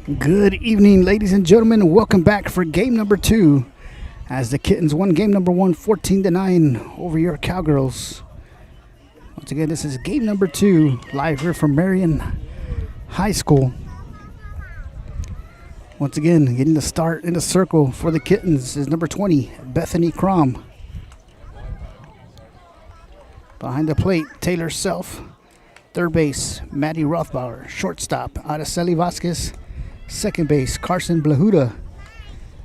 Good evening, ladies and gentlemen. Welcome back for game number 2 as the Kittens won game number 1 14-9 over your Cowgirls. Once again, this is game number 2 live here from Marion High School. Once again, getting the start in the circle for the Kittens is number 20, Bethany Crom. Behind the plate, Taylor Self. Third base, Maddie Rothbauer. Shortstop, Araceli Vasquez. Second base, Carson Blahuda.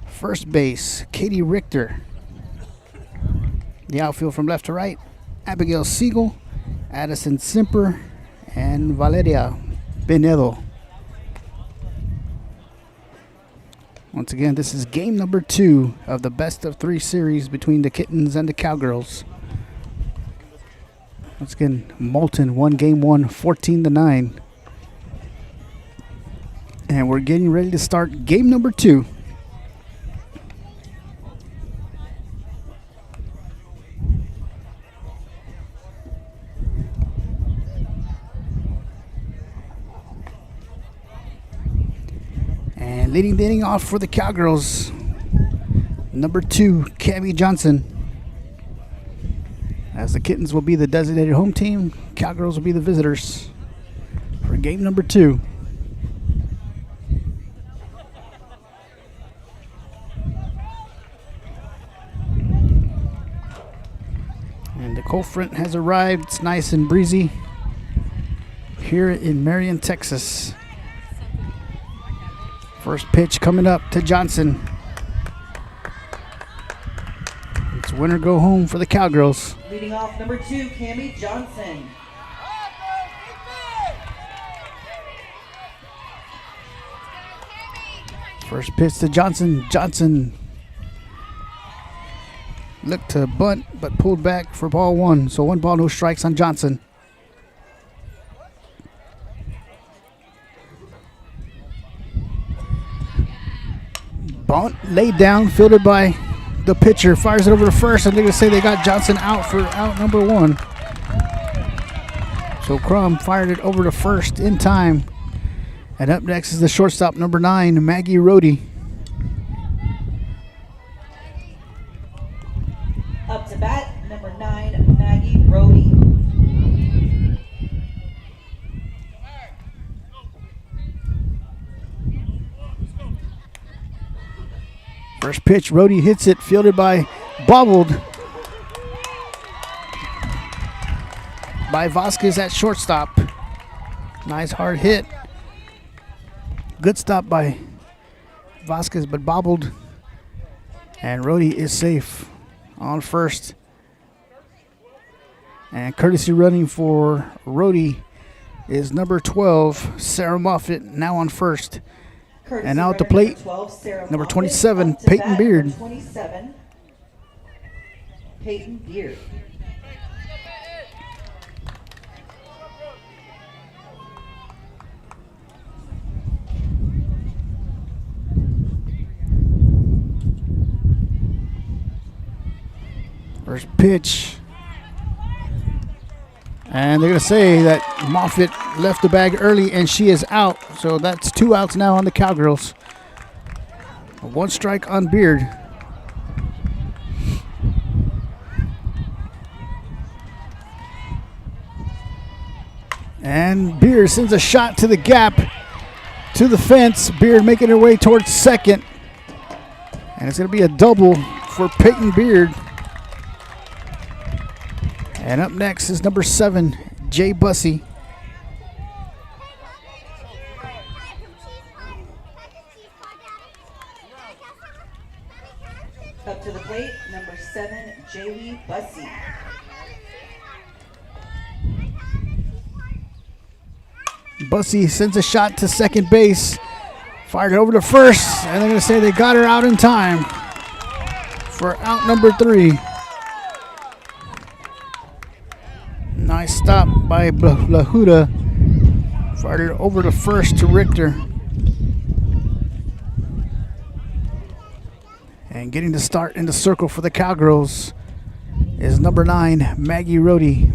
First base, Katie Richter. The outfield from left to right, Abigail Siegel, Addison Simper, and Valeria Benedo. Once again, this is game number 2 of the best of 3 series between the Kittens and the Cowgirls. Once again, Moulton won game 1 14-9. And we're getting ready to start game number 2. And leading the inning off for the Cowgirls, number 2, Cammie Johnson. As the Kittens will be the designated home team, Cowgirls will be the visitors for game number 2. And the cold front has arrived. It's nice and breezy here in Marion, Texas. First pitch coming up to Johnson. It's win or go home for the Cowgirls. Leading off, number 2, Cammie Johnson. First pitch to Johnson. Johnson looked to bunt, but pulled back for ball 1. So 1 ball, no strikes on Johnson. Bunt laid down, fielded by the pitcher. Fires it over to first, and they're going to say they got Johnson out for out number 1. So Crum fired it over to first in time. And up next is the shortstop, number 9, Maggie Rohde. Up to bat, number 9, Maggie Rohde. First pitch, Rohde hits it, fielded by, bobbled by Vasquez at shortstop. Nice hard hit. Good stop by Vasquez, but bobbled. And Rohde is safe on first. And courtesy running for Rohde is number 12, Sarah Moffitt, now on first. Courtesy and now at the runner plate, number 12, number Moffitt. 27, Up to Peyton bat, Beard. number 27, Peyton Beard. First pitch. And they're going to say that Moffitt left the bag early and she is out. So that's 2 outs now on the Cowgirls. 1 strike on Beard. And Beard sends a shot to the gap, to the fence. Beard making her way towards second. And it's going to be a double for Peyton Beard. And up next is number 7, Jay Bussey. Up to the plate, number 7, Jaylee Bussey. Bussey sends a shot to second base. Fired it over to first. And they're going to say they got her out in time for out number 3. Nice stop by Blahuda. Fired it over to first to Richter. And getting the start in the circle for the Cowgirls is number 9, Maggie Rohde.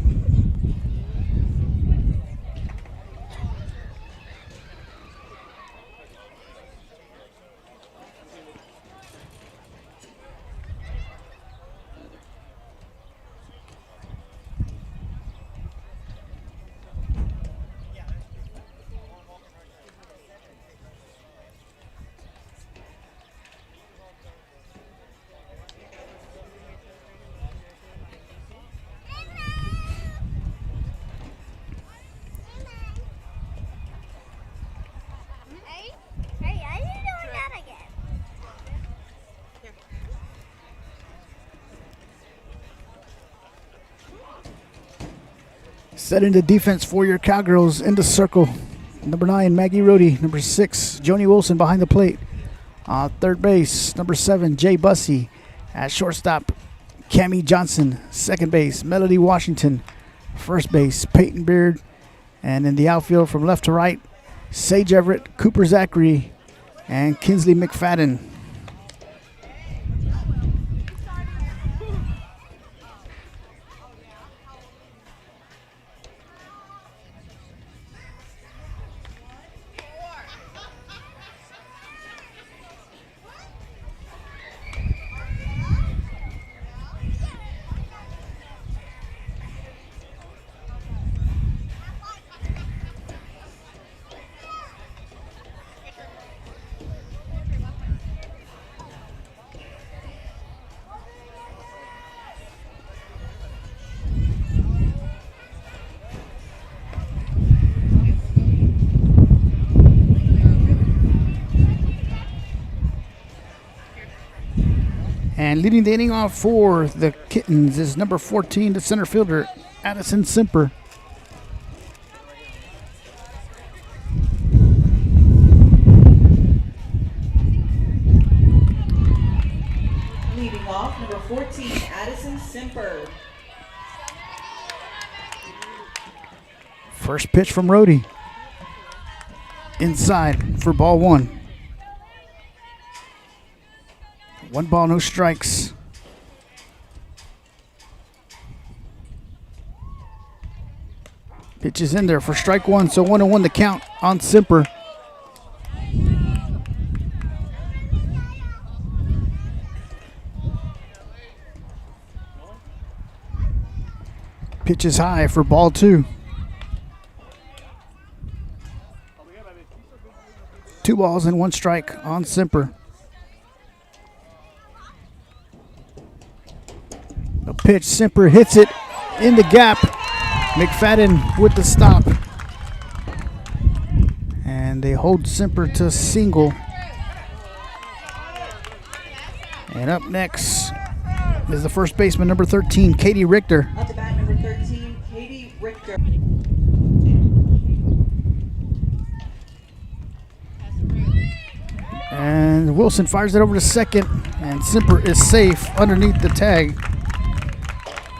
Setting the defense for your Cowgirls in the circle. Number 9, Maggie Rohde. Number 6, Joni Wilson behind the plate. Third base, number 7, Jay Bussey. At shortstop, Cammie Johnson. Second base, Melody Washington. First base, Peyton Beard. And in the outfield from left to right, Sage Everett, Cooper Zachary, and Kinsley McFadden. And leading the inning off for the Kittens is number 14, the center fielder, Addison Simper. Leading off, number 14, Addison Simper. First pitch from Rohde. Inside for ball 1. 1 ball, no strikes. Pitch is in there for strike 1, so 1-1 the count on Simper. Pitch is high for ball 2. 2 balls and 1 strike on Simper. The pitch, Simper hits it in the gap. McFadden with the stop. And they hold Simper to single. And up next is the first baseman, number 13, Katie Richter. Up to bat, number 13, Katie Richter. And Wilson fires it over to second. And Simper is safe underneath the tag.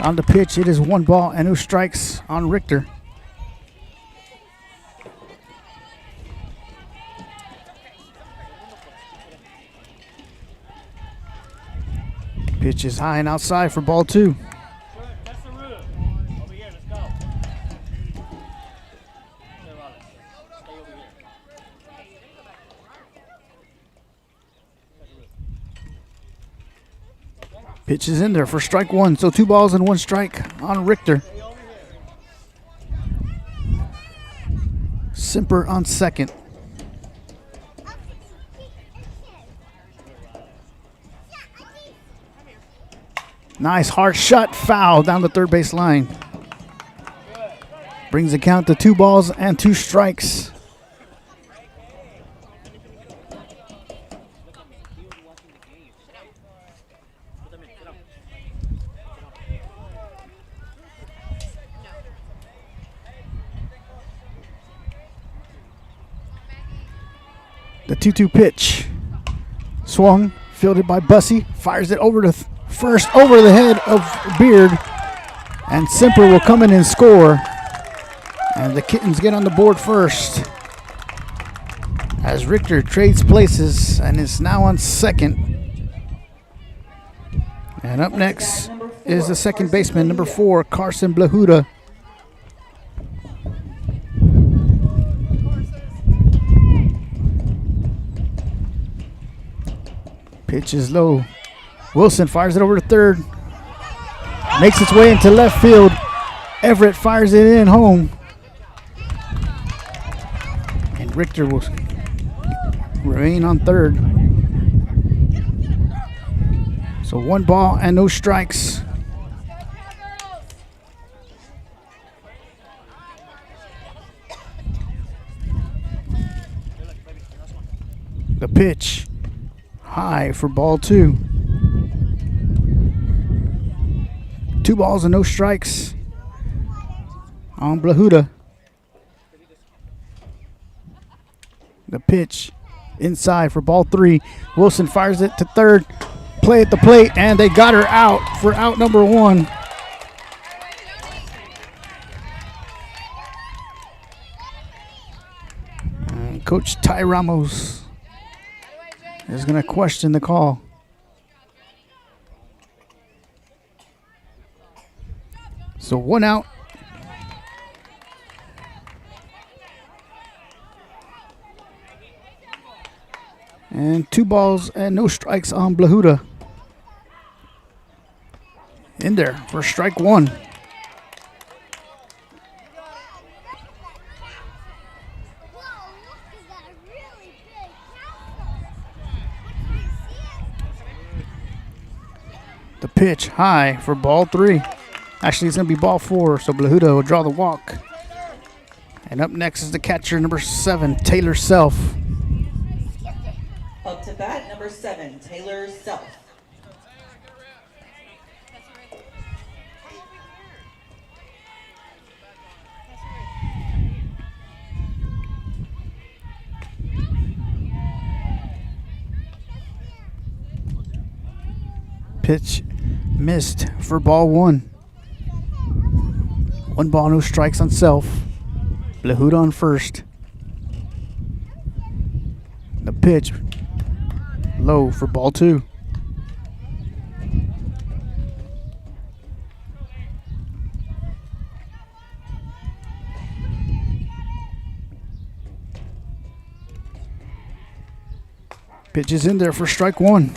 On the pitch, it is 1 ball and no strikes on Richter. Pitch is high and outside for ball 2. Pitch is in there for strike 1, so 2 balls and 1 strike on Richter. Simper on second. Nice hard shot, foul down the third base line. Brings the count to 2 balls and 2 strikes. The 2-2 pitch. Swung, fielded by Bussey. Fires it over to first, over the head of Beard. And Simper will come in and score. And the Kittens get on the board first. As Richter trades places and is now on second. And up next is the second baseman, number 4, Carson Blahuda. Pitch is low. Wilson fires it over to third. Makes its way into left field. Everett fires it in home. And Richter will remain on third. So 1 ball and no strikes. The pitch. High for ball 2. 2 balls and no strikes on Blahuda. The pitch inside for ball 3. Wilson fires it to third. Play at the plate, and they got her out for out number 1. And Coach Ty Ramos is going to question the call. So 1 out. And 2 balls and no strikes on Blahuda. In there for strike 1. The pitch high for ball 3. Actually, it's going to be ball 4, so Blahuda will draw the walk. And up next is the catcher, number 7, Taylor Self. Up to bat, number 7, Taylor Self. Pitch missed for ball 1. 1 ball, no strikes on Self. Blahuda on first. The pitch low for ball 2. Pitch is in there for strike 1.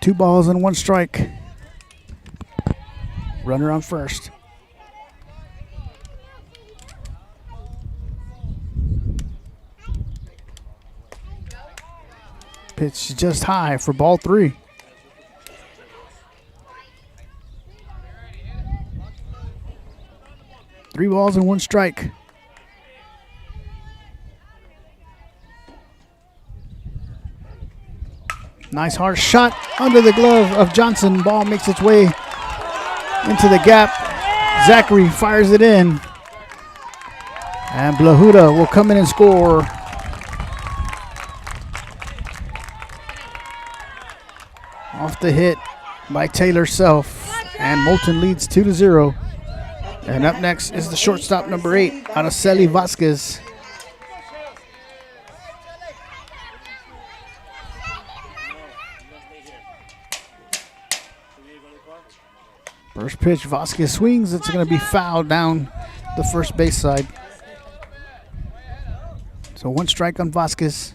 2 balls and 1 strike. Runner on first. Pitch just high for ball 3. Three balls and 1 strike. Nice hard shot under the glove of Johnson. Ball makes its way into the gap. Zachary fires it in. And Blahuda will come in and score. Off the hit by Taylor Self. And Moulton leads 2-0. And up next is the shortstop, number 8, Araceli Vasquez. First pitch, Vasquez swings. It's going to be fouled down the first base side. So 1 strike on Vasquez.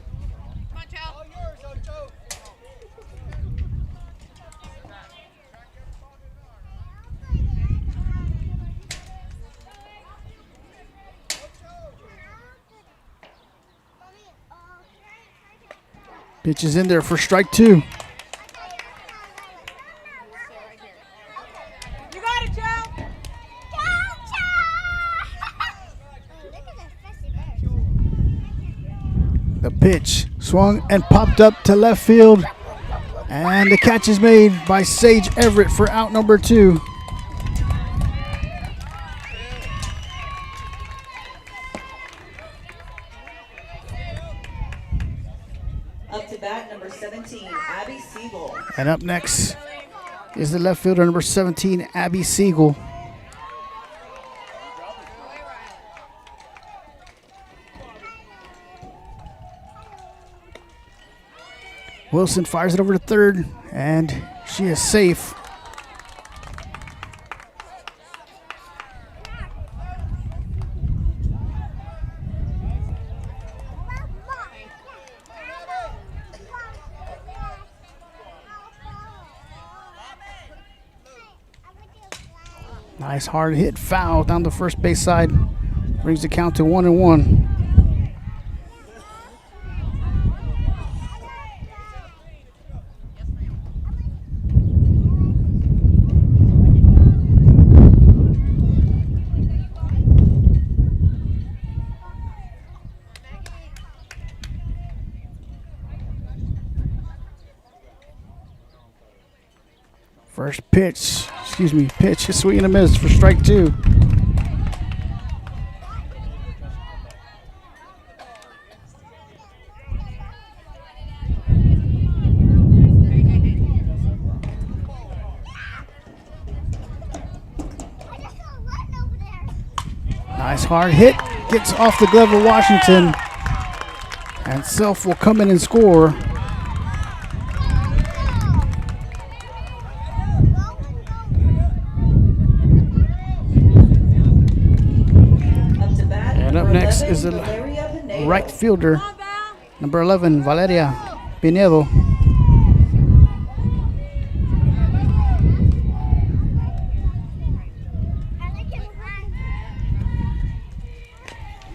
Pitch is in there for strike 2. You got it, Joe! The pitch swung and popped up to left field. And the catch is made by Sage Everett for out number 2. Up to bat, number 17, Abby Siegel. And up next is the left fielder, number 17, Abby Siegel. Wilson fires it over to third, and she is safe. Nice hard hit foul down the first base side. Brings the count to 1-1. First pitch, pitch, a swing and a miss for strike 2. Nice hard hit. Gets off the glove of Washington. And Self will come in and score. And up next is the right fielder, number 11, Valeria Pinedo.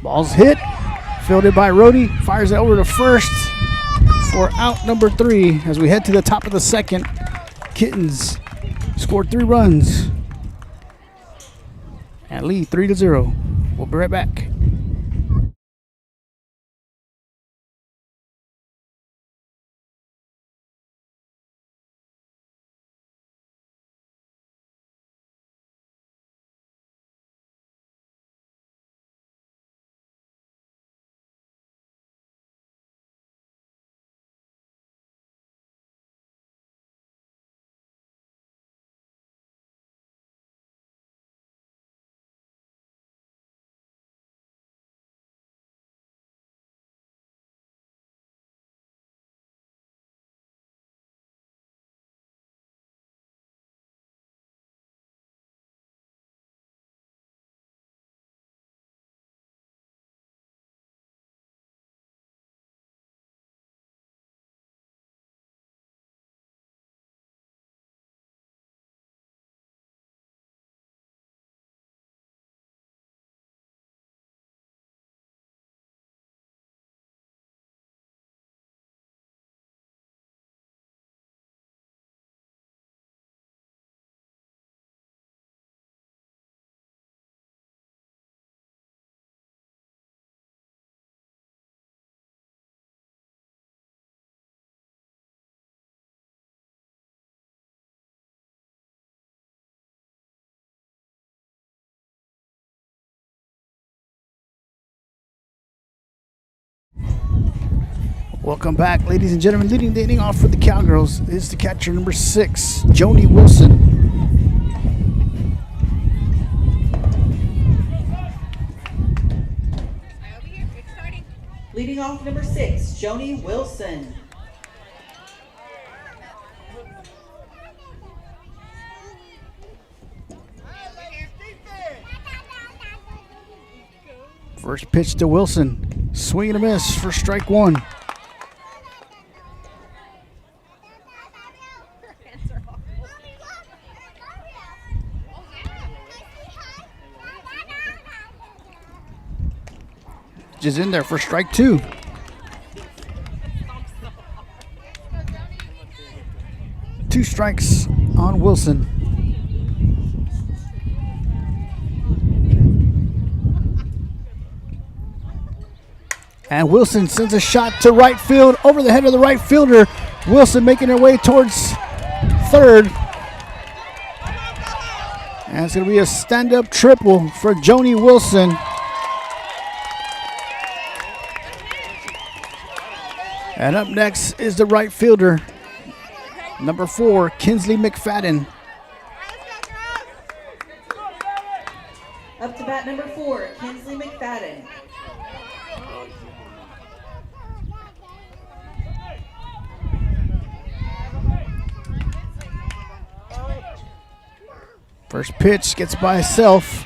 Ball's hit, fielded by Rhodey, fires it over to first for out number 3 as we head to the top of the second. Kittens scored 3 runs and lead 3-0. We'll be right back. Welcome back, ladies and gentlemen. Leading the inning off for the Cowgirls is the catcher, number 6, Joni Wilson. Leading off number 6, Joni Wilson. First pitch to Wilson. Swing and a miss for strike 1. Just in there for strike 2. Two strikes on Wilson. And Wilson sends a shot to right field over the head of the right fielder. Wilson making her way towards third. And it's going to be a stand-up triple for Joni Wilson. And up next is the right fielder, number 4, Kinsley McFadden. Up to bat number 4, Kinsley McFadden. First pitch gets by itself,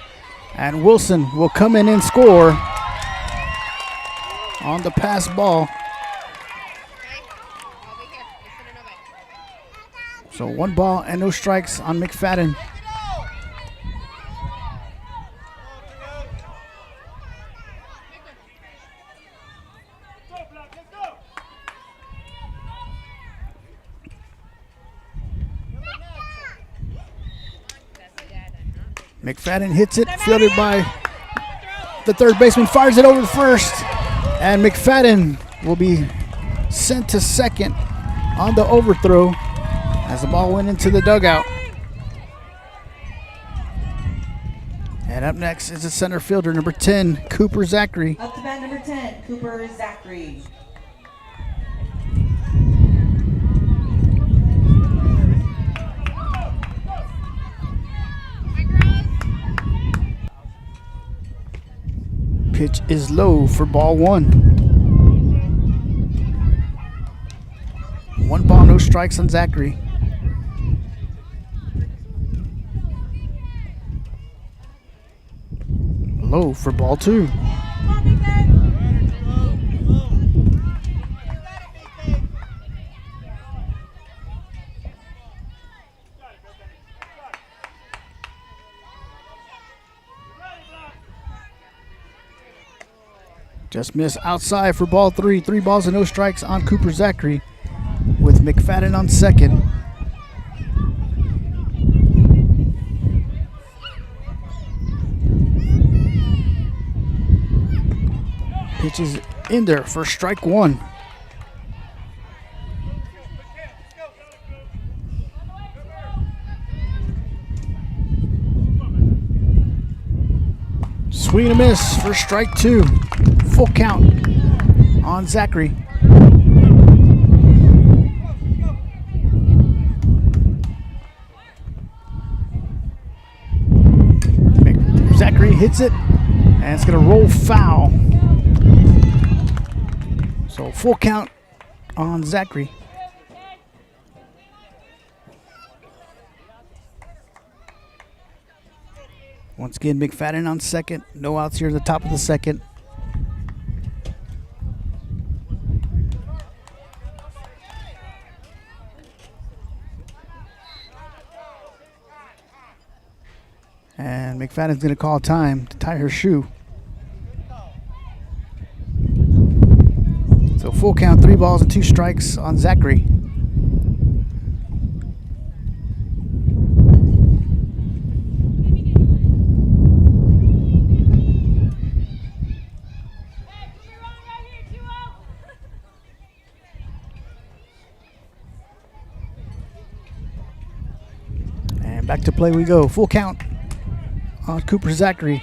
and Wilson will come in and score on the pass ball. So 1 ball and no strikes on McFadden. McFadden hits it, fielded by the third baseman, fires it over to first, and McFadden will be sent to second on the overthrow as the ball went into the dugout. And up next is the center fielder, number 10, Cooper Zachary. Up to bat number 10, Cooper Zachary. Pitch is low for ball one. 1 ball, no strikes on Zachary. Low for ball two. Just missed outside for ball three. 3 balls and no strikes on Cooper Zachary with McFadden on second. Pitch is in there for strike one. Swing and a miss for strike two. Full count on Zachary. Zachary hits it, and it's going to roll foul. So full count on Zachary. Once again, McFadden on second. No outs here at the top of the second. And McFadden's going to call time to tie her shoe. So full count, 3 balls and 2 strikes on Zachary. And back to play we go. Full count on Cooper Zachary.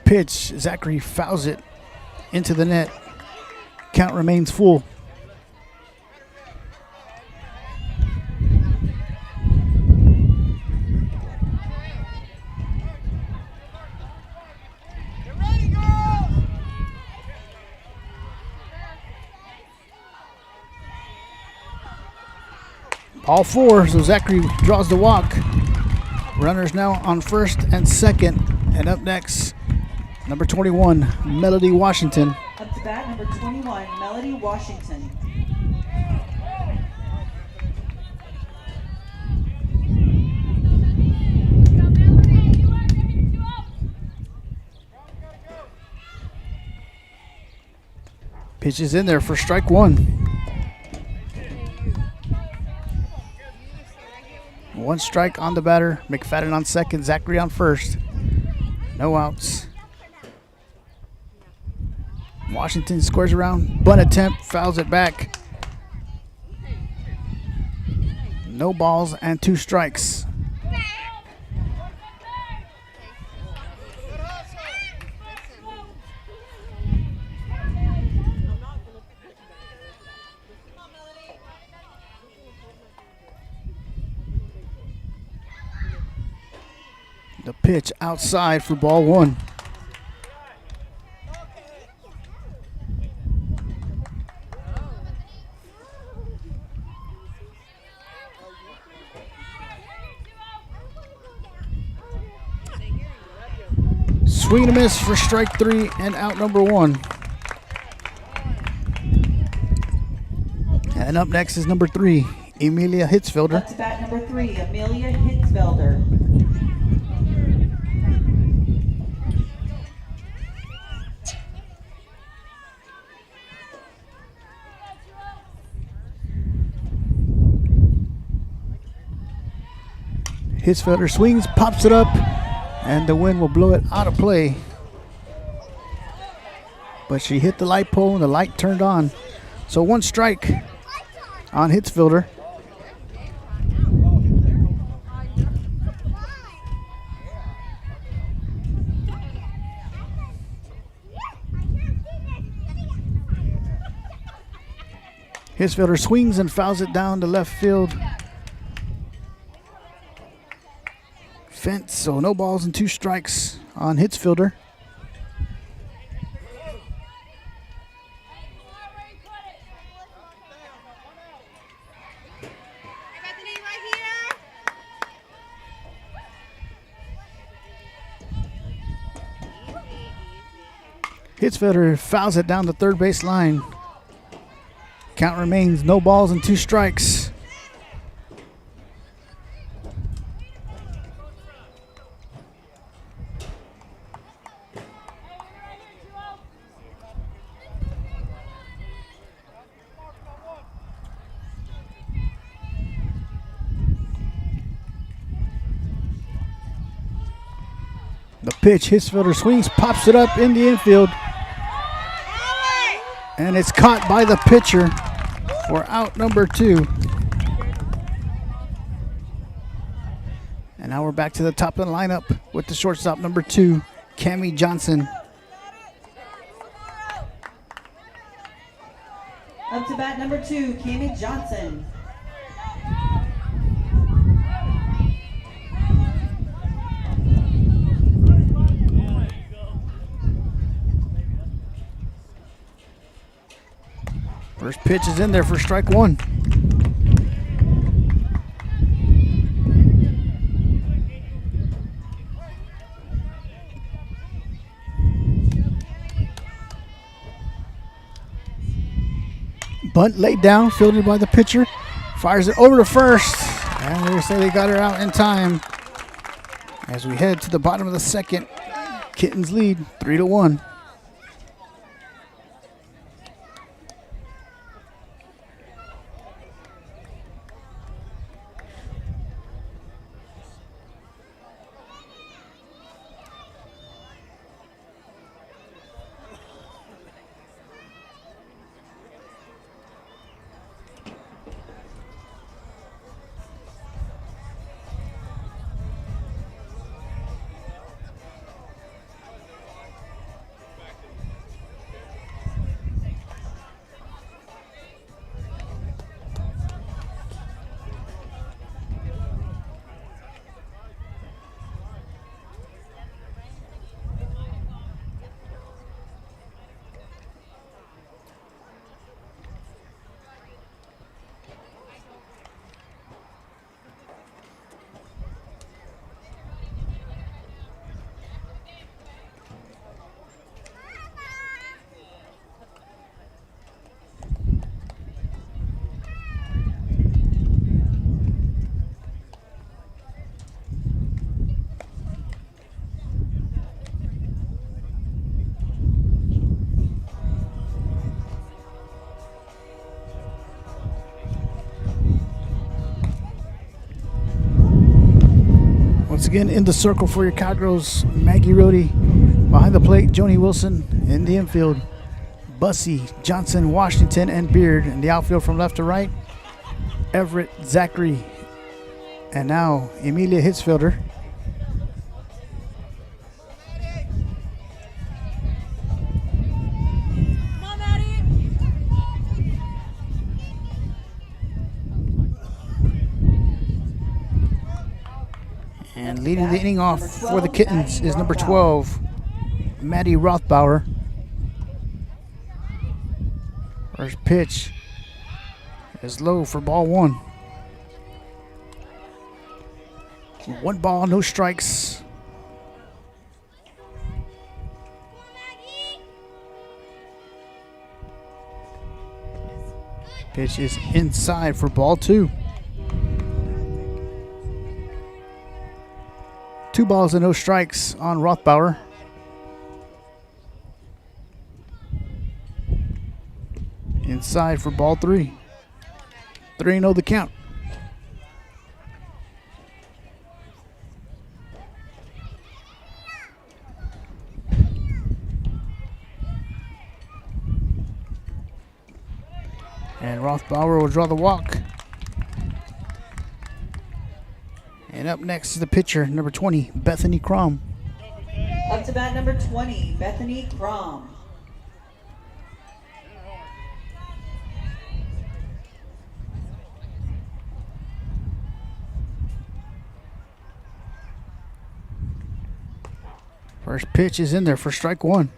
Pitch, Zachary fouls it into the net. Count remains full. All 4, so Zachary draws the walk. Runners now on first and second. And up next, number 21, Melody Washington. Up to bat, number 21, Melody Washington. Pitch is in there for strike one. 1 strike on the batter. McFadden on second, Zachary on first. No outs. Washington squares around. Bunt attempt, fouls it back. No balls and 2 strikes. The pitch outside for ball one. Swing and a miss for strike 3 and out number 1. And up next is number 3, Amelia Hitzfelder. Up to bat number 3, Amelia Hitzfelder. Hitzfelder swings, pops it up, and the wind will blow it out of play. But she hit the light pole and the light turned on. So 1 strike on Hitzfelder. Hitzfelder swings and fouls it down to left field. fence, so no balls and 2 strikes on Hitzfelder. Hitzfelder fouls it down the third base line. Count remains no balls and 2 strikes. The pitch, Hitzfelder swings, pops it up in the infield. And it's caught by the pitcher for out number 2. And now we're back to the top of the lineup with the shortstop number 2, Cammie Johnson. Up to bat number 2, Cammie Johnson. First pitch is in there for strike 1. Bunt laid down, fielded by the pitcher. Fires it over to first. And they say they got her out in time. As we head to the bottom of the second, Kittens lead 3-1. Once again, in the circle for your Cowgirls, Maggie Rohde. Behind the plate, Joni Wilson. In the infield, Bussey, Johnson, Washington, and Beard. In the outfield from left to right, Everett, Zachary, and now Emilia Hitzfelder. And leading the inning off for the Kittens is number 12, Maddie Rothbauer. First pitch is low for ball 1. 1 ball, no strikes. Pitch is inside for ball 2. 2 balls and no strikes on Rothbauer. Inside for ball 3. 3-0 the count. And Rothbauer will draw the walk. And up next is the pitcher, number 20, Bethany Crom. Up to bat number 20, Bethany Crom. First pitch is in there for strike one.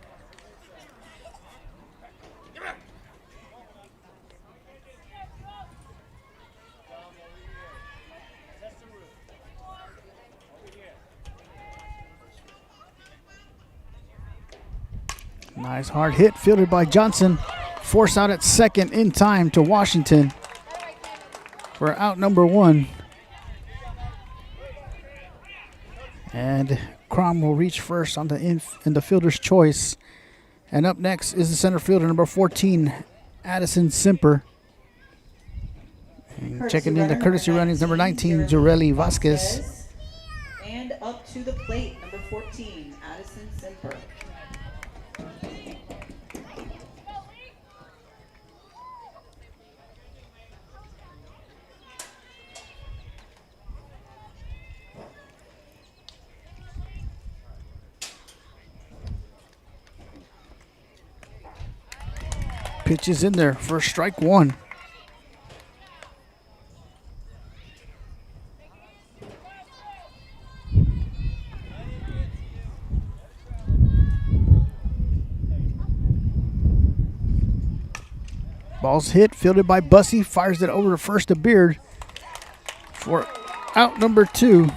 Nice hard hit fielded by Johnson. Force out at second in time to Washington for out number one. And Crom will reach first on in the fielder's choice. And up next is the center fielder, number 14, Addison Simper. And checking in the courtesy runnings, number 19, Joreli Vasquez. And up to the plate, number 14, Addison Simper. Pitch is in there for strike one. Ball's hit, fielded by Bussey, fires it over to first to Beard for out number two.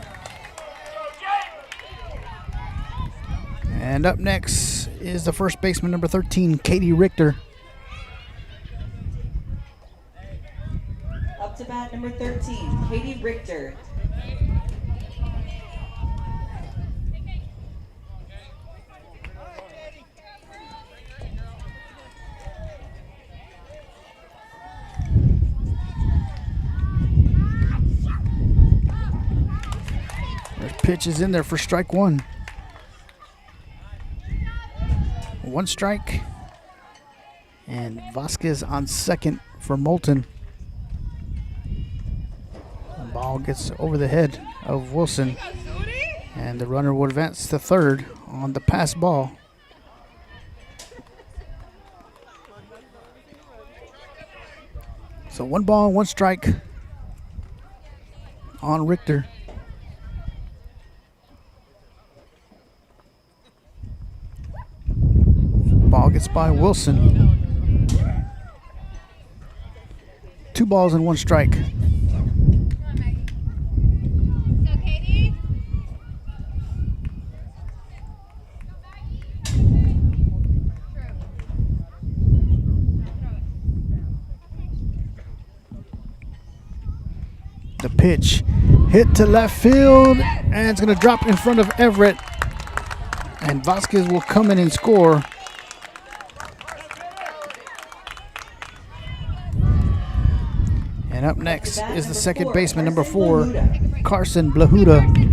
And up next is the first baseman, number 13, Katie Richter. Up to bat, number 13, Katie Richter. Pitch is in there for strike one. One strike. And Vasquez on second for Moulton. The ball gets over the head of Wilson. And the runner will advance to third on the pass ball. So 1 ball, 1 strike on Richter. Ball gets by Wilson. 2 balls and 1 strike. The pitch hit to left field, and it's going to drop in front of Everett. And Vasquez will come in and score. And up next is the second baseman, number 4, Carson Blahuda.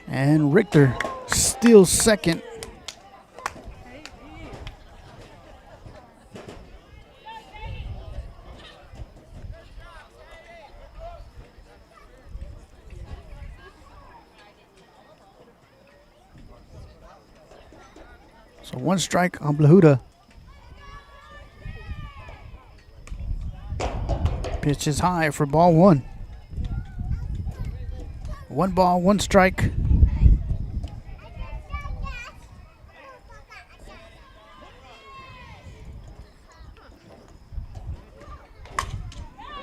And Richter steals second. So 1 strike on Blahuda. Pitch is high for ball 1. 1 ball, 1 strike.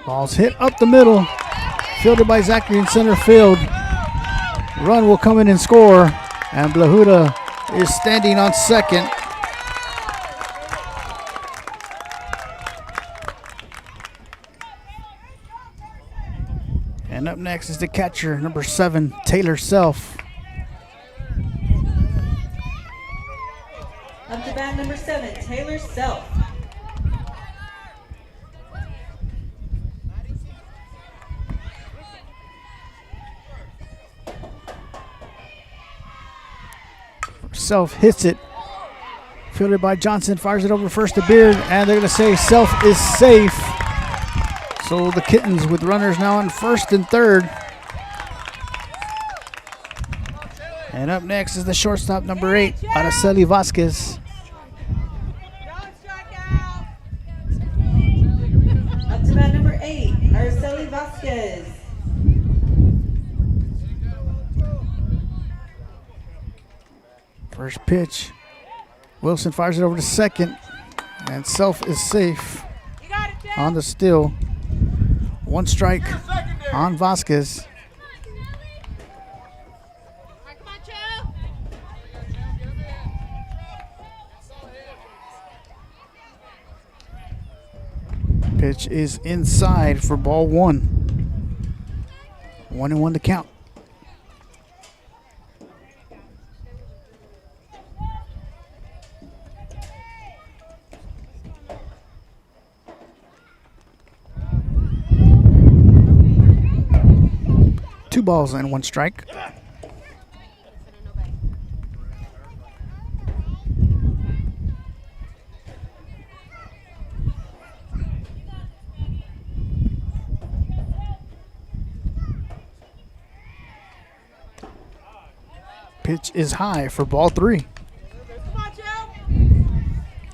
Ball's hit up the middle. Fielded by Zachary in center field. Run will come in and score. And Blahuda is standing on second. And up next is the catcher, number 7, Taylor Self. Up to bat, number 7, Taylor Self. Self hits it. Fielded by Johnson, fires it over first to Beard, and they're going to say Self is safe. So the Kittens with runners now on first and third. And up next is the shortstop, number 8, Araceli Vasquez. Araceli Vasquez. First pitch. Wilson fires it over to second, and Self is safe on the steal. One strike on Vasquez. Pitch is inside for ball one. 1-1 to count. Two balls and one strike. Pitch is high for ball three.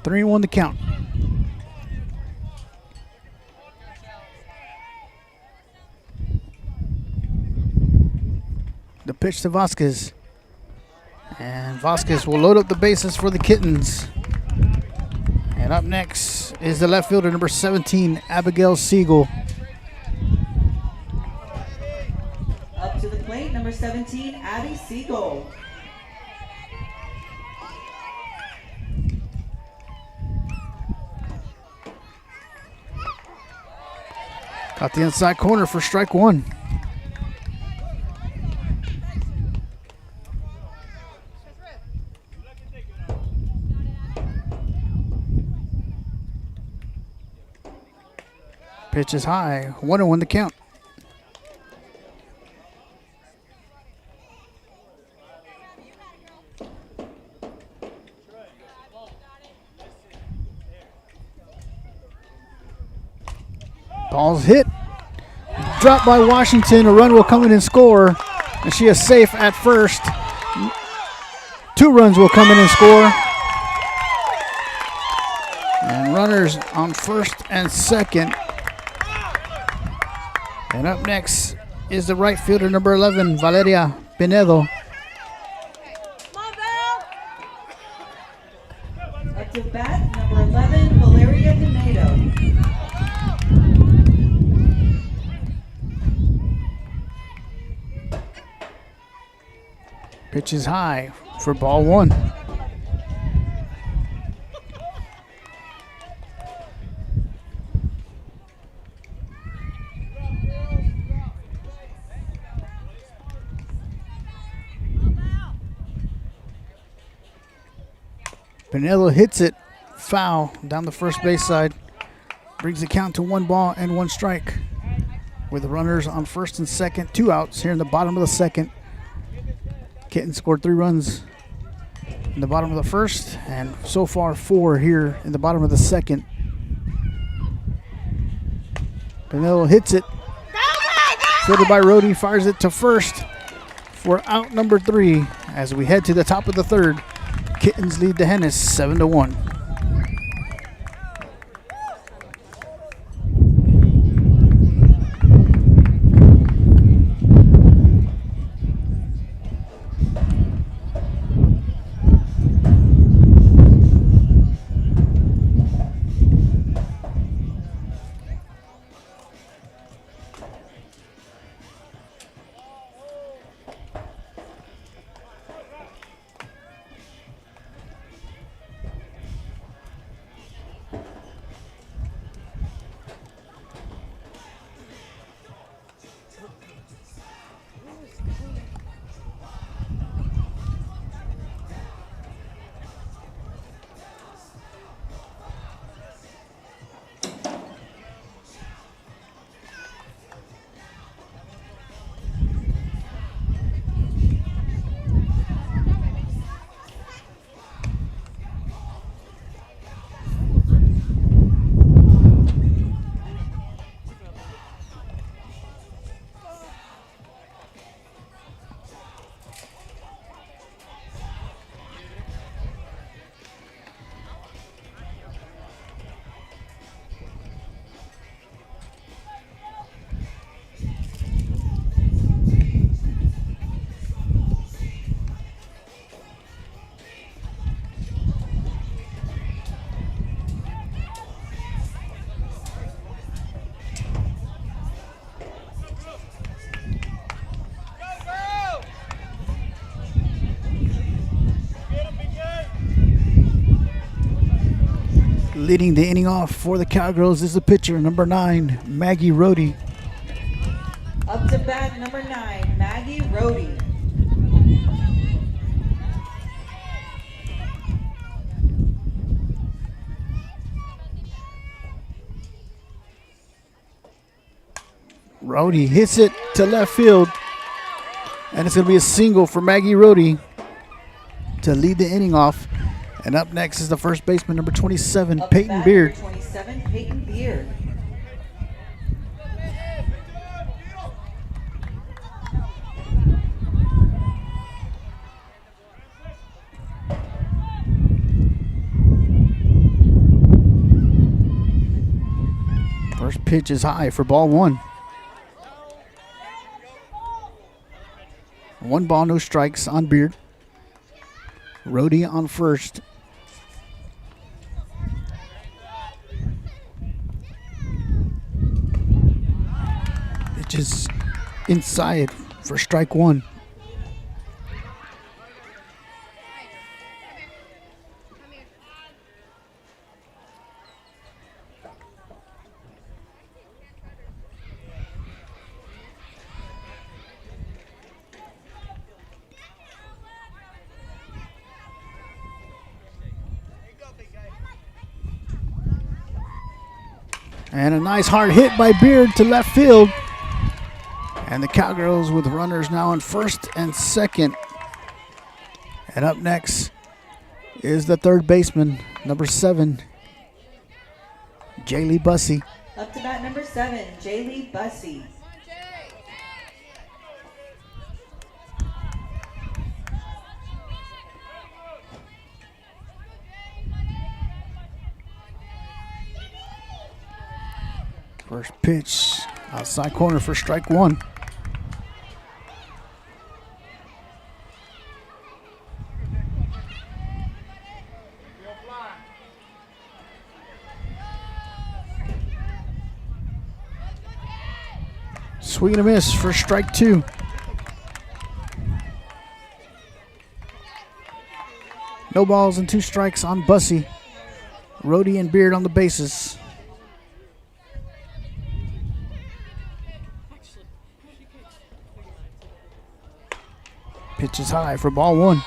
3-1 to count. The pitch to Vasquez. And Vasquez will load up the bases for the Kittens. And up next is the left fielder, number 17, Abigail Siegel. Up to the plate, number 17, Abby Siegel. Got the inside corner for strike one. Pitch is high. 1-1 to count. Ball's hit. Dropped by Washington. A run will come in and score. And she is safe at first. 2 runs will come in and score. And runners on first and second. And up next is the right fielder, number 11, Valeria Pinedo. Up to bat, number 11, Valeria Pinedo. Pitch is high for ball one. Pinello hits it foul down the first base side. Brings the count to 1 ball and 1 strike. With runners on first and second, 2 outs here in the bottom of the second. Kittens scored 3 runs in the bottom of the first, and so far 4 here in the bottom of the second. Pinello hits it. Fielded by Rhodey, fires it to first for out number 3 as we head to the top of the third. Kittens lead the Hennis 7-1. Leading the inning off for the Cowgirls is the pitcher, number 9, Maggie Rohde. Up to bat, number 9, Maggie Rohde. Rohde hits it to left field. And it's going to be a single for Maggie Rohde to lead the inning off. And up next is the first baseman, number 27, Up to Peyton bat, Beard. number 27, Peyton Beard. First pitch is high for ball 1. 1 ball, no strikes on Beard. Rohde on first. Pitch is inside for strike 1. And a nice hard hit by Beard to left field. And the Cowgirls with runners now on first and second. And up next is the third baseman, number 7, Jaylee Bussey. Up to bat, number 7, Jaylee Bussey. First pitch, outside corner for strike 1. Swing and a miss for strike 2. No balls and 2 strikes on Bussey. Rohde and Beard on the bases. Pitch is high for ball 1.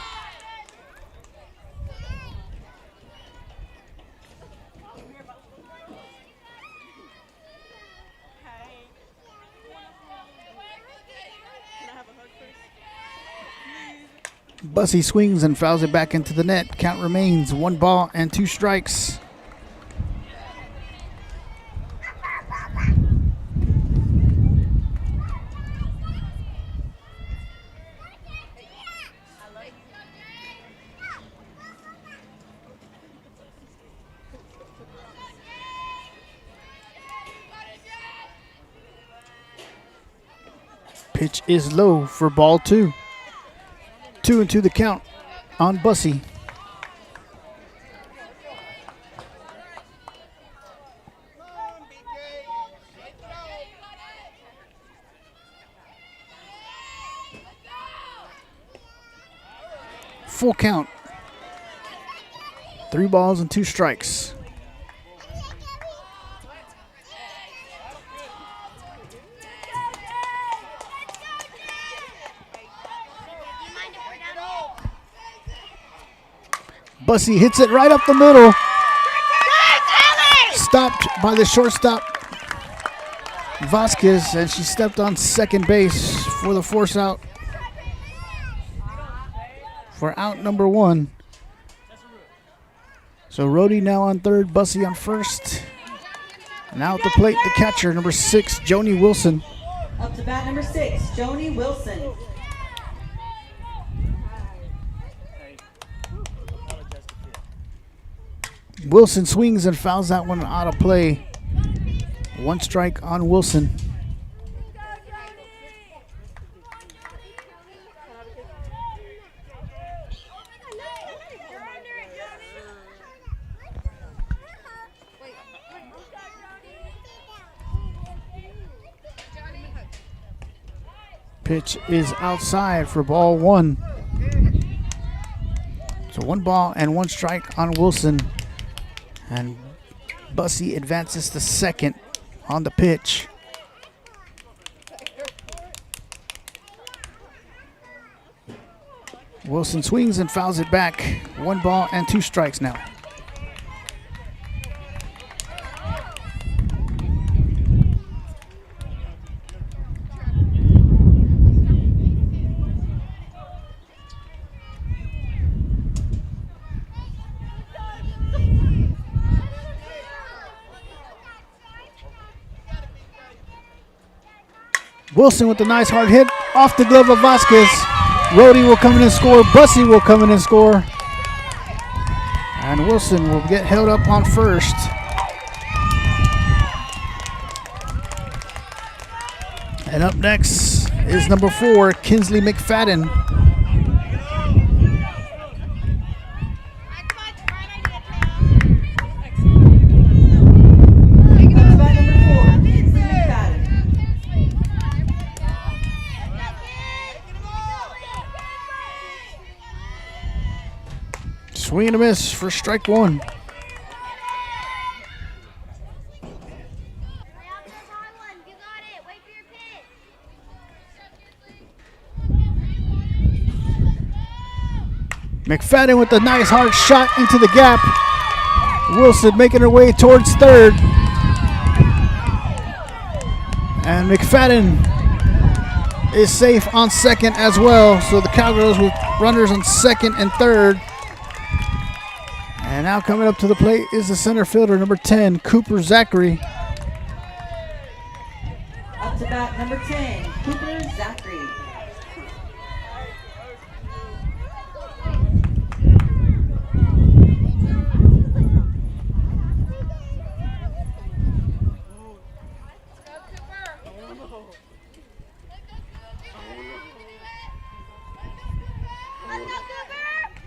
Bussey swings and fouls it back into the net. Count remains 1 ball and 2 strikes. Pitch is low for ball 2. 2-2 the count on Bussey. Full count. 3 balls and 2 strikes. Bussey hits it right up the middle. Stopped by the shortstop, Vasquez, and she stepped on second base for the force out. For out number 1. So Rohde now on third, Bussey on first. Now at the plate, the catcher, number 6, Joni Wilson. Up to bat, number 6, Joni Wilson. Wilson swings and fouls that one out of play. 1 strike on Wilson. Pitch is outside for ball 1. So 1 ball and 1 strike on Wilson. And Bussey advances to second on the pitch. Wilson swings and fouls it back. 1 ball and 2 strikes now. Wilson with a nice hard hit off the glove of Vasquez. Rhodey will come in and score. Bussey will come in and score. And Wilson will get held up on first. And up next is number 4, Kinsley McFadden. Swing and a miss for strike 1. McFadden with a nice hard shot into the gap. Wilson making her way towards third. And McFadden is safe on second as well. So the Cowgirls with runners on second and third. And now coming up to the plate is the center fielder, number 10, Cooper Zachary. Up to bat, number 10, Cooper Zachary.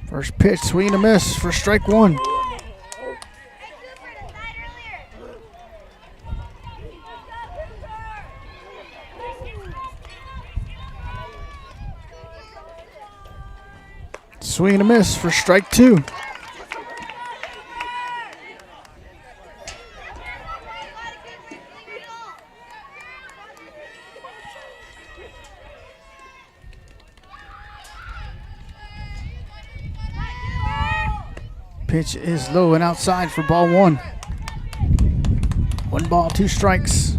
First pitch, swing and a miss for strike 1. Swing and a miss for strike 2. Pitch is low and outside for ball 1. 1 ball, 2 strikes.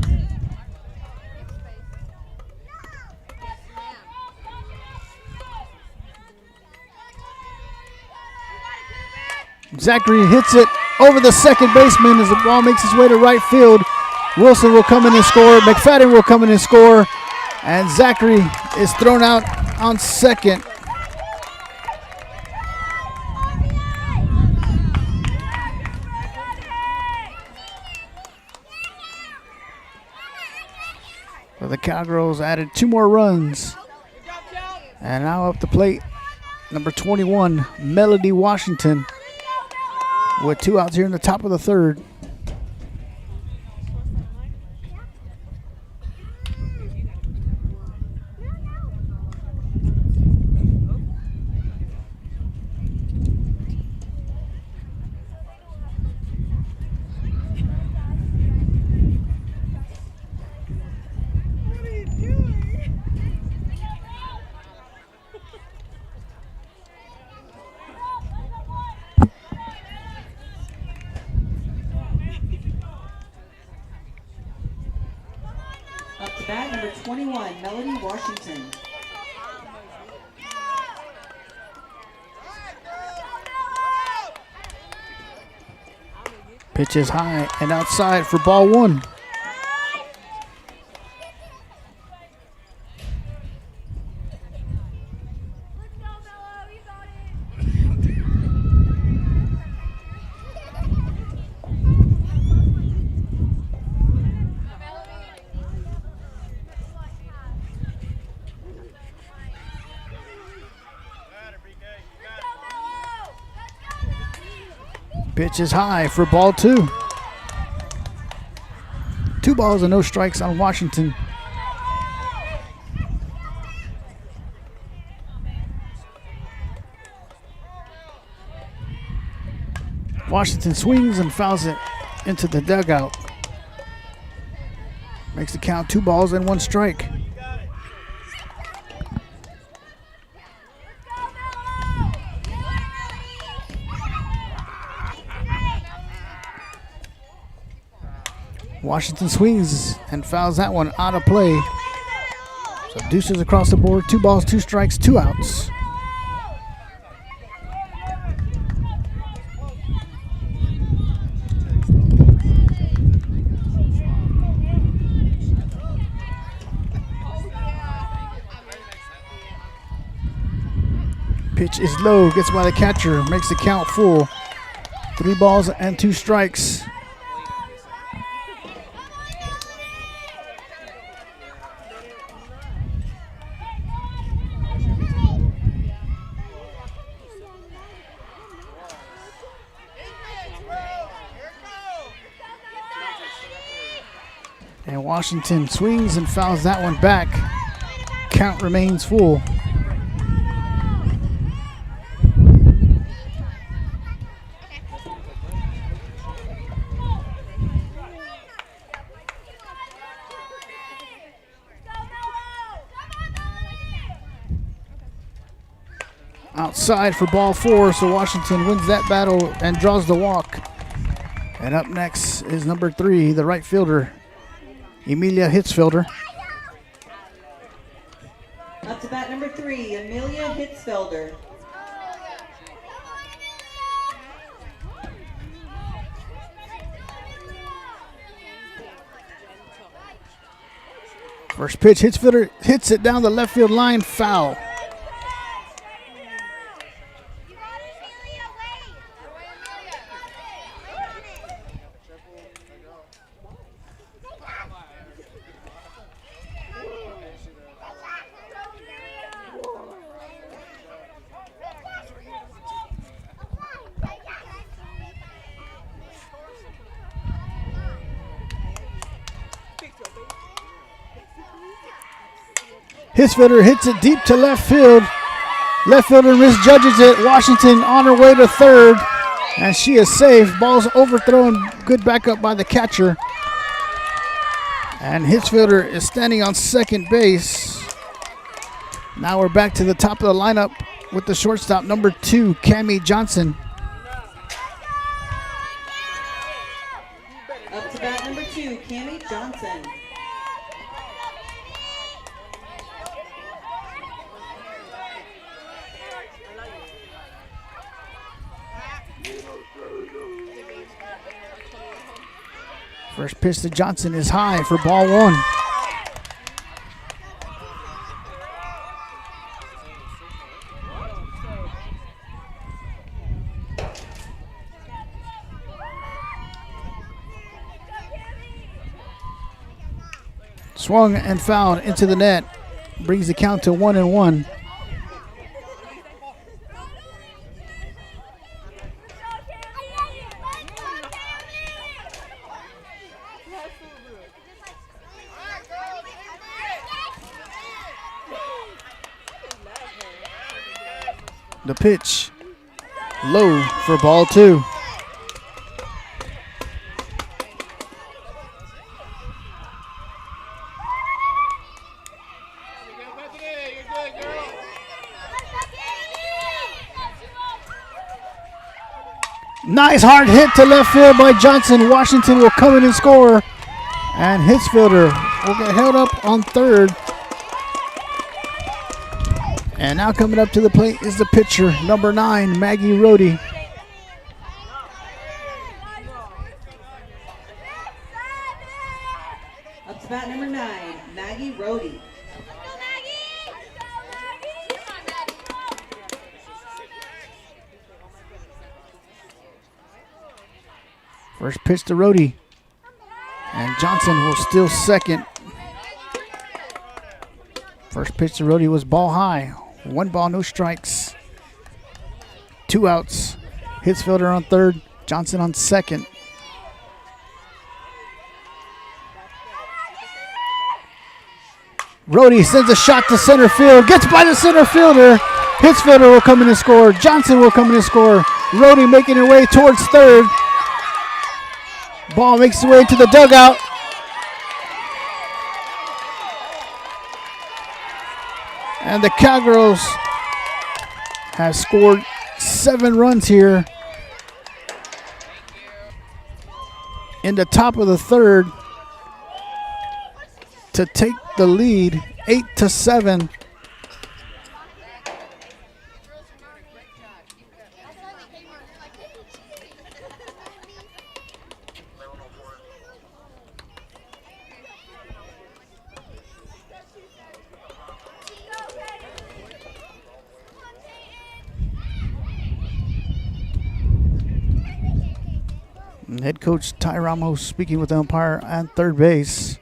Zachary hits it over the second baseman as the ball makes its way to right field. Wilson will come in and score. McFadden will come in and score. And Zachary is thrown out on second. So the Cowgirls added 2 more runs. And now up the plate, number 21, Melody Washington, with 2 outs here in the top of the third. Up to bat, number 21, Melody Washington. Pitch is high and outside for ball 1. Pitch is high for ball 2. 2 balls and no strikes on Washington. Washington swings and fouls it into the dugout. Makes the count 2 balls and 1 strike. Washington swings and fouls that one out of play. So deuces across the board, 2 balls, 2 strikes, 2 outs. Pitch is low, gets by the catcher, makes the count full. 3 balls and 2 strikes. And Washington swings and fouls that one back. Count remains full. Outside for ball 4, so Washington wins that battle and draws the walk. And up next is number 3, the right fielder, Emilia Hitzfelder. Up to bat number 3, Emilia Hitzfelder. First pitch, Hitzfelder hits it down the left field line, foul. Hitzfelder hits it deep to left field. Left fielder misjudges it. Washington on her way to third, and she is safe. Ball's overthrown. Good backup by the catcher. And Hitzfelder is standing on second base. Now we're back to the top of the lineup with the shortstop, number 2, Cammie Johnson. Up to bat number 2, Cammie Johnson. First pitch to Johnson is high for ball 1. Swung and fouled into the net. Brings the count to 1-1. The pitch low for ball 2. Nice hard hit to left field by Johnson. Washington will come in and score. And Hitzfelder will get held up on third. And now coming up to the plate is the pitcher, number 9, Maggie Rohde. Up to bat number 9, Maggie Rohde. First pitch to Rohde. And Johnson will steal second. First pitch to Rohde was ball high. 1 ball, no strikes. 2 outs. Hitzfelder on third, Johnson on second. Rohde sends a shot to center field. Gets by the center fielder. Hitzfelder will come in and score. Johnson will come in and score. Rohde making her way towards third. Ball makes its way to the dugout. And the Cowgirls have scored 7 runs here in the top of the third to take the lead 8-7. And head coach Ty Ramos speaking with the umpire at third base.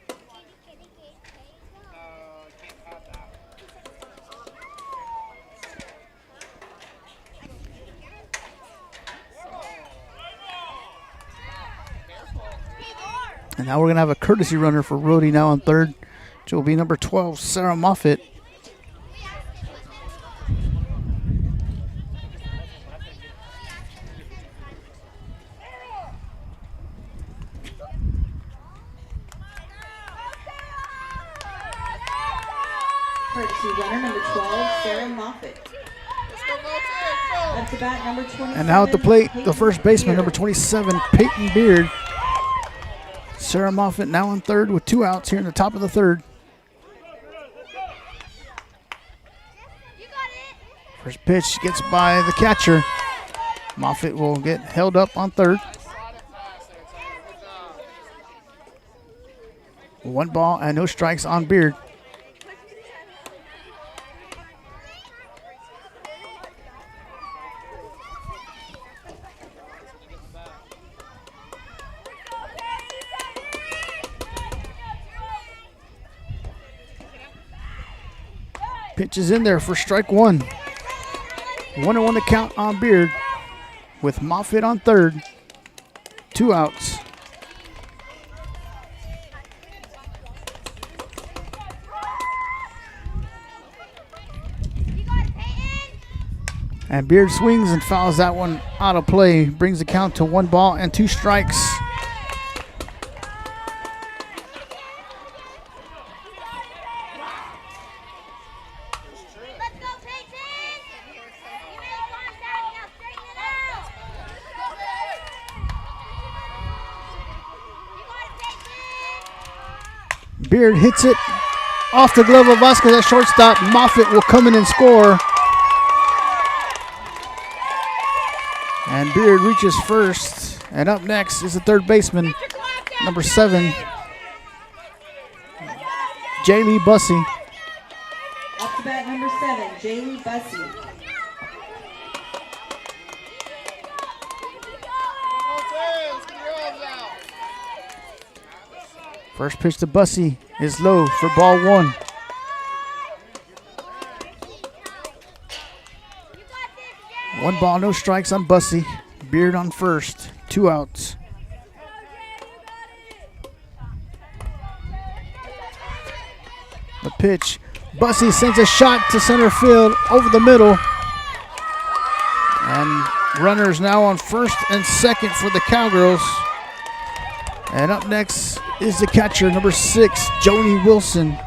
And now we're going to have a courtesy runner for Rhodey now on third, which will be number 12, Sarah Moffitt. Courtesy runner number 12, Sarah Moffitt. Up to bat number 27. And now at the plate, the Peyton first baseman, Beard. number 27, Peyton Beard. Sarah Moffitt now on third with 2 outs here in the top of the third. First pitch gets by the catcher. Moffitt will get held up on third. 1 ball and no strikes on Beard. Pitch is in there for strike 1. 1-1 to count on Beard with Moffitt on third. 2 outs. And Beard swings and fouls that one out of play. Brings the count to 1 ball and 2 strikes. Beard hits it off the glove of Vasquez at shortstop. Moffitt will come in and score. And Beard reaches first. And up next is the third baseman, number 7, Jaylee Bussey. Up to bat number 7, Jaylee Bussey. First pitch to Bussey is low for ball 1. One ball, no strikes on Bussey. Beard on first. 2 outs. The pitch. Bussey sends a shot to center field over the middle. And runners now on first and second for the Cowgirls. And up next is the catcher, number 6, Joni Wilson.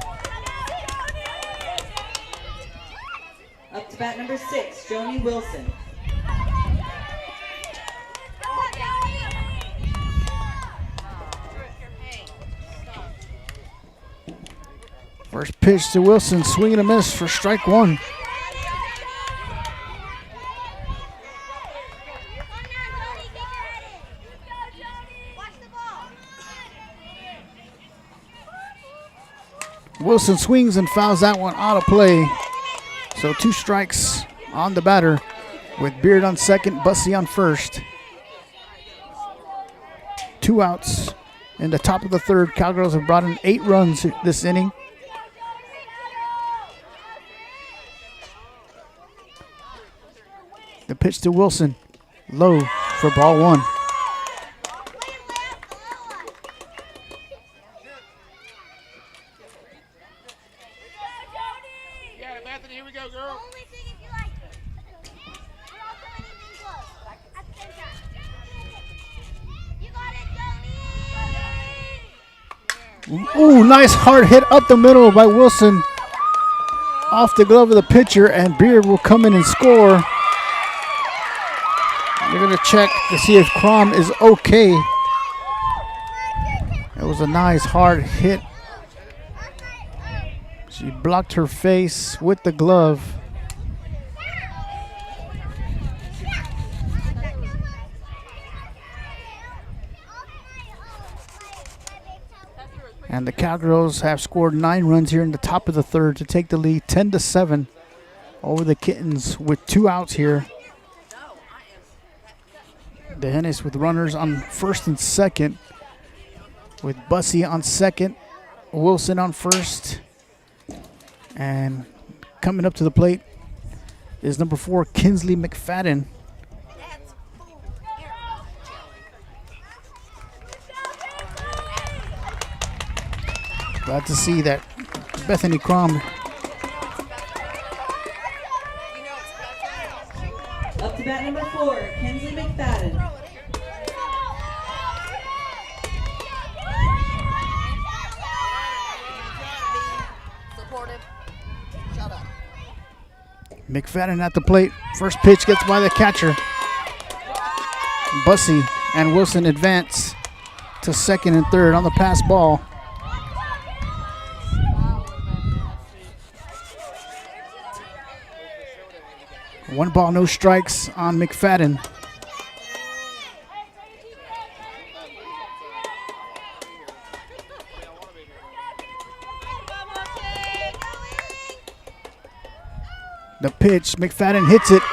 Up to bat number 6, Joni Wilson. First pitch to Wilson, swing and a miss for strike 1. Wilson swings and fouls that one out of play. So 2 strikes on the batter with Beard on second, Bussey on first. 2 outs in the top of the third. Cowgirls have brought in 8 runs this inning. The pitch to Wilson, low for ball 1. Ooh, nice hard hit up the middle by Wilson. Off the glove of the pitcher, and Beard will come in and score. They're going to check to see if Crom is okay. It was a nice hard hit. She blocked her face with the glove. And the Cowgirls have scored 9 runs here in the top of the third to take the lead 10-7 over the Kittens with 2 outs here. The Hennis with runners on first and second, with Bussey on second, Wilson on first. And coming up to the plate is number 4, Kinsley McFadden. Glad to see that Bethany Crom. Up to bat number 4, Kinsley McFadden. McFadden at the plate. First pitch gets by the catcher. Bussey and Wilson advance to second and third on the pass ball. One ball, no strikes on McFadden. The pitch, McFadden hits it.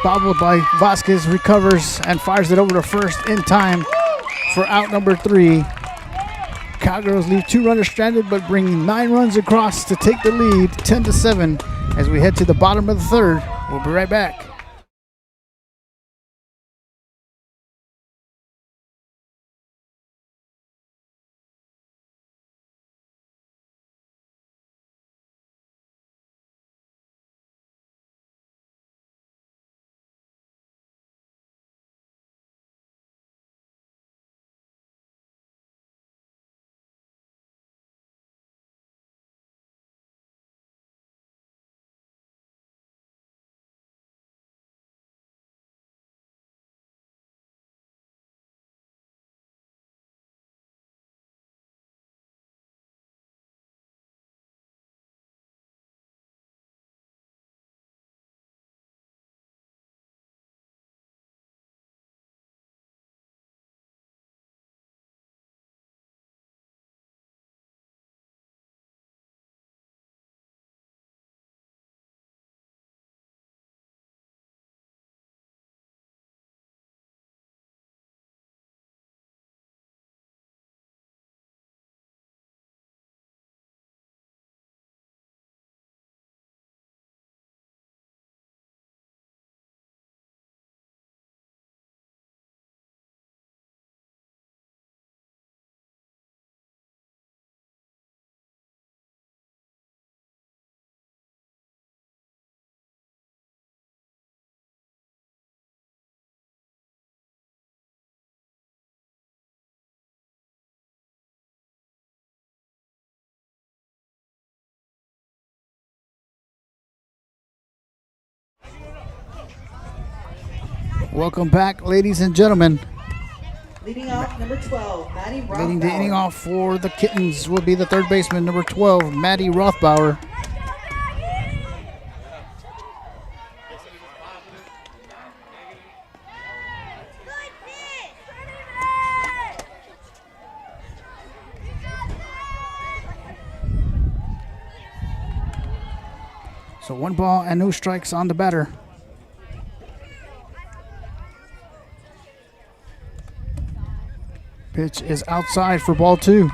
Bobbled by Vasquez, recovers and fires it over to first in time for out number 3. Cowgirls leave 2 runners stranded, but bring 9 runs across to take the lead 10-7 as we head to the bottom of the third. We'll be right back. Welcome back, ladies and gentlemen. Leading off, number 12, Maddie Rothbauer. Leading the inning off for the Kittens will be the third baseman, number 12, Maddie Rothbauer. So 1 ball and no strikes on the batter. Pitch is outside for ball 2.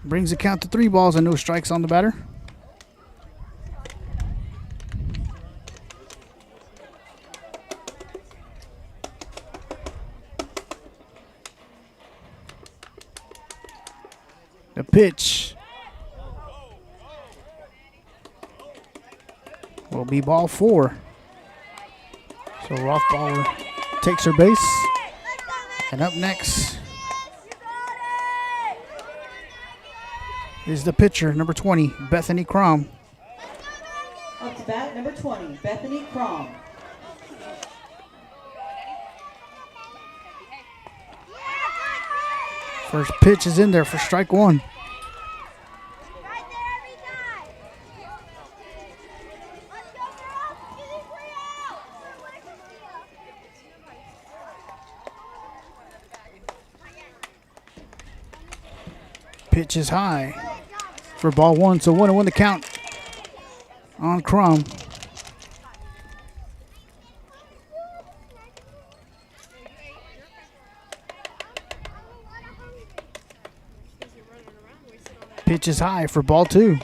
Brings the count to 3 balls and no strikes on the batter. The pitch will be ball 4. So Rothbauer takes her base. And up next is the pitcher, number 20, Bethany Crom. Up to bat, number 20, Bethany Crom. First pitch is in there for strike 1. Pitch is high for ball 1, so 1-1 the count on Crom. Pitch is high for ball 2.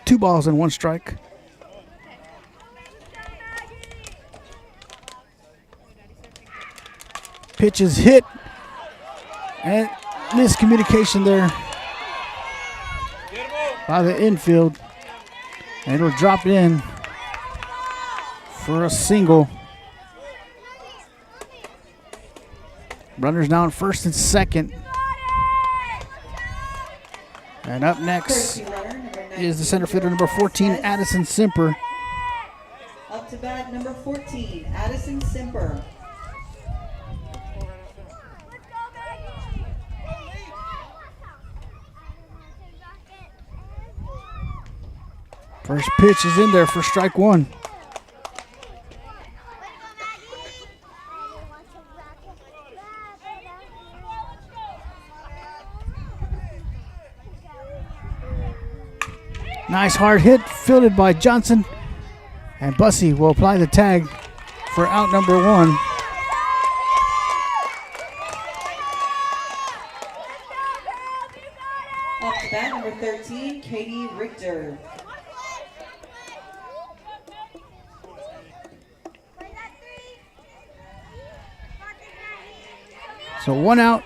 Two balls and 1 strike. Pitch is hit, and miscommunication there by the infield, and it'll drop in for a single. Runners now in first and second. And up next is the center fielder, number 14, Addison Simper. Up to bat, number 14, Addison Simper. First pitch is in there for strike 1. Nice hard hit, fielded by Johnson. And Bussey will apply the tag for out number 1. Up to bat, number 13, Katie Richter. So 1 out.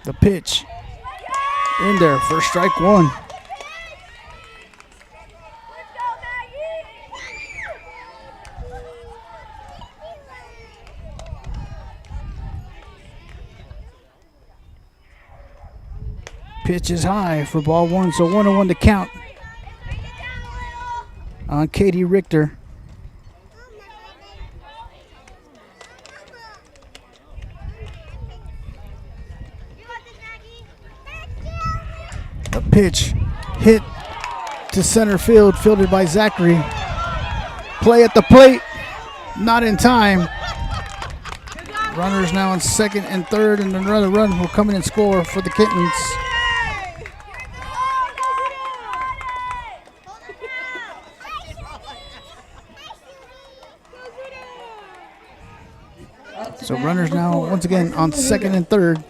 The pitch in there for strike 1. Pitch is high for ball 1, so 1-1 to count on Katie Richter. A pitch hit to center field, fielded by Zachary. Play at the plate, not in time. Runners now in second and third, and another run will come in and score for the Kittens. So runners now once again on second and third.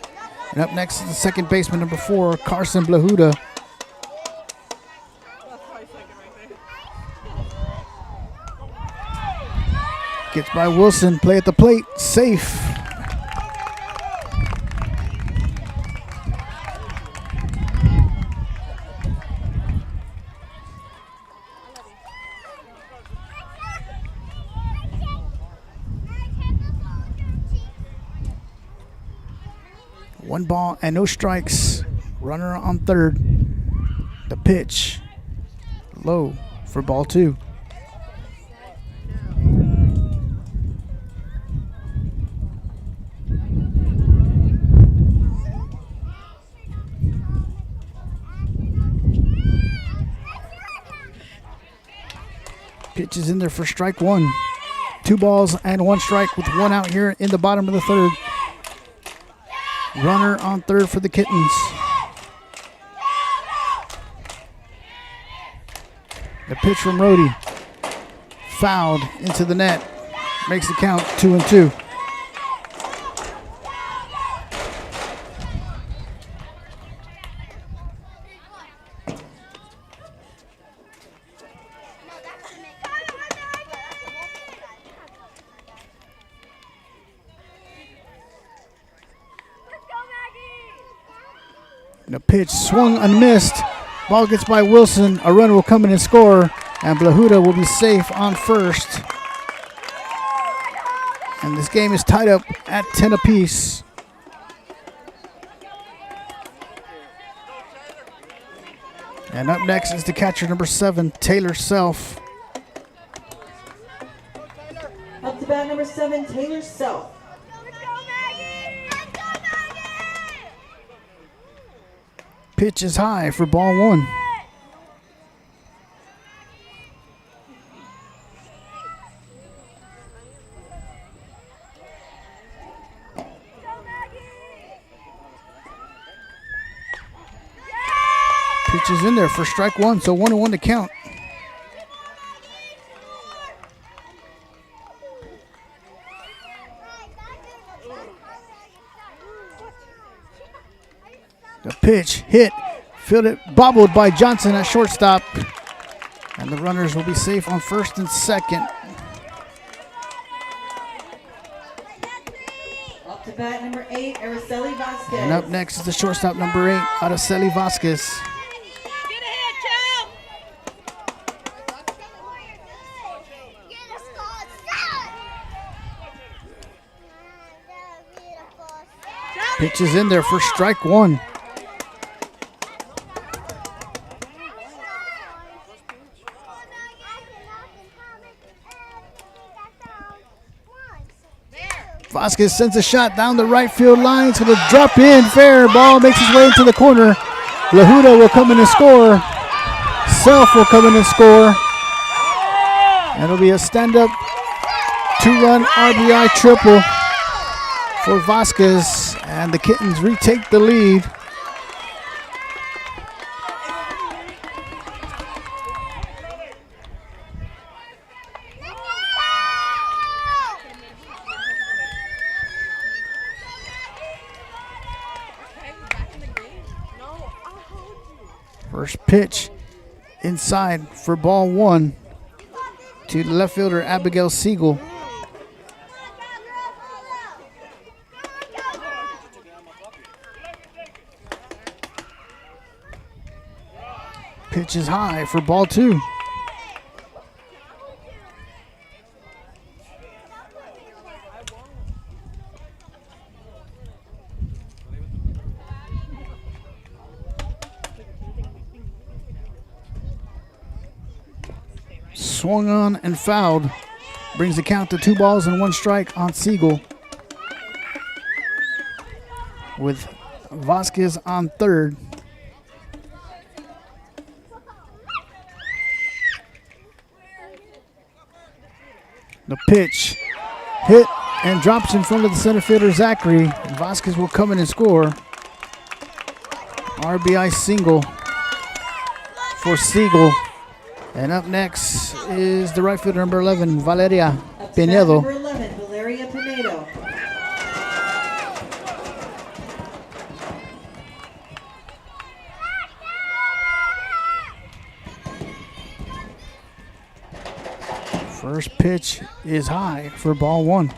And up next is the second baseman, number 4, Carson Blahuda. Gets by Wilson, play at the plate, safe. One ball and no strikes. Runner on third. The pitch low for ball 2. Pitch is in there for strike 1. 2 balls and 1 strike with 1 out here in the bottom of the third. Runner on third for the Kittens. The pitch from Rhodey. Fouled into the net. Makes the count 2-2. The pitch swung and missed. Ball gets by Wilson. A runner will come in and score, and Blahuda will be safe on first. And this game is tied up at 10 apiece. And up next is the catcher, number 7, Taylor Self. Up to bat number 7, Taylor Self. Pitch is high for ball 1. Pitch is in there for strike 1, so 1-1 to count. The pitch hit, fielded, bobbled by Johnson at shortstop. And the runners will be safe on first and second. Up to bat number 8, Araceli Vasquez. And up next is the shortstop, number 8, Araceli Vasquez. Pitch is in there for strike 1. Vasquez sends a shot down the right field line. It's going to drop in. Fair ball makes its way into the corner. Blahuda will come in and score. Self will come in and score. And it'll be a stand-up 2-run RBI triple for Vasquez. And the Kittens retake the lead. First pitch inside for ball 1 to the left fielder Abigail Siegel. Pitch is high for ball 2. Swung on and fouled. Brings the count to 2 balls and 1 strike on Siegel. With Vasquez on third. The pitch hit and drops in front of the center fielder Zachary. And Vasquez will come in and score. RBI single for Siegel. And up next is the right fielder, number 11, Valeria Pinedo. Number 11, Valeria Pinedo. First pitch is high for ball 1.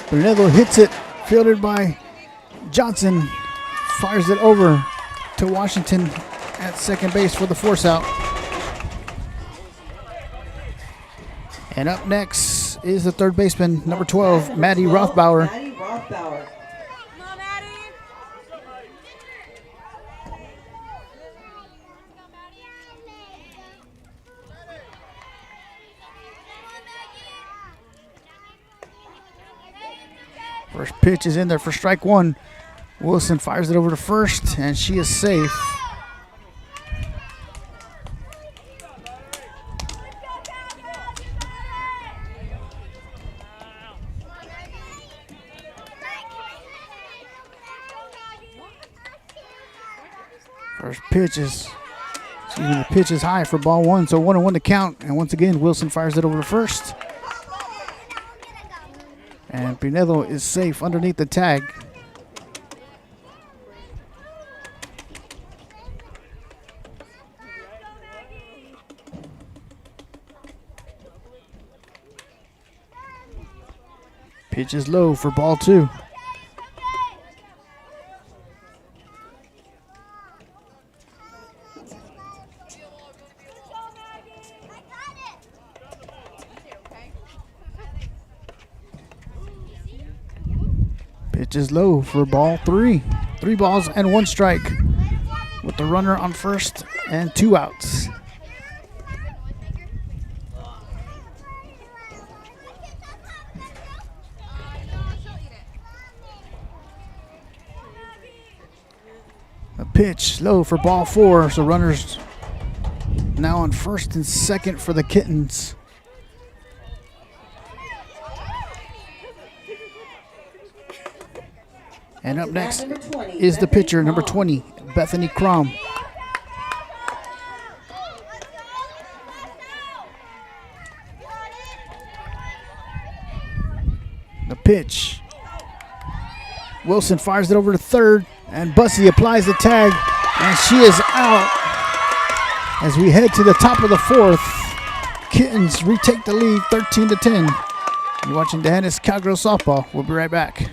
Pinedo hits it, fielded by Johnson, fires it over to Washington at second base for the force out. And up next is the third baseman, number 12, Maddie Rothbauer. Maddie Rothbauer. Come on, Maddie. First pitch is in there for strike 1. Wilson fires it over to first, and she is safe. First pitch is, the pitch is high for ball 1, so 1-1 to count. And once again, Wilson fires it over to first. And Pinedo is safe underneath the tag. Pitch is low for ball 2. Pitch is low for ball 3. 3 balls and 1 strike with the runner on first and 2 outs. A pitch low for ball 4, so runners now on first and second for the Kittens. And up next is the pitcher, number 20, Bethany Crom. The pitch. Wilson fires it over to third, and Bussey applies the tag, and she is out. As we head to the top of the 4th, Kittens retake the lead 13-10. You're watching D'Hanis Cowgirls softball. We'll be right back.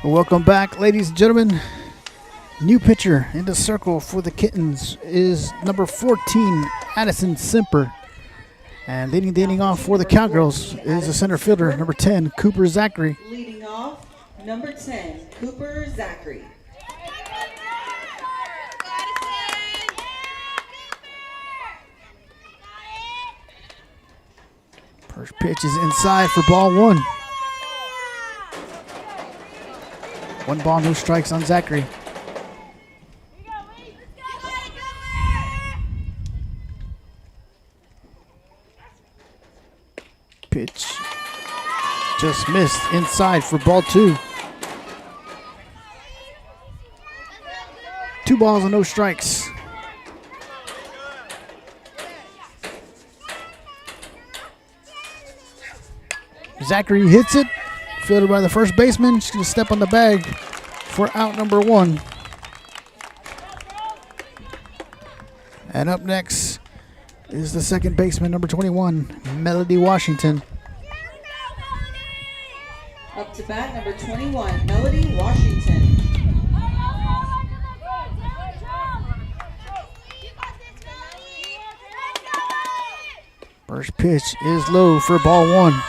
Welcome back, ladies and gentlemen. New pitcher in the circle for the Kittens is number 14, Addison Simper. And leading the inning off for the Cowgirls is the center fielder, number 10, Cooper Zachary. Leading off, number 10, Cooper Zachary. First pitch is inside for ball 1. 1 ball, no strikes on Zachary. Pitch just missed inside for ball 2. 2 balls and no strikes. Zachary hits it. Fielded by the first baseman. She's going to step on the bag for out number 1. And up next is the second baseman, number 21, Melody Washington. Up to bat, number 21, Melody Washington. First pitch is low for ball 1.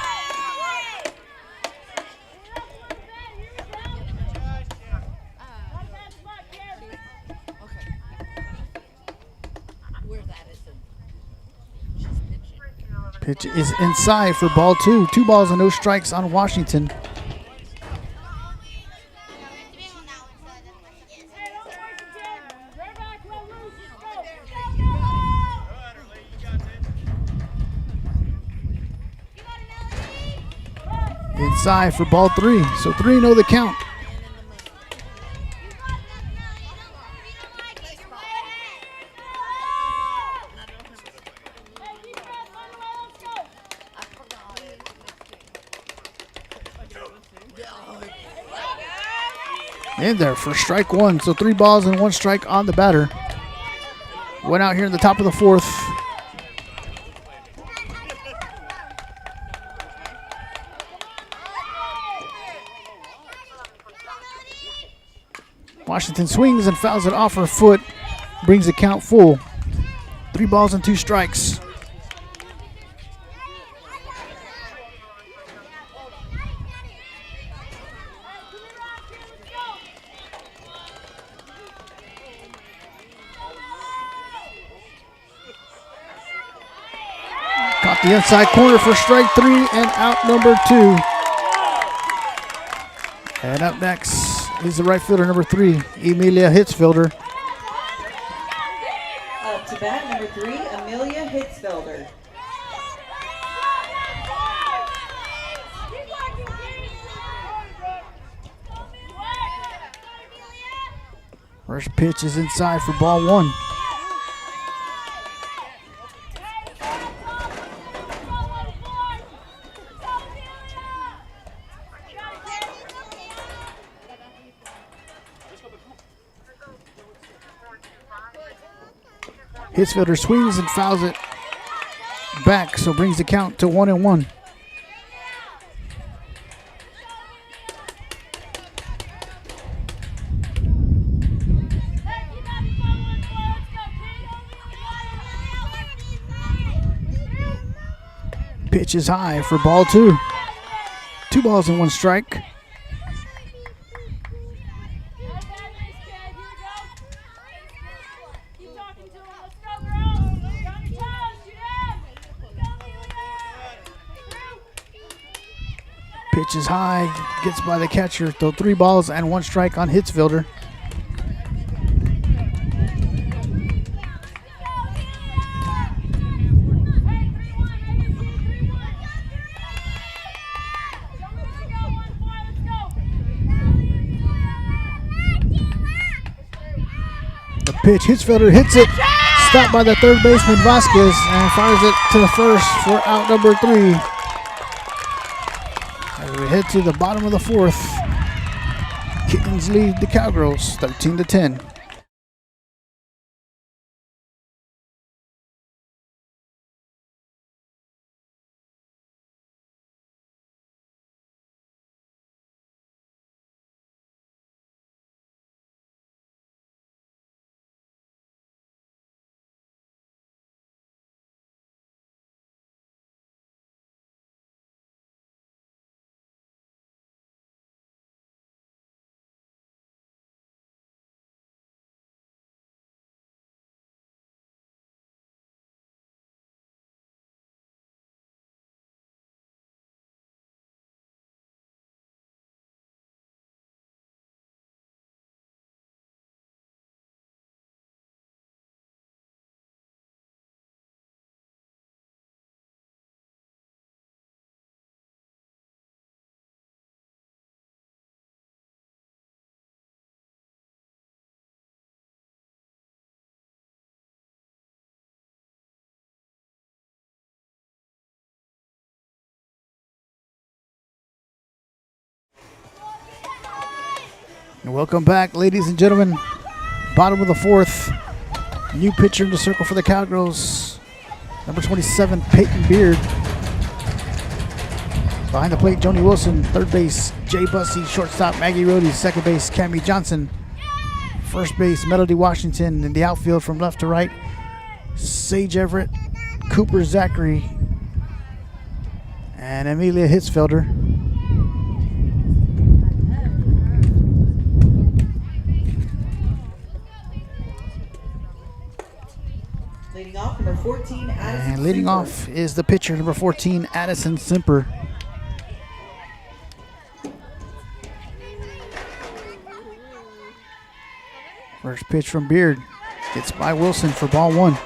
Pitch is inside for ball 2. 2 balls and no strikes on Washington. Inside for ball 3. So 3-0 the count. In there for strike 1. So 3 balls and 1 strike on the batter. Went out here in the top of the 4th. Washington swings and fouls it off her foot. Brings the count full. 3 balls and 2 strikes. Caught the inside corner for strike 3 and out number 2. And up next is the right fielder, number 3, Emilia Hitzfelder. Up to bat, number 3, Amelia Hitzfelder. First pitch is inside for ball 1. Hitzfelder swings and fouls it back, so brings the count to 1-1. Pitch is high for ball 2. 2 balls and 1 strike. Pitch is high, gets by the catcher. Throw 3 balls and 1 strike on Hitzfelder. The pitch, Hitzfelder hits it. Stopped by the third baseman Vasquez and fires it to first for out number 3. As we head to the bottom of the 4th, Kittens lead the Cowgirls 13-10. And welcome back, ladies and gentlemen. Bottom of the 4th. New pitcher in the circle for the Cowgirls. Number 27, Peyton Beard. Behind the plate, Joni Wilson. Third base, Jay Bussey. Shortstop, Maggie Rohde. Second base, Cammie Johnson. First base, Melody Washington. In the outfield from left to right, Sage Everett, Cooper Zachary, and Amelia Hitzfelder. Leading off, number 14, Addison And leading Simper. off is the pitcher, number 14, Addison Simper. First pitch from Beard. Gets by Wilson for ball 1.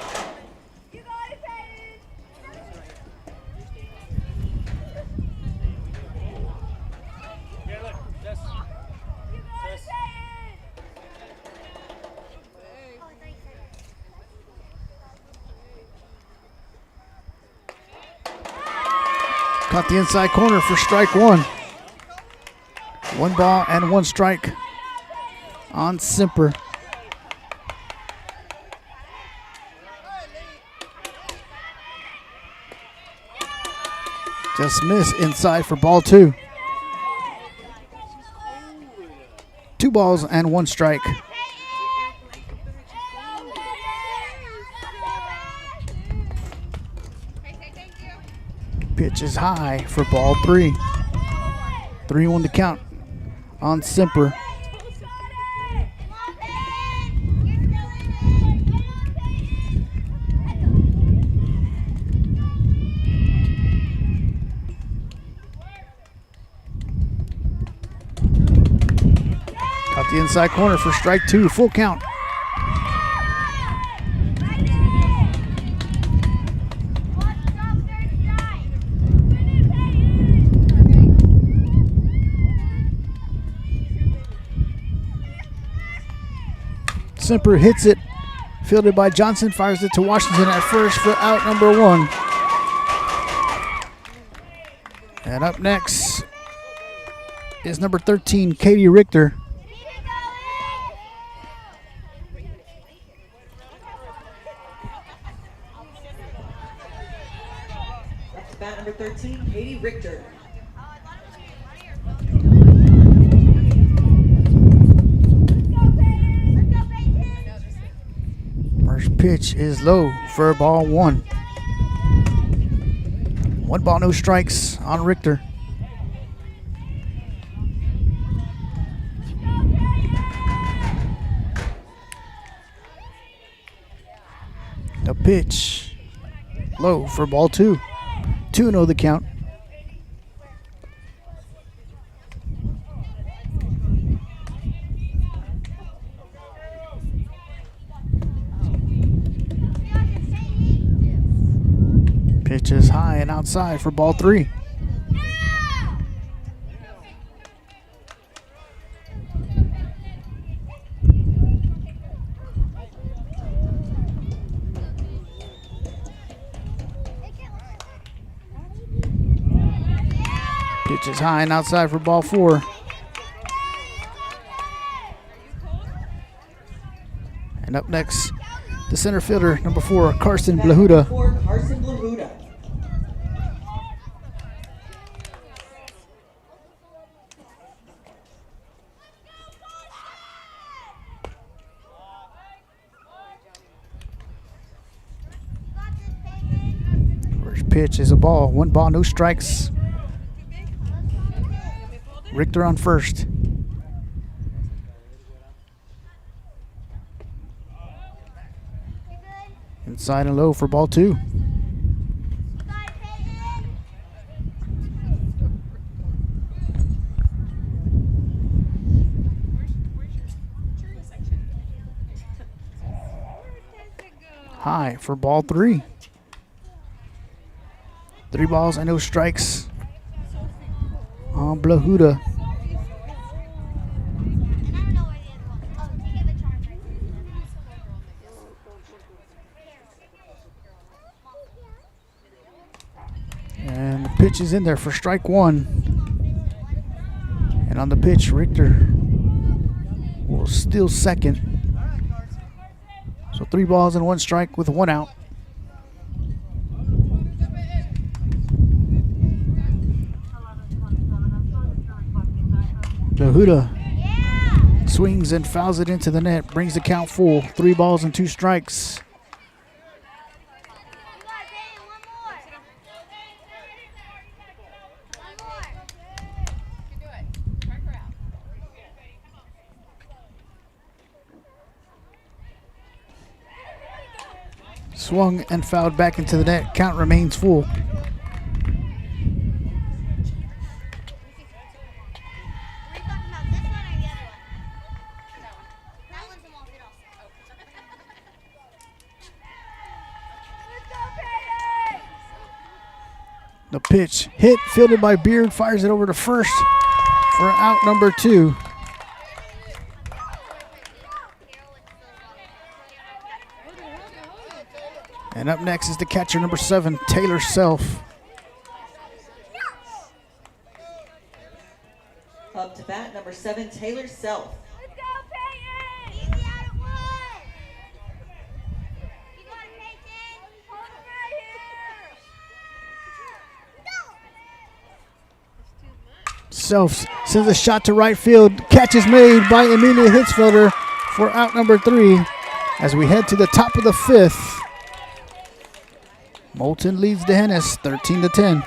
Caught the inside corner for strike one. 1 ball and 1 strike on Semper. Just miss inside for ball 2. 2 balls and 1 strike. Pitch is high for ball 3. 3-1 to count on Semper. Got the inside corner for strike 2, full count. Semper hits it, fielded by Johnson, fires it to Washington at first for out number 1. And up next is number 13, Katie Richter. That's bat number 13, Katie Richter. First pitch is low for ball 1. 1 ball, no strikes on Richter. The pitch low for ball 2. 2-0 the count. Pitch is high and outside for ball 3. Pitch is high and outside for ball 4. And up next, the center fielder, number 4, Carson Blahuda. Carson Blahuda. First pitch is a ball. 1 ball, no strikes. Richter on first. Inside and low for ball 2. High for ball 3. 3 balls and no strikes on Blahuda. And the pitch is in there for strike 1. And on the pitch, Richter will steal second. So 3 balls and 1 strike with 1 out. Blahuda swings and fouls it into the net, brings the count full. 3 balls and 2 strikes. Swung and fouled back into the net. Count remains full. The pitch hit, fielded by Beard, fires it over to first for out number 2. And up next is the catcher, number 7, Taylor Self. Up to bat, number 7, Taylor Self. Let's go, Peyton! Easy out at one! You got it, Peyton! Hold it right here! Self sends a shot to right field. Catch is made by Emilia Hitzfelder for out number 3 as we head to the top of the 5th. Moulton leads the Hennis 13-10.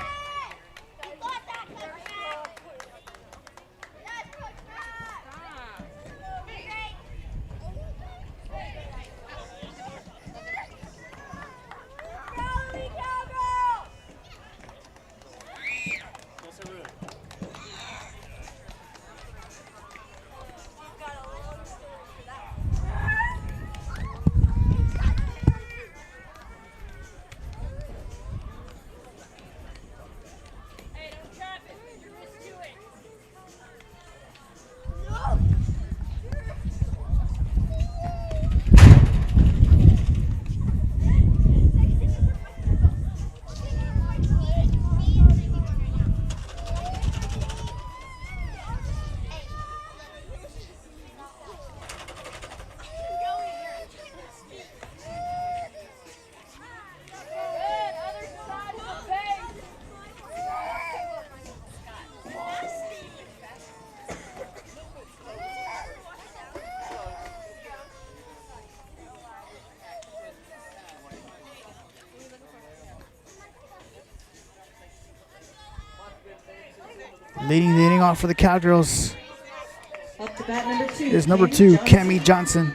Leading the inning off for the Cowgirls Up to bat, number 2. is number 2, Cammie Johnson.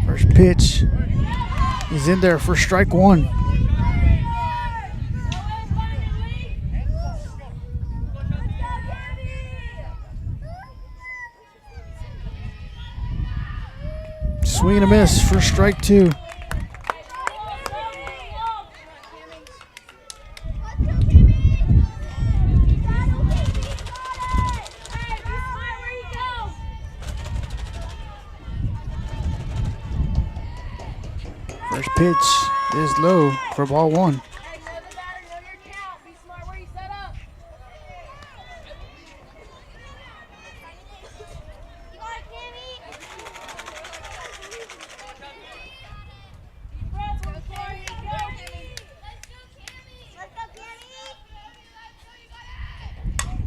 First pitch is in there for strike 1. Swing and a miss for strike 2. First pitch is low for ball 1.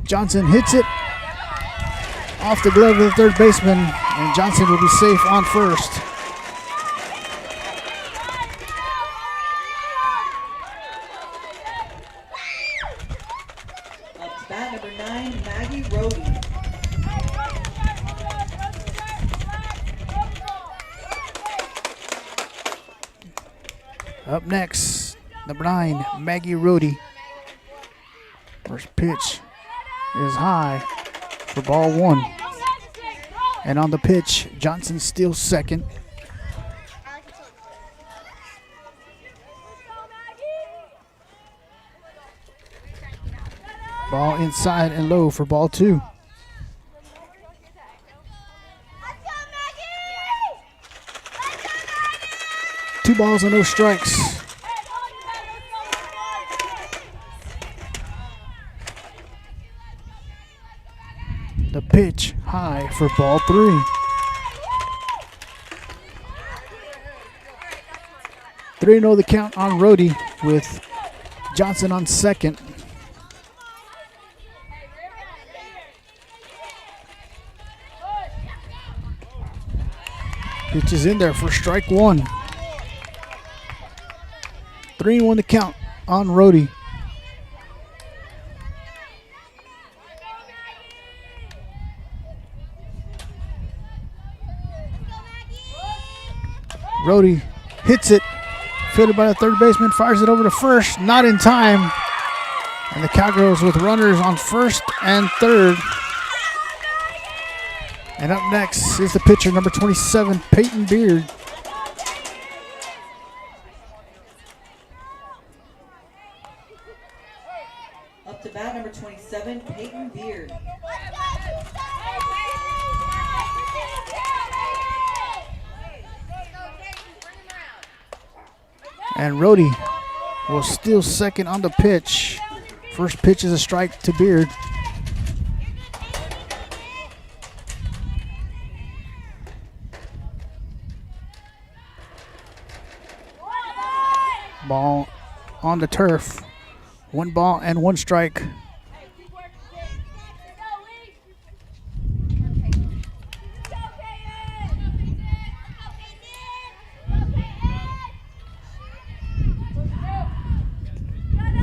Johnson hits it off the glove of the third baseman, and Johnson will be safe on first. Up to bat, number 9, Maggie Roby. Up next, number 9, Maggie Rohde. First pitch is high for ball 1. And on the pitch, Johnson steals second. Ball inside and low for ball 2. Two balls and no strikes. The pitch high for ball 3. 3-0 the count on Rohde with Johnson on second. Pitch is in there for strike 1. 3-1 the count on Rohde. Rohde hits it, fielded by the third baseman, fires it over to first, not in time. And the Cowgirls with runners on first and third. And up next is the pitcher, number 27, Peyton Beard. Up to bat, number 27, Peyton Beard. And Rhodey will steal second on the pitch. First pitch is a strike to Beard. Ball on the turf. 1 ball and 1 strike.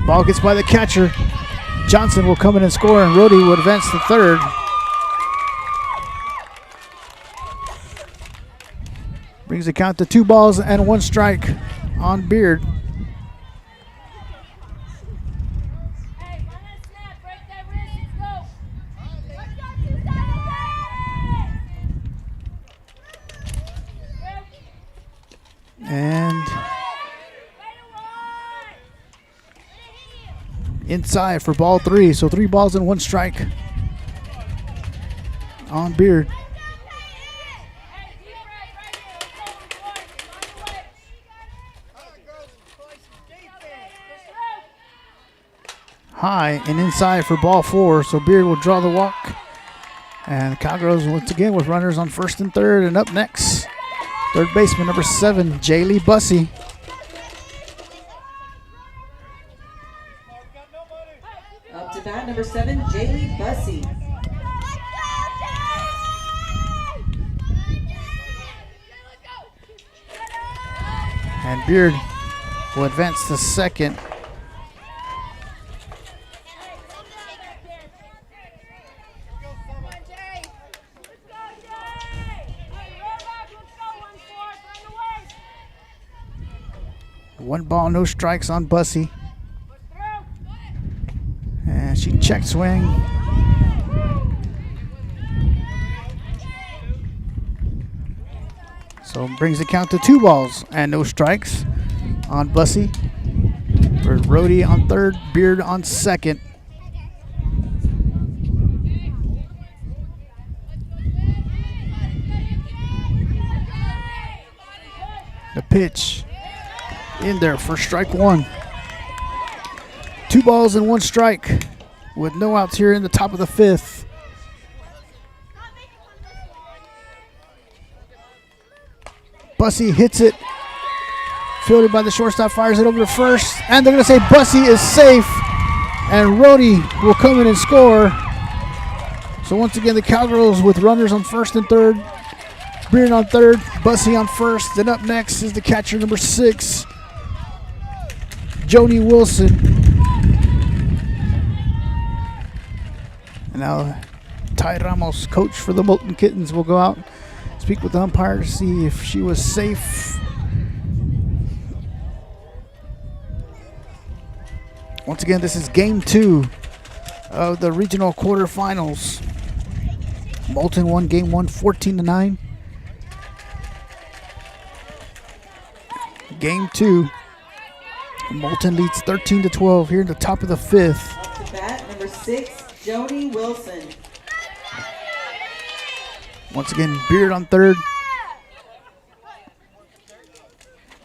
Ball gets by the catcher. Johnson will come in and score, and Rhodey will advance to third. Brings the count to 2 balls and 1 strike on Beard. And inside for ball 3. So 3 balls and 1 strike on Beard. High and inside for ball 4. So Beard will draw the walk. And the Cowgirls once again with runners on first and third. And up next, third baseman number 7, Jaylee Bussey. Up to bat number 7, Jaylee Bussey. And Beard will advance to second. One ball, no strikes on Bussey. And she check swing. So brings the count to 2 balls and no strikes on Bussey. For Rhodey on third, Beard on second. The pitch in there for strike 1. 2 balls and 1 strike with no outs here in the top of the 5th. Bussey hits it. Fielded by the shortstop, fires it over to first. And they're going to say Bussey is safe. And Rhodey will come in and score. So once again, the Cowgirls with runners on first and third. Beard on third, Bussey on first. Then up next is the catcher number 6, Joni Wilson. And now Ty Ramos, coach for the Moulton Kittens, will go out, speak with the umpire to see if she was safe. Once again, this is game 2 of the regional quarterfinals. Moulton won game 1 14-9. Game 2, Moulton leads 13-12 here in the top of the 5th. Up to bat number 6, Joni Wilson. Once again, Beard on third,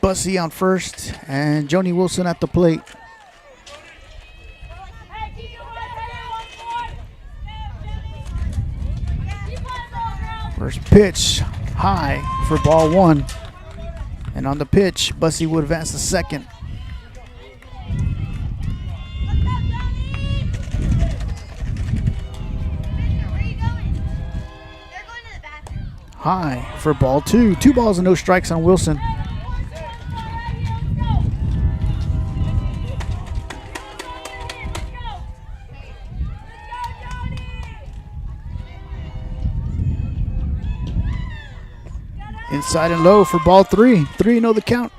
Bussey on first, and Joni Wilson at the plate. First pitch, high for ball 1. And on the pitch, Bussey would advance to second. High for ball 2. 2 balls and no strikes on Wilson. Inside and low for ball 3. 3-0 the count.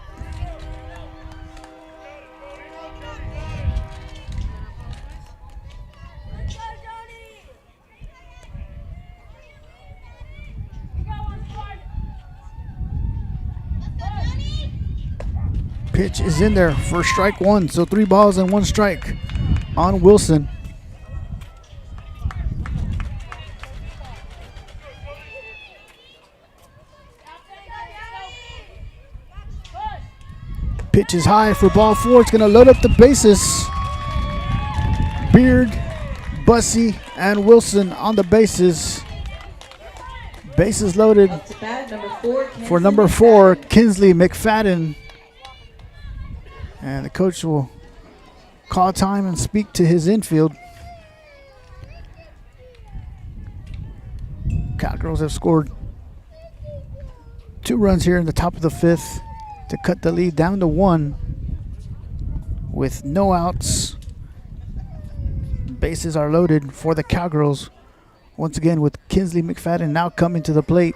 Pitch is in there for strike 1. So 3 balls and 1 strike on Wilson. Pitch is high for ball 4. It's going to load up the bases. Beard, Bussey, and Wilson on the bases. Bases loaded Up to bat, number 4, for number 4, Kinsley McFadden. And the coach will call time and speak to his infield. Cowgirls have scored 2 runs here in the top of the 5th to cut the lead down to 1 with no outs. Bases are loaded for the Cowgirls. Once again with Kinsley McFadden now coming to the plate.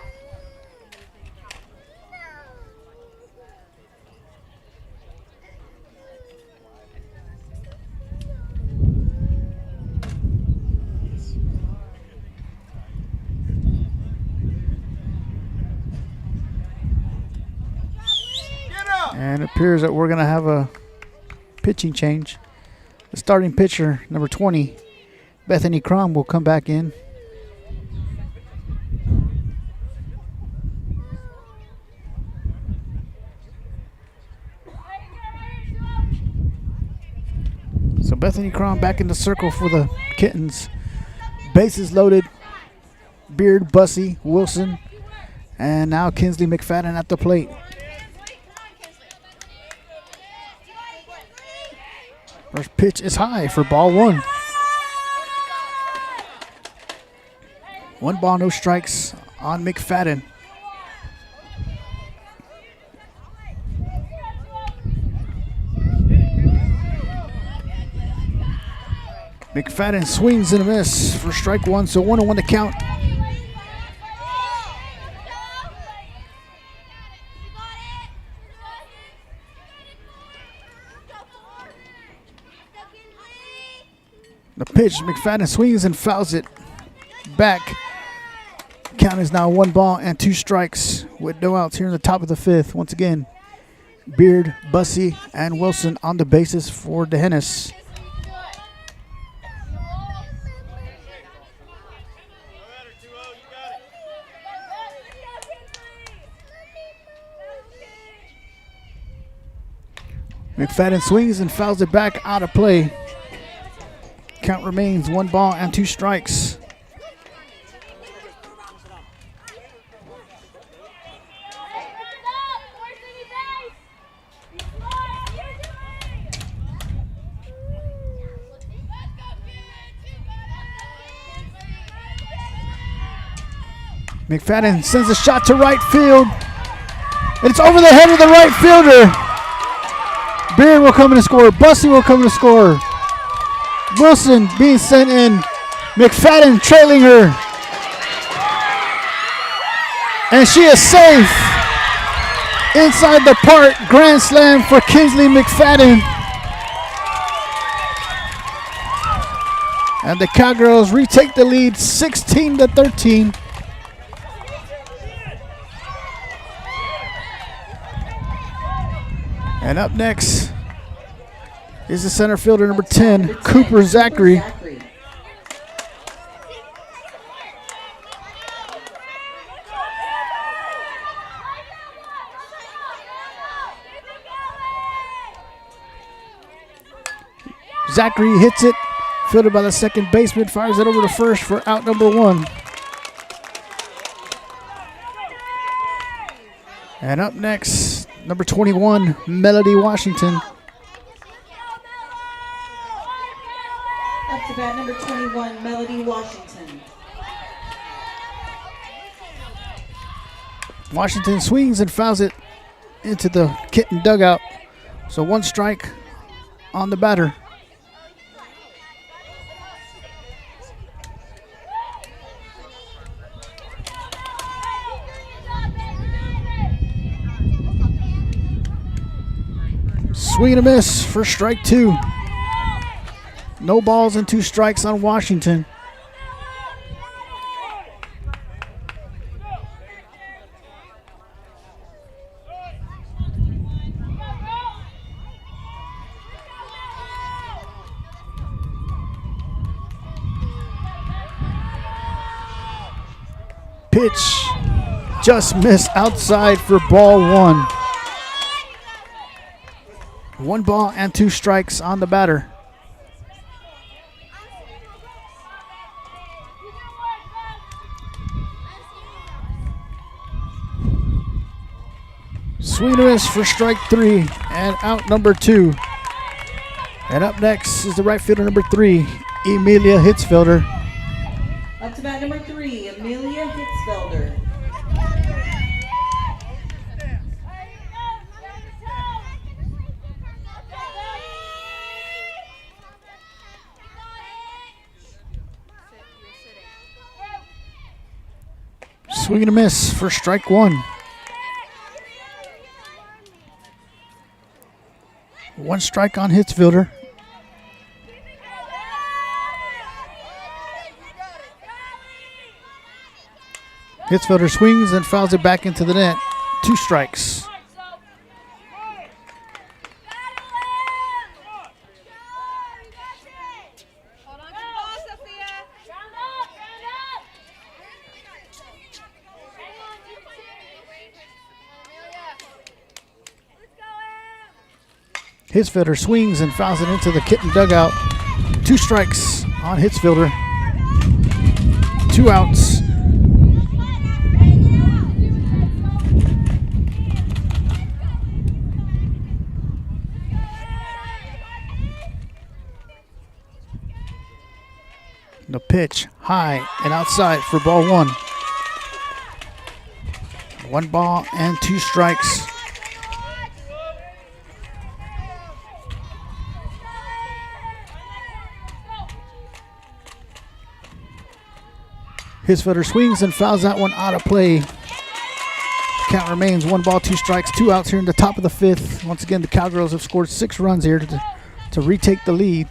And it appears that we're going to have a pitching change. The starting pitcher, number 20, Bethany Crom, will come back in. So Bethany Crom back in the circle for the Kittens. Bases loaded. Beard, Bussey, Wilson, and now Kinsley McFadden at the plate. First pitch is high for ball 1. 1 ball, no strikes on McFadden. McFadden swings and a miss for strike 1, so 1-1 to count. The pitch, McFadden swings and fouls it back. Count is now 1 ball and 2 strikes with no outs here in the top of the 5th. Once again, Beard, Bussey, and Wilson on the bases for the Hennis. McFadden swings and fouls it back out of play. Count remains 1 ball and 2 strikes. McFadden sends a shot to right field. It's over the head of the right fielder. Beard will come in and score. Bussey will come in and score. Wilson being sent in. McFadden trailing her. And she is safe. Inside the park, grand slam for Kinsley McFadden. And the Cowgirls retake the lead 16-13. And up next is the center fielder, number 10, Cooper Zachary. Zachary hits it, fielded by the second baseman, fires it over to first for out number 1. And up next, number 21, Melody Washington. Up to bat, number 21, Melody Washington. Washington swings and fouls it into the Kitten dugout. So 1 strike on the batter. Swing and a miss for strike 2. No balls and 2 strikes on Washington. Pitch just missed outside for ball 1. 1 ball and 2 strikes on the batter. Swing and a miss for strike 3 and out number 2. And up next is the right fielder number 3, Emilia Hitzfelder. Up to bat number 3, Amelia Hitzfelder. Swing and a miss for strike 1. 1 strike on Hitzfelder. Hitzfelder swings and fouls it back into the net. 2 strikes. Hitzfelder swings and fouls it into the Kitten dugout. 2 strikes on Hitzfelder. 2 outs. The pitch high and outside for ball 1. 1 ball and 2 strikes. Hitzfelder swings and fouls that one out of play. Count remains 1 ball, 2 strikes, 2 outs here in the top of the 5th. Once again, the Cowgirls have scored 6 runs here to retake the lead.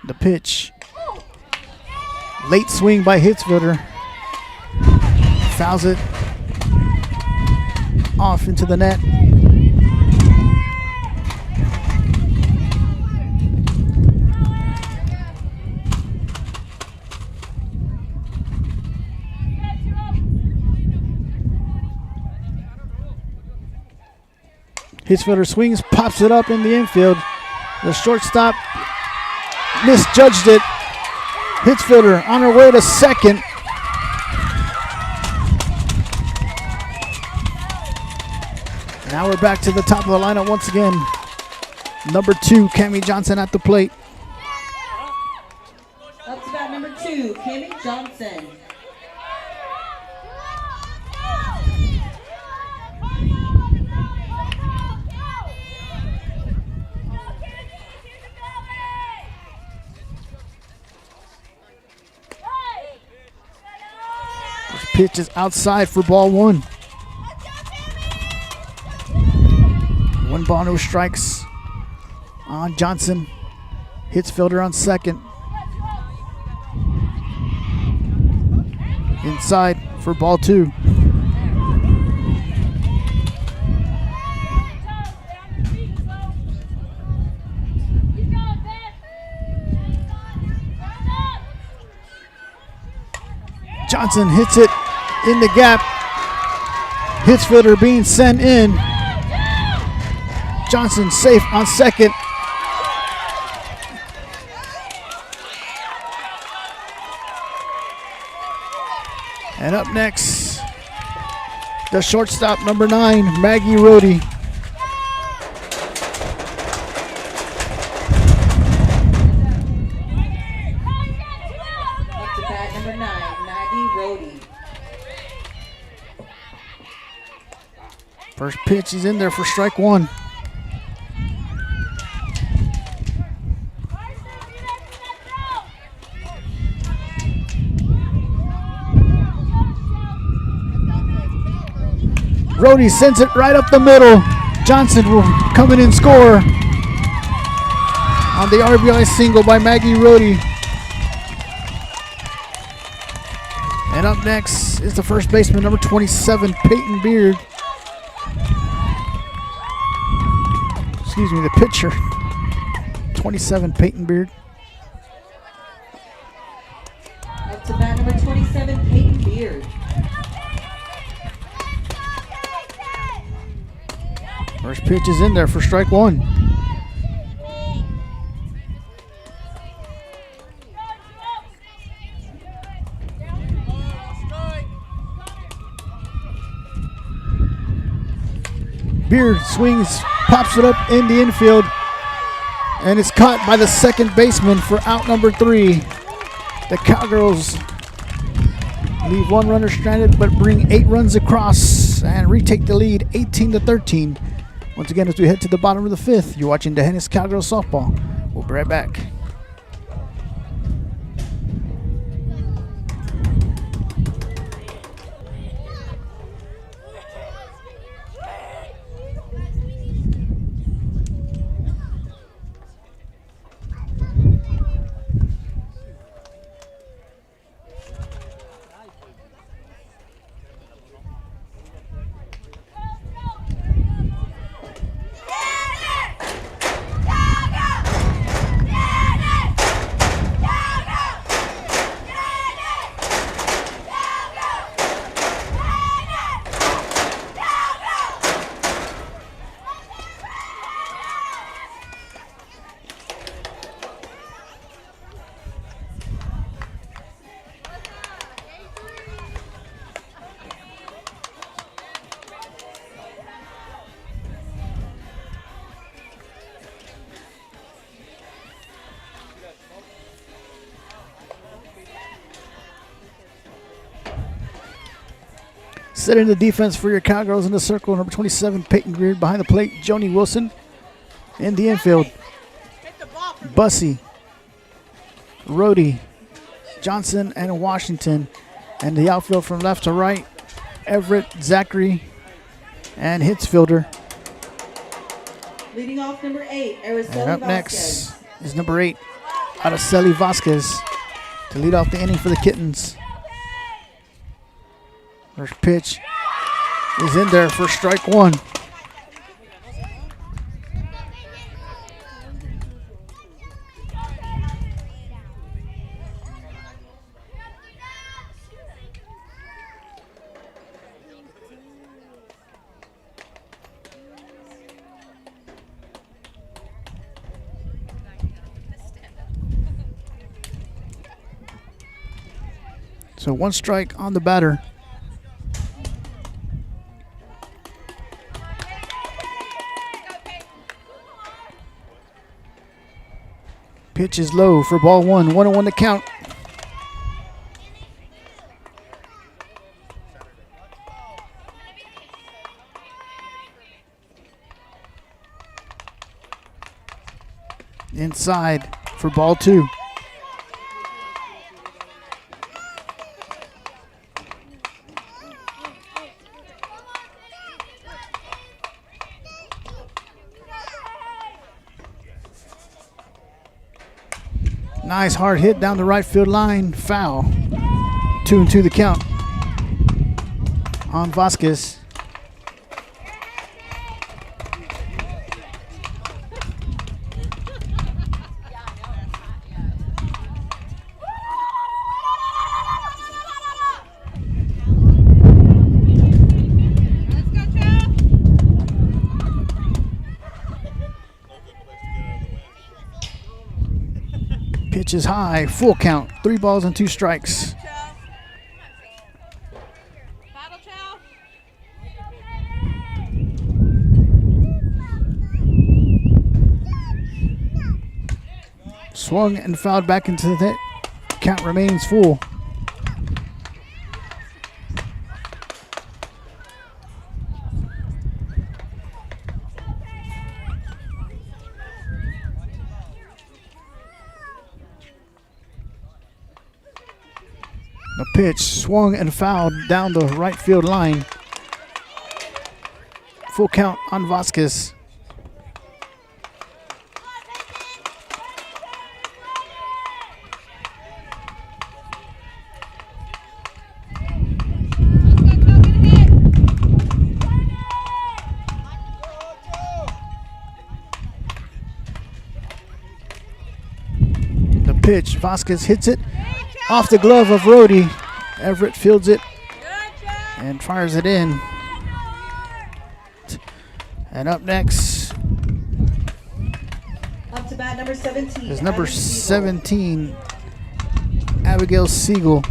The pitch. Late swing by Hitzfelder. Fouls it off into the net. Hitzfelder swings, pops it up in the infield. The shortstop misjudged it. Hitzfelder on her way to second. Now we're back to the top of the lineup once again. Number 2, Cammie Johnson at the plate. Up to bat number 2, Cammie Johnson. Pitch is outside for ball 1. 1 ball, no strikes on Johnson. Hitzfelder on second. Inside for ball 2. Johnson hits it in the gap. Hitzfelder being sent in. Johnson safe on second. And up next, the shortstop, number 9, Maggie Rohde. Up to bat number 9, Maggie Rohde. First pitch is in there for strike 1. Rohde sends it right up the middle. Johnson will come in and score on the RBI single by Maggie Rohde. And up next is the first baseman, number 27, Peyton Beard. the pitcher, 27, Peyton Beard. Up to bat number 27, Peyton Beard. First pitch is in there for strike one. Beard swings, pops it up in the infield, and it's caught by the second baseman for out number 3. The Cowgirls leave one runner stranded, but bring 8 runs across and retake the lead, 18-13. Once again, as we head to the bottom of the 5th, you're watching D'Hanis Cowgirls softball. We'll be right back. Setting the defense for your Cowgirls in the circle, number 27, Peyton Beard. Behind the plate, Joni Wilson. In the infield, Bussy, Rhodey, Johnson, and Washington. And the outfield from left to right, Everett, Zachary, and Hitzfielder. Leading off number 8, Araceli And up Vasquez. next is number 8, Araceli Vasquez, to lead off the inning for the Kittens. First pitch is in there for strike one. So one strike on the batter. Pitch is low for ball one. 1-1 to count. Inside for ball two. Nice hard hit down the right field line. Foul. 2-2 the count on Vasquez. Pitch is high, full count, 3 balls and 2 strikes. Swung and fouled back into the net. Count remains full. The pitch swung and fouled down the right field line. Full count on Vasquez. pitch. Vasquez hits it off the glove of Rhodey. Everett fields it and fires it in. And up next Up to bat number 17. is number Abby Siegel. 17, Abigail Siegel.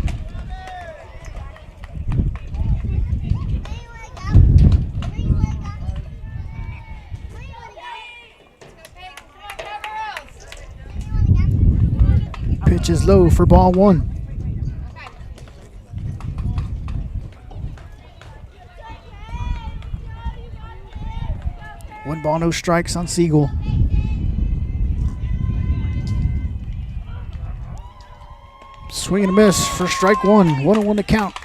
Pitch is low for ball one. One ball, no strikes on Siegel. Swing and a miss for strike one. 1-1 to count.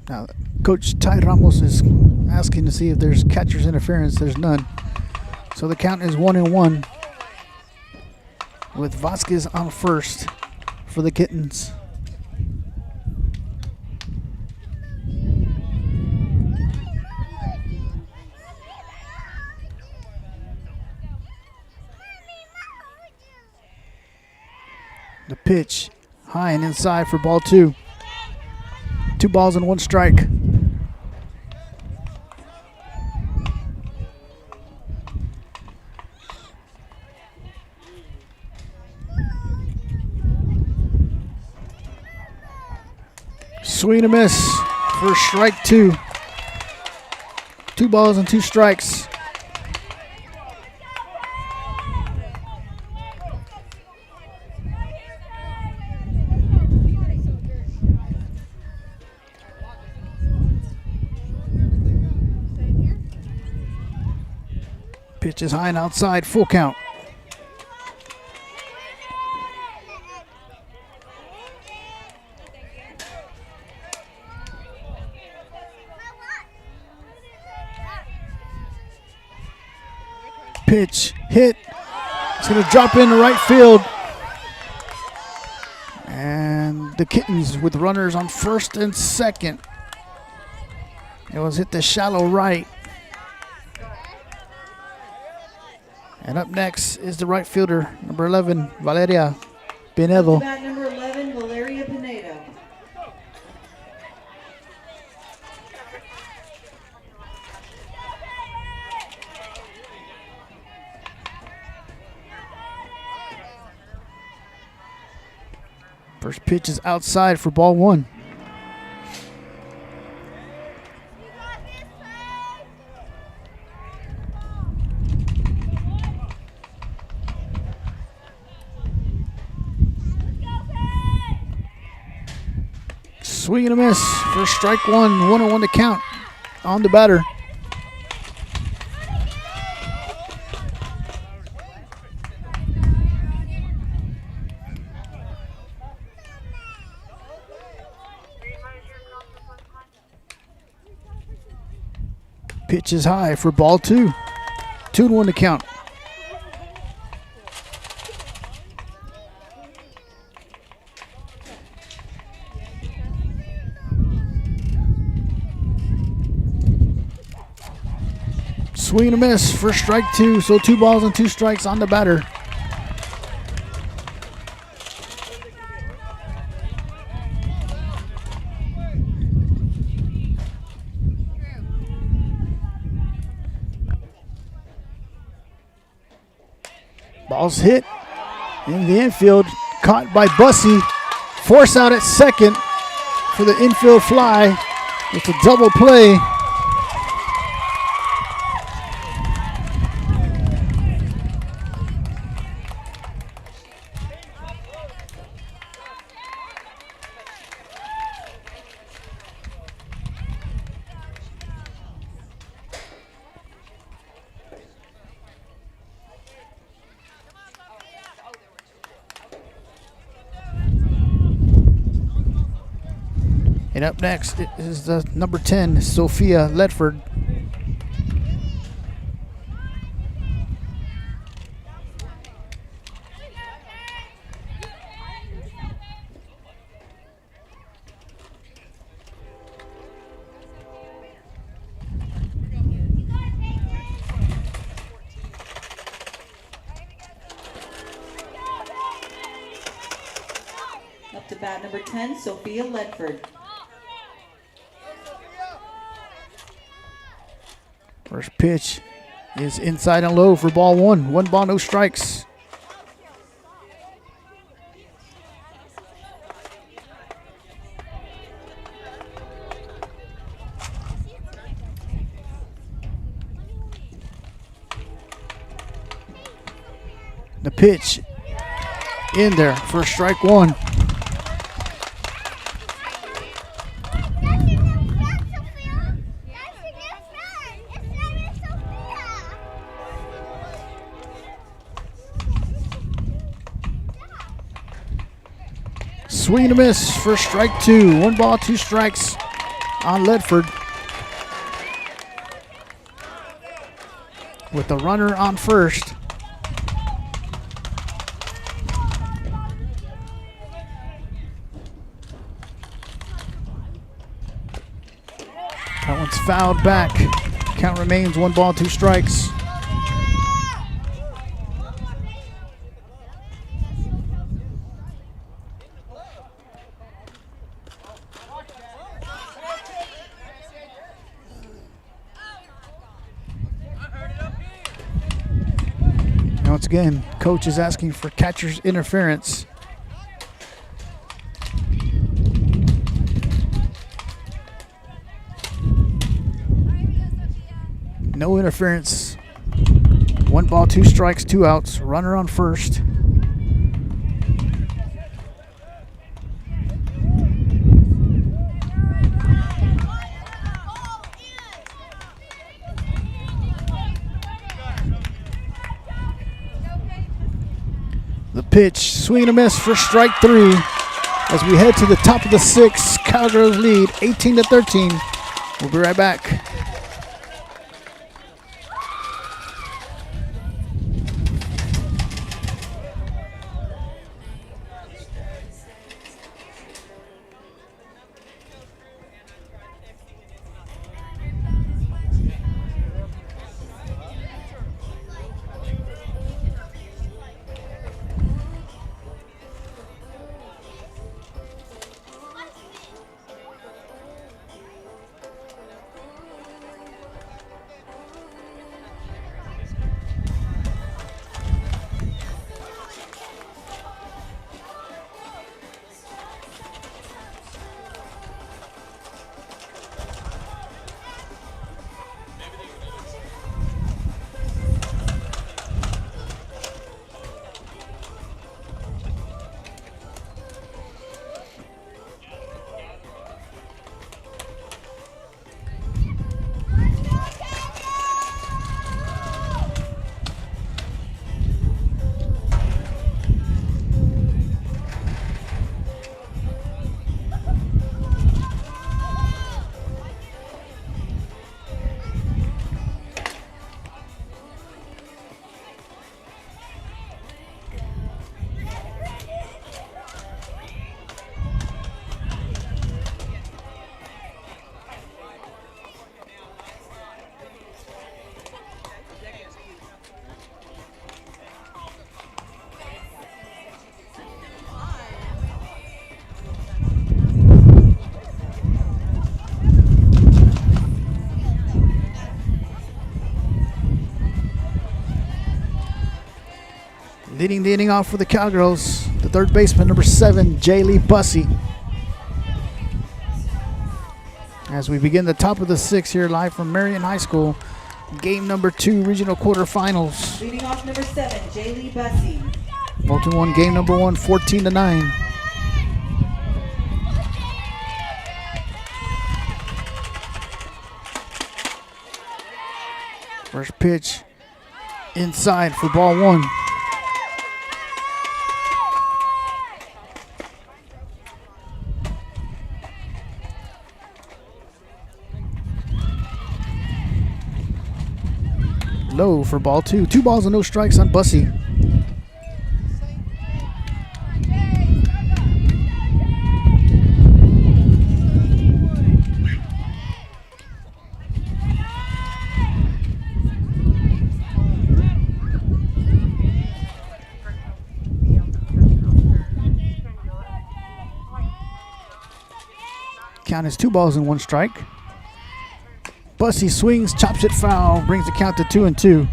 Now, Coach Ty Ramos is asking to see if there's catcher's interference. There's none. So the count is 1-1 with Vasquez on first for the Kittens. The pitch high and inside for ball two. 2 balls and 1 strike. Swing and a miss for strike 2. 2 balls and 2 strikes. Pitch is high and outside, full count. Pitch hit. It's going to drop into right field. And the Kittens with runners on first and second. It was hit the shallow right. And up next is the right fielder, number 11, Valeria Pinedo. Bat number 11, Valeria Pinedo. First pitch is outside for ball one. Swing and a miss for strike one. 1-1 to count on the batter. Pitch is high for ball two. 2-1 to count. Swing and a miss for strike two, so 2 balls and 2 strikes on the batter. Ball's hit in the infield, caught by Bussey. Force out at second for the infield fly. It's a double play. And up next is the number 10, Sophia Ledford. Up to bat number 10, Sophia Ledford. First pitch is inside and low for ball one. 1 ball, no strikes. The pitch in there for strike one. Swing and a miss for strike two. 1 ball, 2 strikes on Ledford. With the runner on first. That one's fouled back. Count remains 1 ball, 2 strikes. Once again, coach is asking for catcher's interference. No interference. 1 ball, 2 strikes, 2 outs. Runner on first. The pitch, swing and a miss for strike 3. As we head to the top of the 6th, Cowgirls lead 18-13. We'll be right back. Leading the inning off for the Cowgirls, the third baseman, number 7, Jaylee Bussey. As we begin the top of the 6th here live from Marion High School, game number 2, regional quarterfinals. Leading off number 7, Jaylee Bussey. Moulton won game number 1, 14-9. First pitch inside for ball 1. Low for ball two. 2 balls and no strikes on Bussy. Count is 2 balls and 1 strike. Bussy swings, chops it foul, brings the count to 2-2.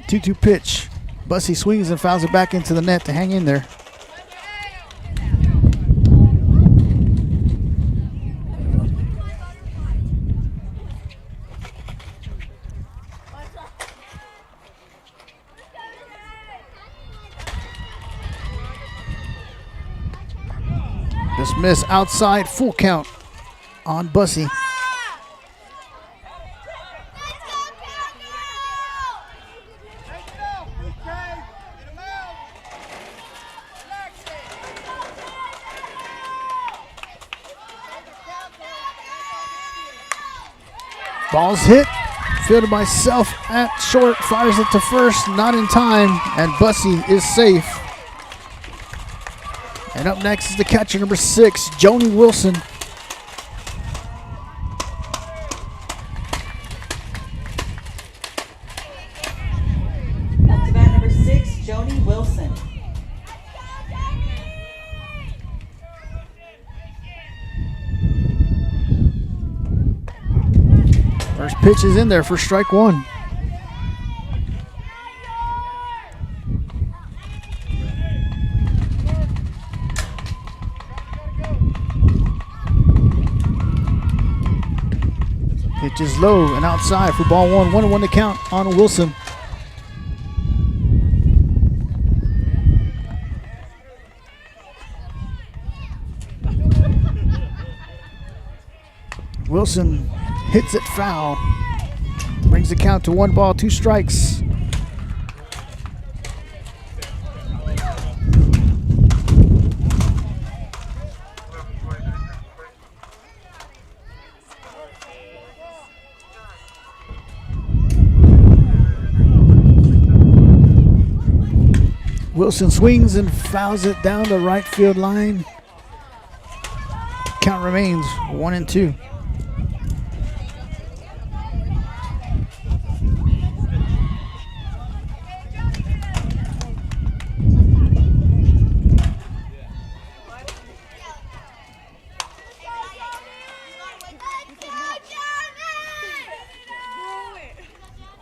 Two pitch. Bussy swings and fouls it back into the net to hang in there. Dismiss outside, full count on Bussy. Ball's hit, fielded by Self at short, fires it to first, not in time, and Bussy is safe. And up next is the catcher, number 6, Joni Wilson. Up to bat number 6, Joni Wilson. First pitch is in there for strike 1. Pitch is low and outside for ball 1. 1-1 to count on Wilson. Wilson hits it foul. Brings the count to 1 ball, 2 strikes. Wilson swings and fouls it down the right field line. Count remains 1-2.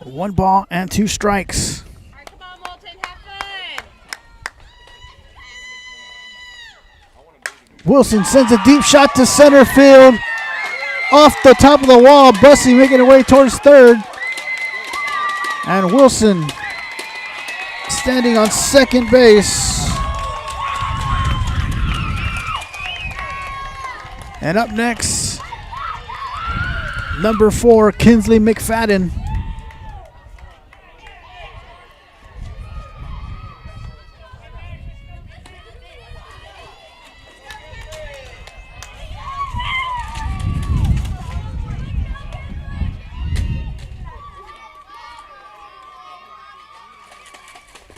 One ball and 2 strikes. All right, come on, Moulton, have fun. Wilson sends a deep shot to center field. Off the top of the wall, Bussy making her way towards third. And Wilson standing on second base. And up next, number 4, Kinsley McFadden.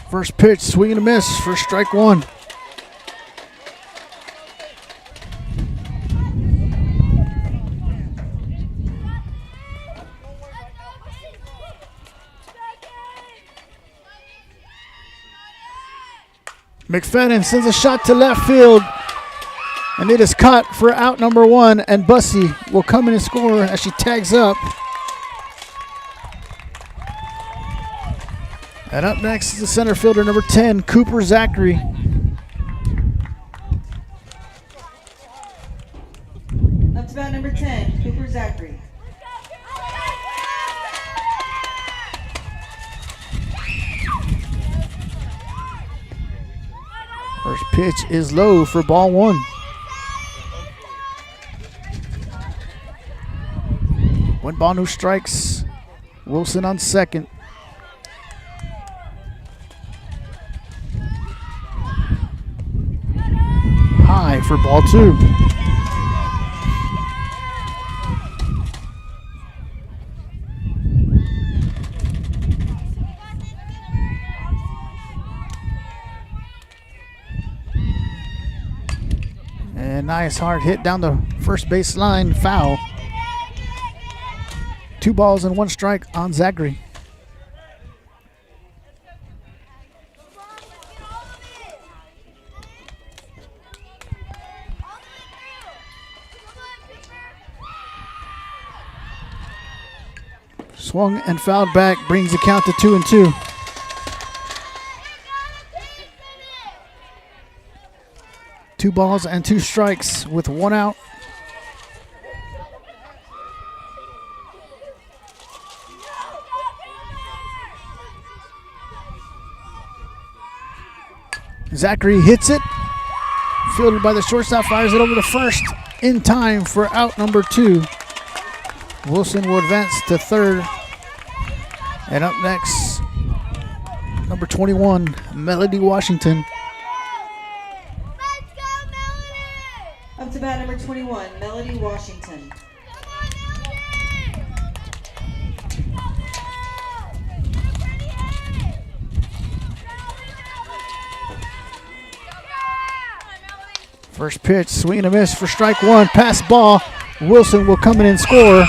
First pitch, swing and a miss for strike 1. McFadden sends a shot to left field, and it is caught for out number 1, and Bussy will come in and score as she tags up. And up next is the center fielder, number 10, Cooper Zachary. Up to bat number 10, Cooper Zachary. First pitch is low for ball 1. One ball, no strikes. Wilson on second. High for ball 2. And nice hard hit down the first base line, foul. 2 balls and 1 strike on Zachary. Swung and fouled back, brings the count to 2-2. Two balls and 2 strikes with 1 out. Zachary hits it. Fielded by the shortstop, fires it over to first in time for out number 2. Wilson will advance to third. And up next, number 21, Melody Washington. Up to bat number 21, Melody Washington. First pitch, swing and a miss for strike 1. Pass ball. Wilson will come in and score.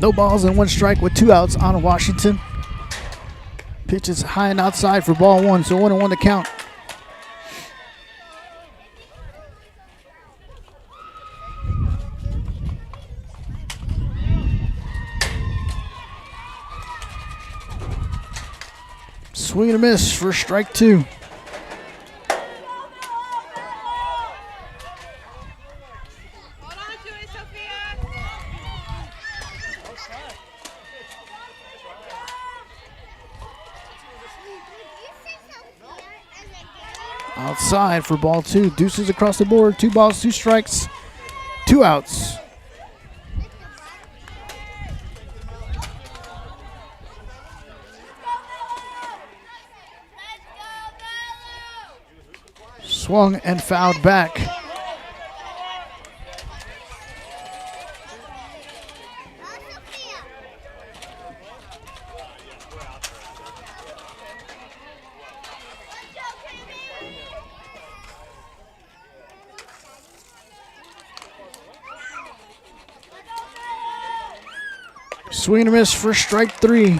No balls and 1 strike with 2 outs on Washington. Pitch is high and outside for ball 1, so 1-1 to count. Swing and a miss for strike 2. Outside for ball 2. Deuces across the board. 2 balls, 2 strikes, 2 outs. Swung and fouled back. Swing and a miss for strike 3.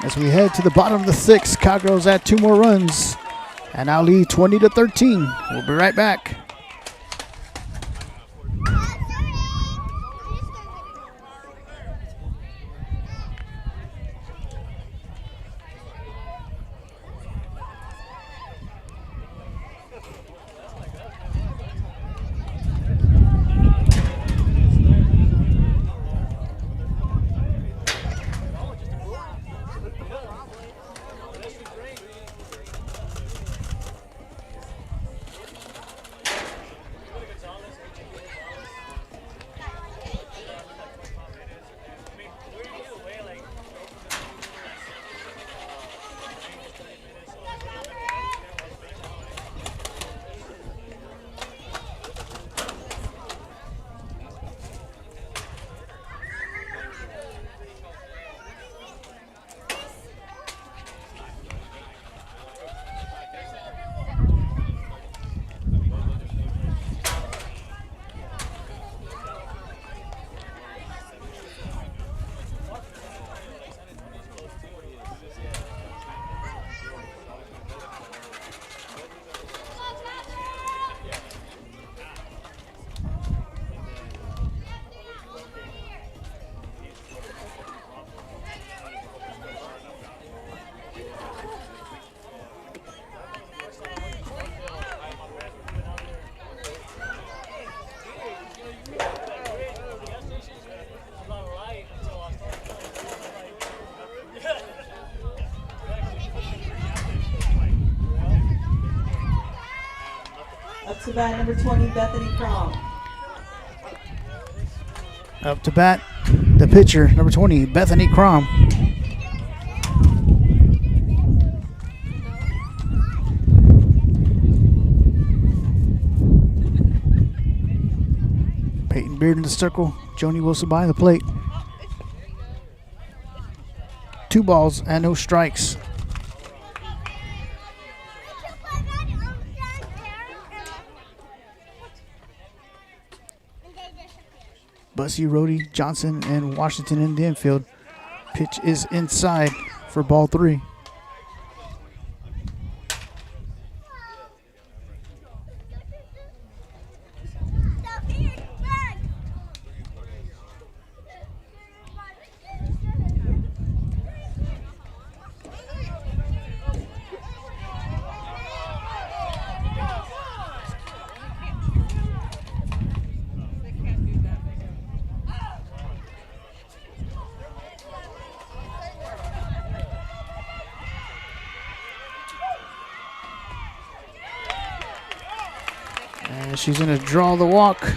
As we head to the bottom of the 6th, Cowgirls add 2 more runs and now lead 20-13. We'll be right back. to bat, number 20, Bethany Crom. Up to bat, the pitcher, number 20, Bethany Crom. Peyton Beard in the circle, Joni Wilson behind the plate. 2 balls and no strikes. Bussy, Rhodey, Johnson, and Washington in the infield. Pitch is inside for ball 3. And she's going to draw the walk.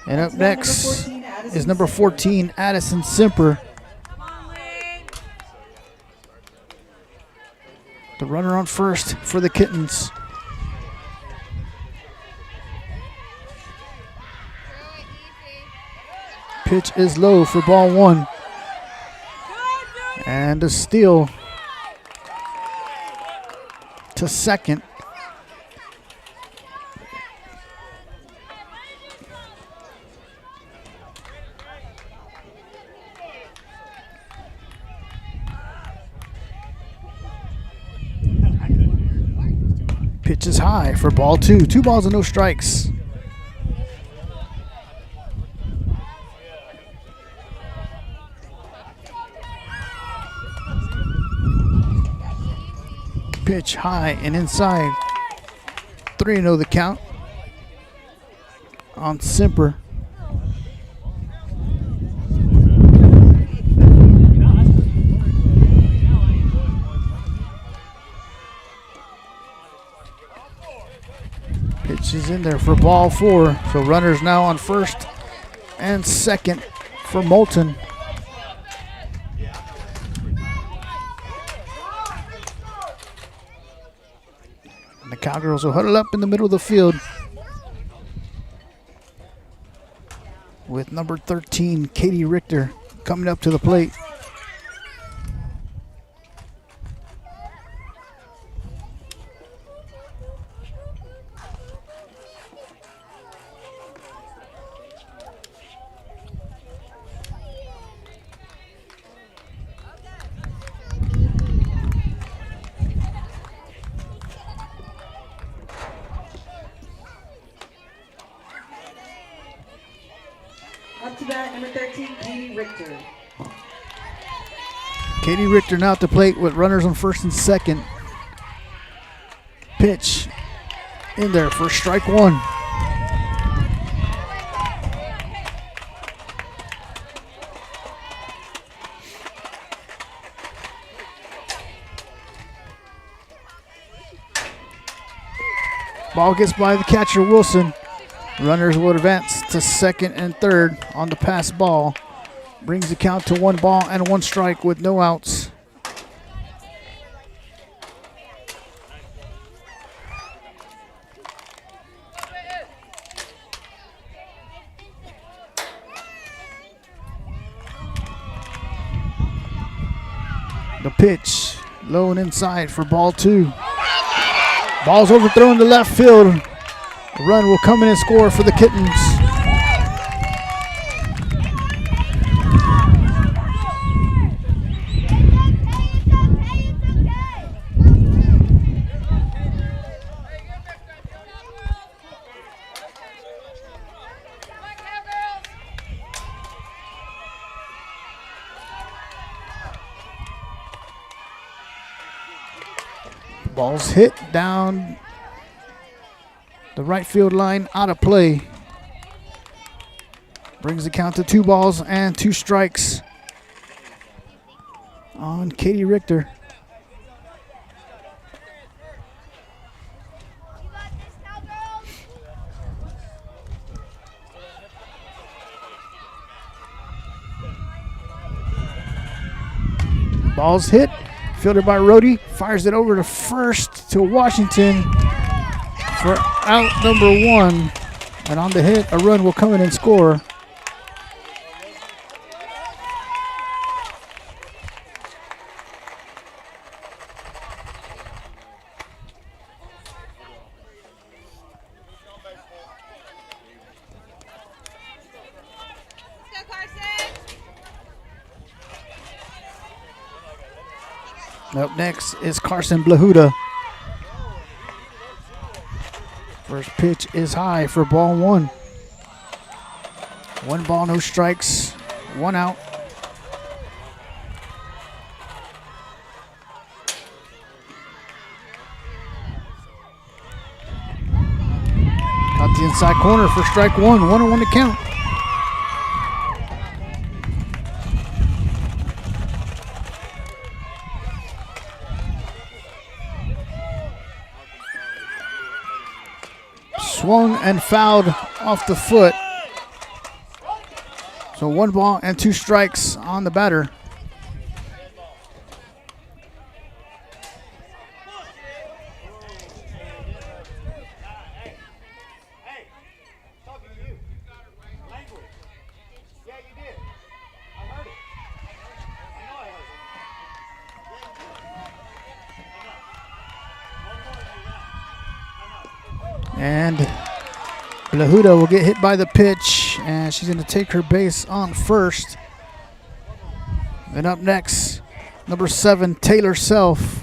And up next is number 14, Addison Simper. The runner on first for the Kittens. Pitch is low for ball 1. And a steal to second. Pitch is high for ball 2. 2 balls and no strikes. Pitch high and inside. 3-0 the count on Simper. Pitch is in there for ball 4. So runners now on first and second for Moulton. And the Cowgirls will huddle up in the middle of the field with number 13, Katie Richter, coming up to the plate. Up to bat, number 13, Katie Richter. Katie Richter now at the plate with runners on first and second. Pitch in there for strike 1. Ball gets by the catcher, Wilson. Runners will advance to second and third on the pass ball. Brings the count to 1 ball and 1 strike with no outs. The pitch, low and inside for ball 2. Ball's overthrown to left field. A run will come in and score for the Kittens. Ball's hit down the right field line, out of play. Brings the count to 2 balls and 2 strikes on Katie Richter. Ball's hit, fielded by Rhodey, fires it over to first to Washington for out number 1. And on the hit, a run will come in and score. Let's go, Carson. Up next is Carson Blahuda. First pitch is high for ball 1. 1 ball, no strikes, 1 out. Got the inside corner for strike 1. 1-1 to count. Swung and fouled off the foot. So 1 ball and 2 strikes on the batter. And Blahuda will get hit by the pitch, and she's going to take her base on first. And up next, number 7, Taylor Self.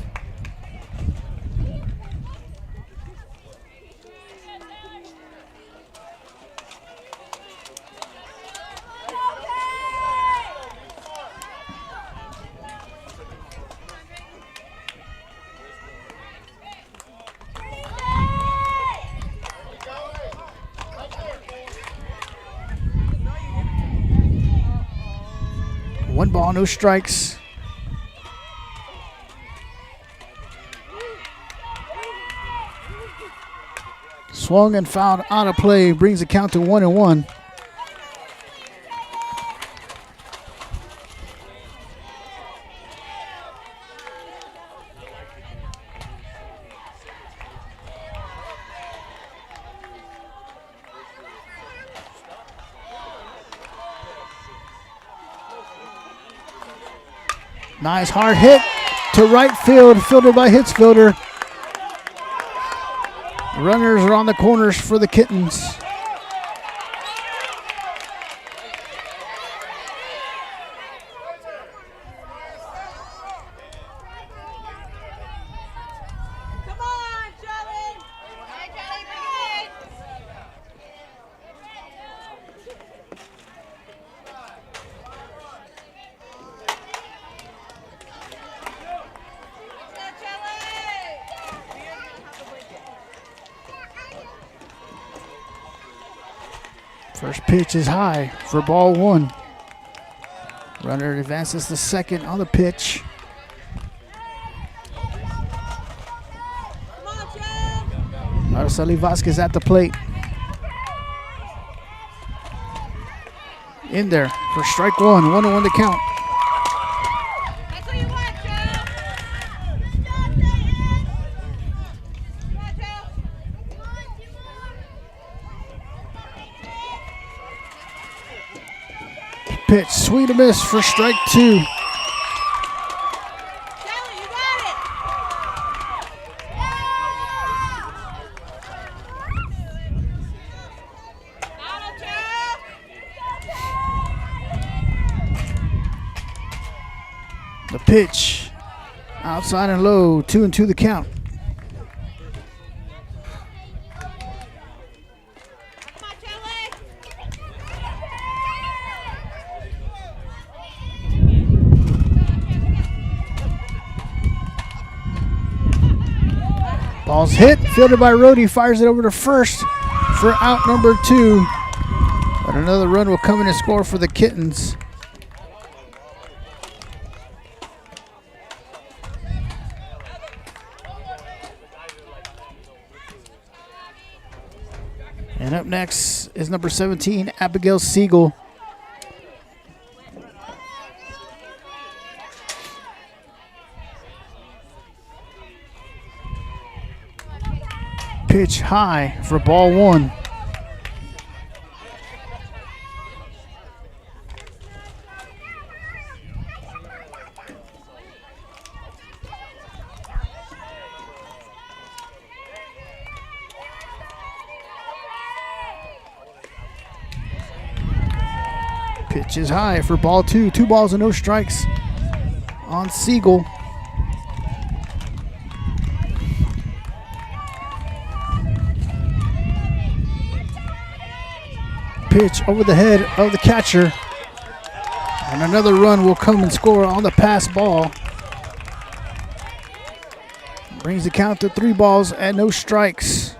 One ball, no strikes. Swung and fouled out of play, brings the count to 1-1. Nice hard hit to right field, fielded by Hitzfelder. Runners are on the corners for the Kittens. Come on, Charlie. Hey, Charlie, bring it. Let's go, Charlie. First pitch is high for ball 1. Runner advances to second on the pitch. Come on, Joe. Araceli Vasquez at the plate. In there for strike 1, 1-1 to count. That's what you want, Joe. Come on, Joe. Pitch, sweet a miss for strike 2. Charlie, you got it. Out of Joe. The pitch, outside and low, 2-2 the count. Come on, Charlie. Ball's hit, fielded by Rhodey, fires it over to first for out number 2. But another run will come in and score for the Kittens. And up next is number 17, Abigail Siegel. Pitch high for ball one. Pitch is high for ball two. 2 balls and no strikes on Siegel. Pitch over the head of the catcher. And another run will come and score on the pass ball. Brings the count to 3 balls and no strikes.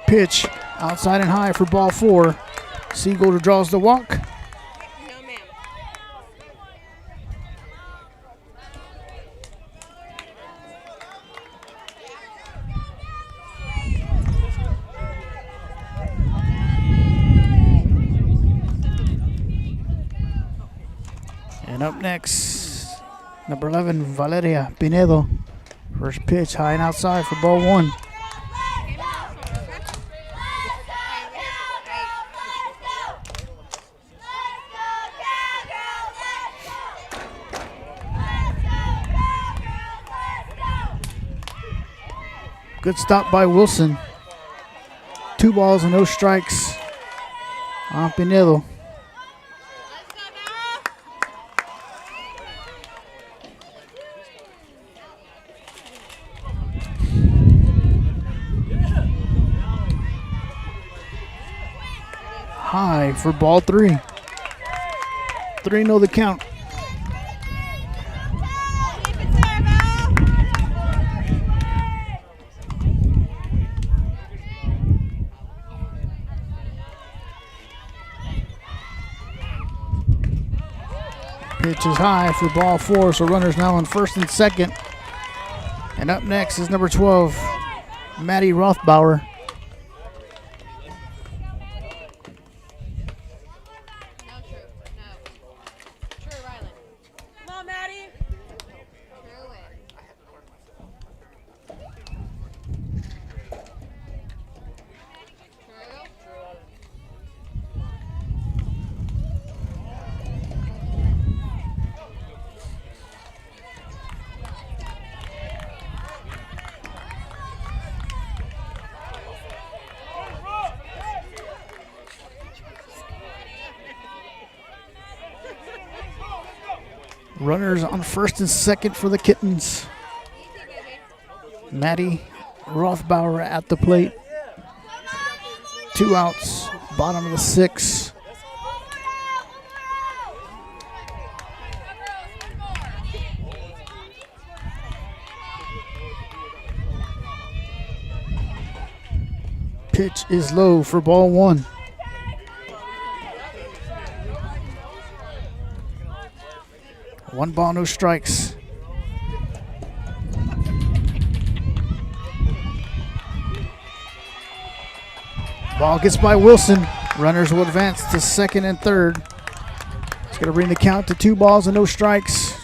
Pitch outside and high for ball 4. Siegel draws the walk. No, ma'am. And up next, number 11, Valeria Pinedo. First pitch high and outside for ball 1. Good stop by Wilson. 2 balls and no strikes on Pinedo. High for ball 3. 3-0 the count. Pitch is high for ball 4, so runners now on first and second. And up next is number 12, Maddie Rothbauer. Runners on first and second for the Kittens. Maddie Rothbauer at the plate. 2 outs, bottom of the 6th. Pitch is low for ball 1. One ball, no strikes. Ball gets by Wilson. Runners will advance to second and third. It's going to bring the count to 2 balls and no strikes.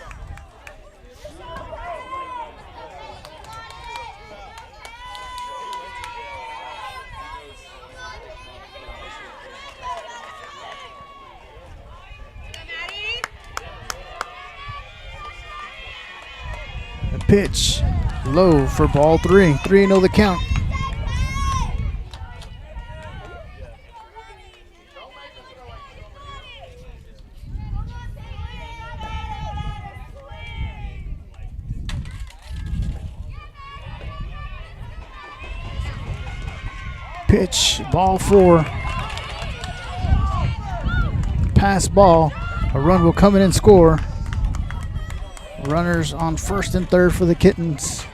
Pitch low for ball 3. 3-0 the count. Pitch, ball 4. pass ball. A run will come in and score. Runners on first and third for the Kittens.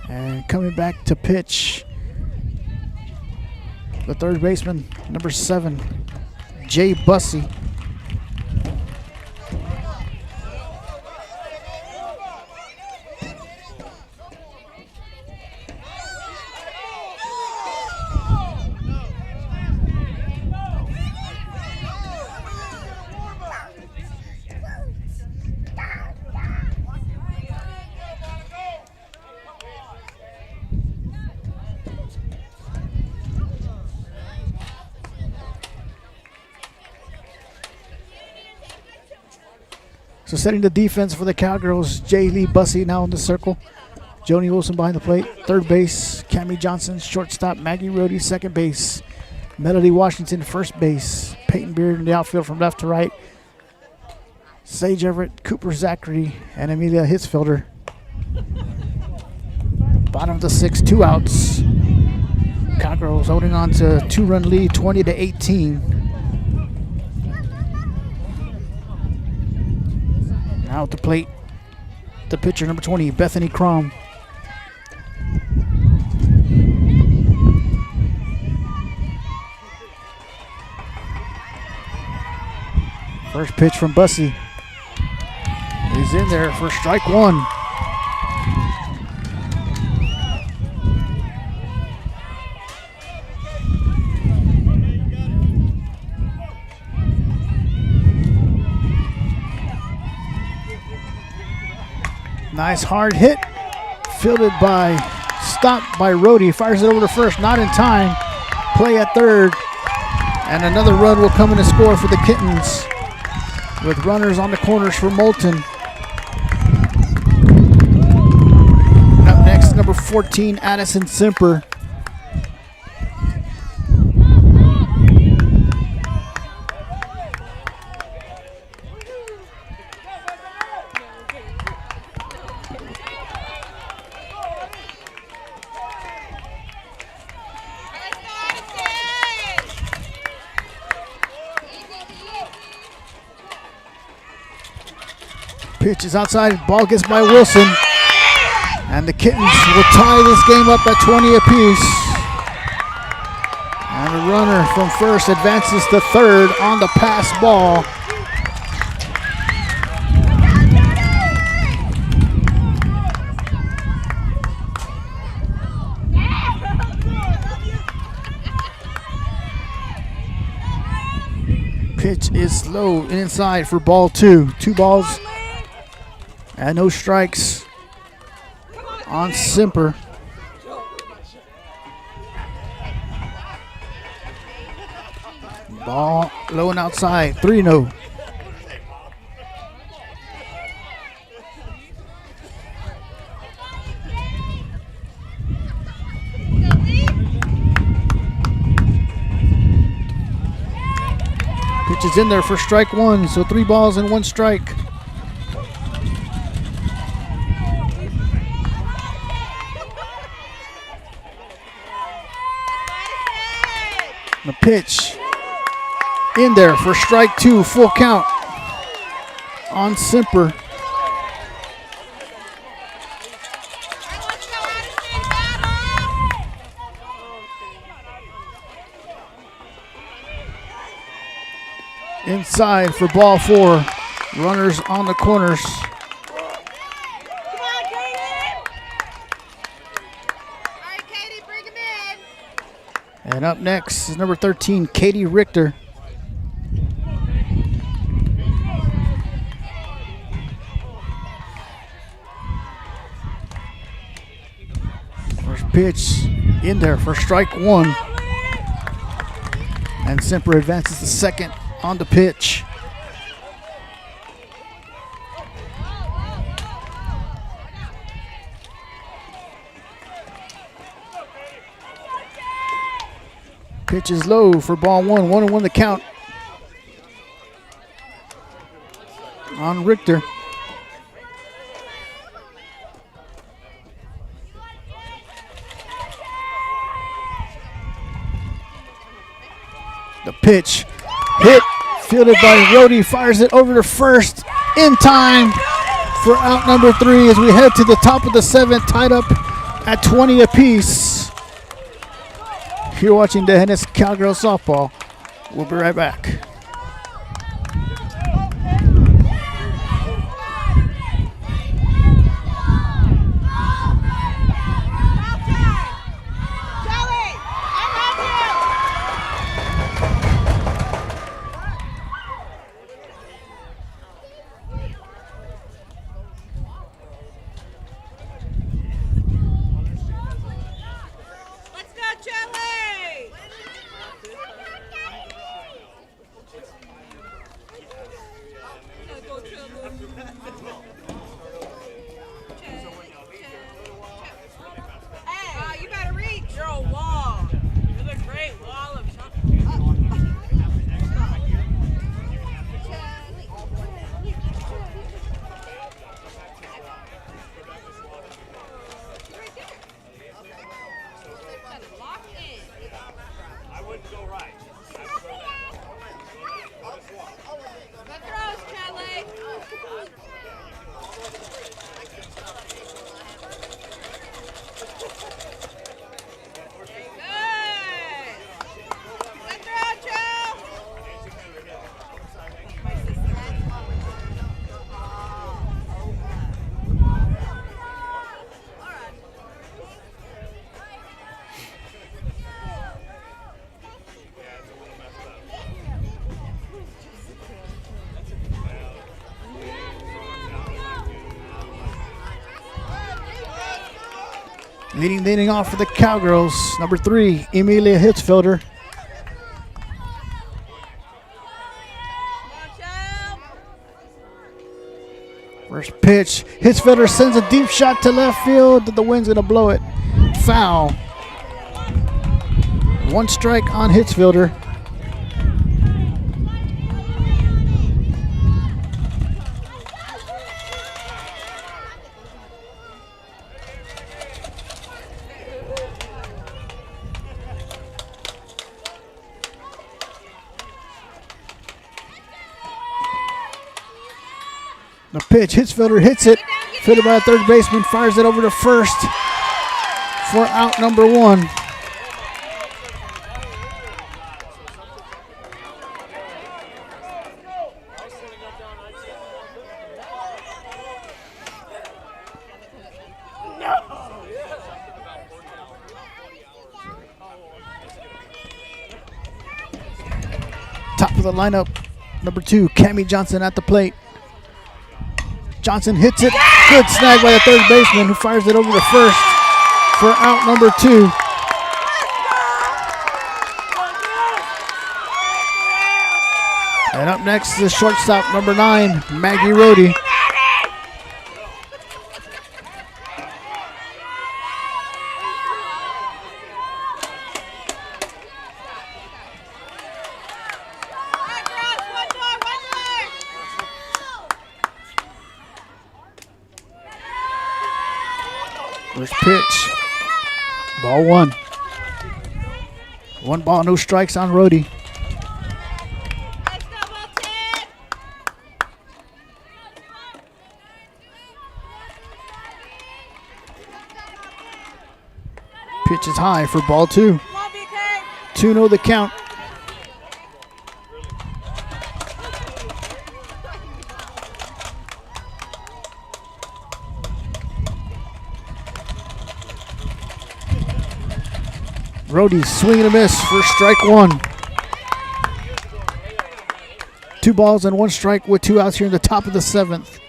And coming back to pitch, the third baseman, number 7, Jay Bussey. So setting the defense for the Cowgirls, Jay Lee Bussey now in the circle. Joni Wilson behind the plate. Third base, Cammie Johnson. Shortstop, Maggie Rohde. Second base, Melody Washington. First base, Peyton Beard in the outfield from left to right. Sage Everett, Cooper Zachary, and Amelia Hitzfelder. Bottom of the 6th, 2 outs. Cowgirls holding on to a 2-run lead, 20-18. Now at the plate, the pitcher, number 20, Bethany Crom. First pitch from Bussey. He's in there for strike 1. Nice hard hit, stopped by Rohde, fires it over to first, not in time. Play at third, and another run will come in to score for the Kittens with runners on the corners for Moulton. And up next, number 14, Addison Simper. Pitch is outside, ball gets by Wilson, and the Kittens will tie this game up at 20 apiece. And the runner from first advances to third on the pass ball. Pitch is low inside for ball 2. 2 balls and no strikes on Simper. Ball low and outside, 3-0. Pitch is in there for strike 1, so 3 balls and 1 strike. The pitch in there for strike 2, full count on Simper. Inside for ball 4, runners on the corners. And up next is number 13, Katie Richter. First pitch in there for strike 1. And Simper advances to second on the pitch. Pitch is low for ball 1. 1-1 the count on Richter. The pitch hit, fielded by Rhodey, fires it over to first in time for out number 3 as we head to the top of the 7th, tied up at 20 apiece. You're watching the Hennis Cowgirls softball. We'll be right back. Leading off for the Cowgirls, number 3, Emilia Hitzfelder. First pitch, Hitzfelder sends a deep shot to left field. The wind's gonna blow it. Foul. 1 strike on Hitzfelder. The pitch, Hitzfelder hits it, fielded by a third baseman, fires it over to first for out number 1. Top of the lineup, number 2, Cammie Johnson at the plate. Johnson hits it. Good snag by the third baseman who fires it over to first for out number 2. And up next is the shortstop, number 9, Maggie Rhodey. First pitch, ball 1. 1 ball, no strikes on Rhodey. Pitch is high for ball 2. 2-0 the count. Rhodey swing and a miss for strike 1. 2 balls and 1 strike with 2 outs here in the top of the 7th.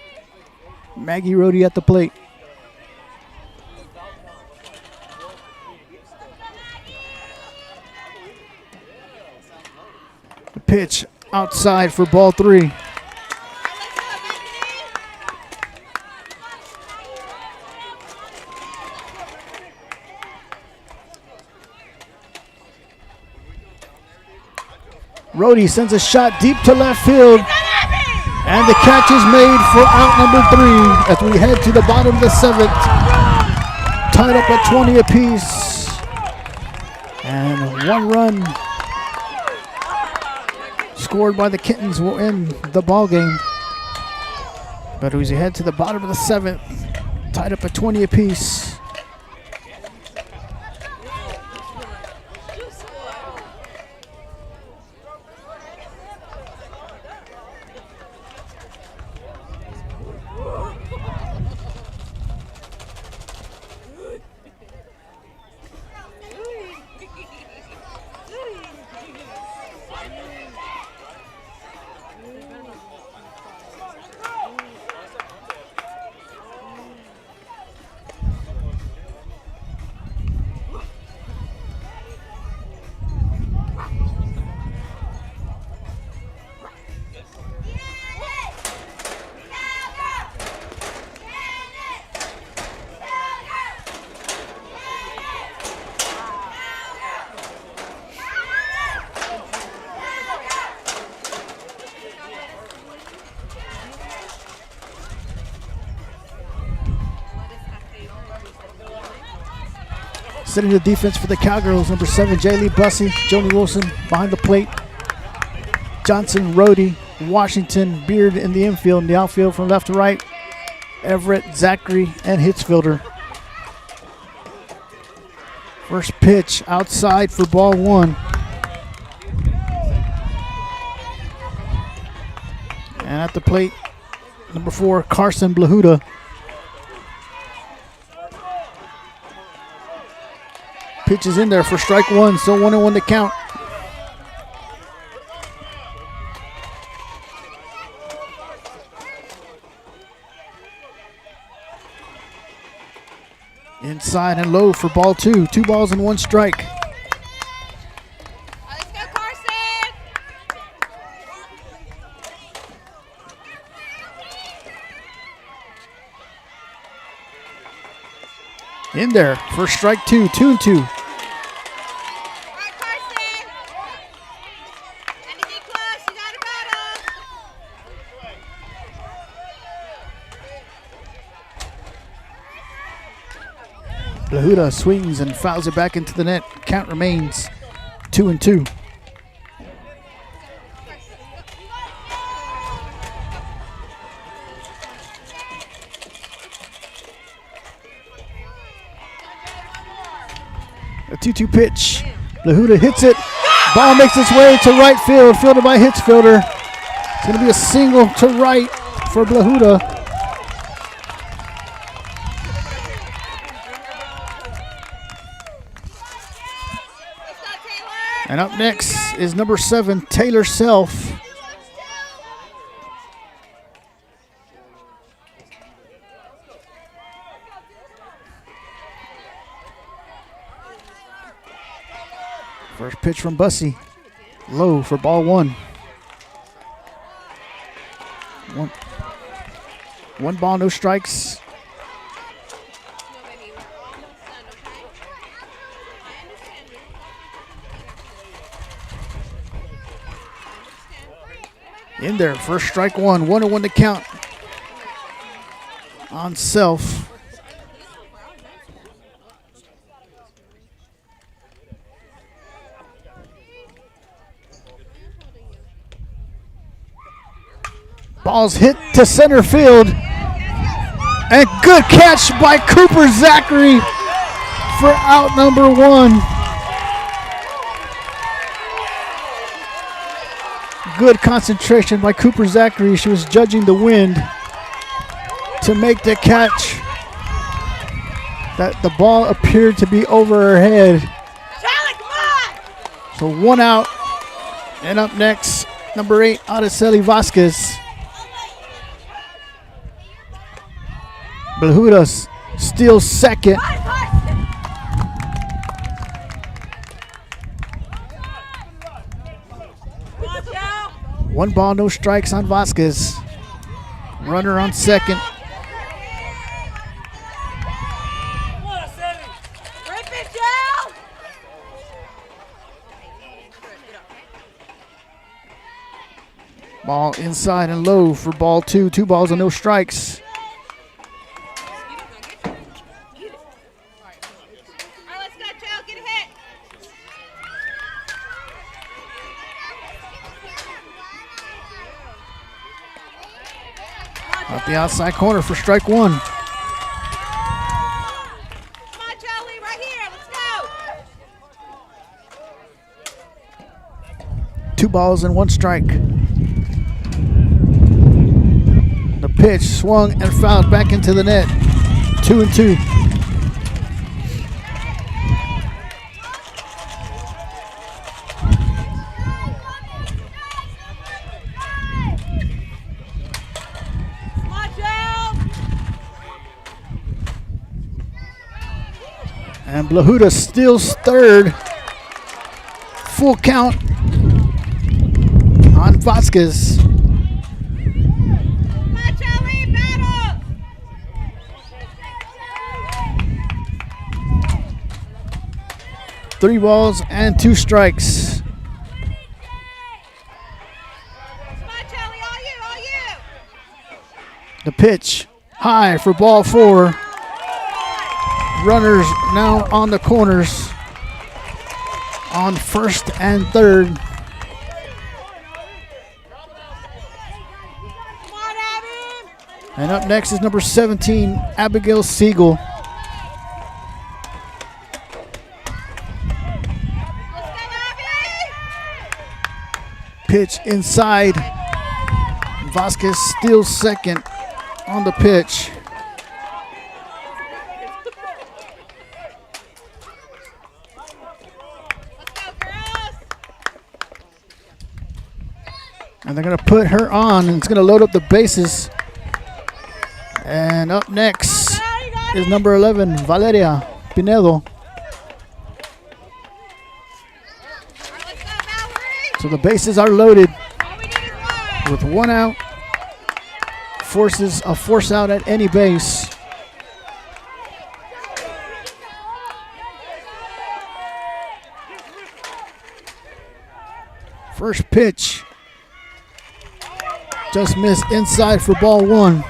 Maggie Rhodey at the plate. The pitch outside for ball 3. Rhodey sends a shot deep to left field. And the catch is made for out number 3 as we head to the bottom of the 7th. Tied up at 20 apiece. And 1 run scored by the Kittens will end the ball game. But as we head to the bottom of the 7th, tied up at 20 apiece. Setting the defense for the Cowgirls, number 7, Jaylee Bussey, Joni Wilson behind the plate. Johnson, Rhodey, Washington, Beard in the infield, in the outfield from left to right. Everett, Zachary, and Hitzfelder. First pitch outside for ball 1. And at the plate, number 4, Carson Blahuda. Pitch is in there for strike 1, so 1-1 to count. Inside and low for ball 2. 2 balls and 1 strike. Let's go, Carson! In there for strike 2, 2-2. Blahuda swings and fouls it back into the net. Count remains 2-2. A 2-2 pitch. Blahuda hits it. Ball makes its way to right field, fielded by Hitzfelder. It's going to be a single to right for Blahuda. And up next is number 7, Taylor Self. First pitch from Bussey. Low for ball 1. One ball, no strikes. In there, first strike 1, 1-1 to count on Self. Ball's hit to center field. And good catch by Cooper Zachary for out number 1. Good concentration by Cooper Zachary. She was judging the wind to make the catch. That the ball appeared to be over her head. So 1 out. And up next, number 8, Araceli Vasquez. Blahuda steals second. One ball, no strikes on Vasquez. Runner on second. Ball inside and low for ball 2. 2 balls and no strikes. Out the outside corner for strike 1. Come on, Charlie, right here. Let's go. 2 balls and 1 strike. The pitch swung and fouled back into the net. 2-2. And Blahuda steals third. Full count on Vasquez. Come on, Charlie, battle. 3 balls and 2 strikes. Come on, Charlie, all you. The pitch high for ball 4. Runners now on the corners on first and third. Come on, Abby. And up next is number 17, Abigail Siegel. Let's go, Abby. Pitch inside. Vasquez steals second on the pitch. And they're going to put her on, and it's going to load up the bases. And up next is number 11, Valeria Pinedo. So the bases are loaded with 1 out. Forces a force out at any base. First pitch. Just missed inside for ball 1.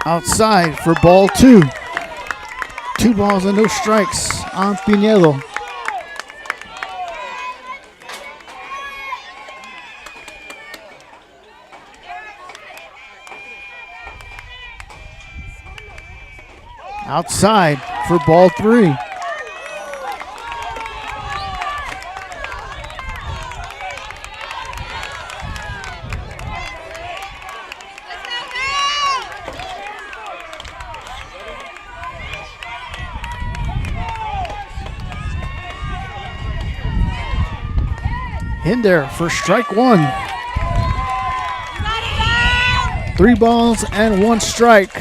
Outside for ball 2. 2 balls and no strikes on Pinedo. Outside for ball 3. In there for strike 1. 3 balls and 1 strike.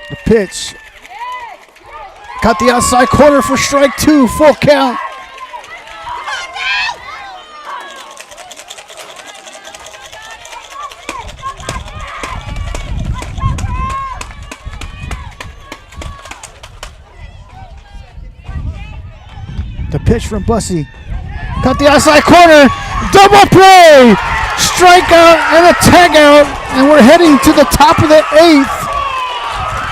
The pitch. Got the outside corner for strike 2. Full count. The pitch from Bussy. Got the outside corner. Double play. Strikeout and a tag out. And we're heading to the top of the 8th.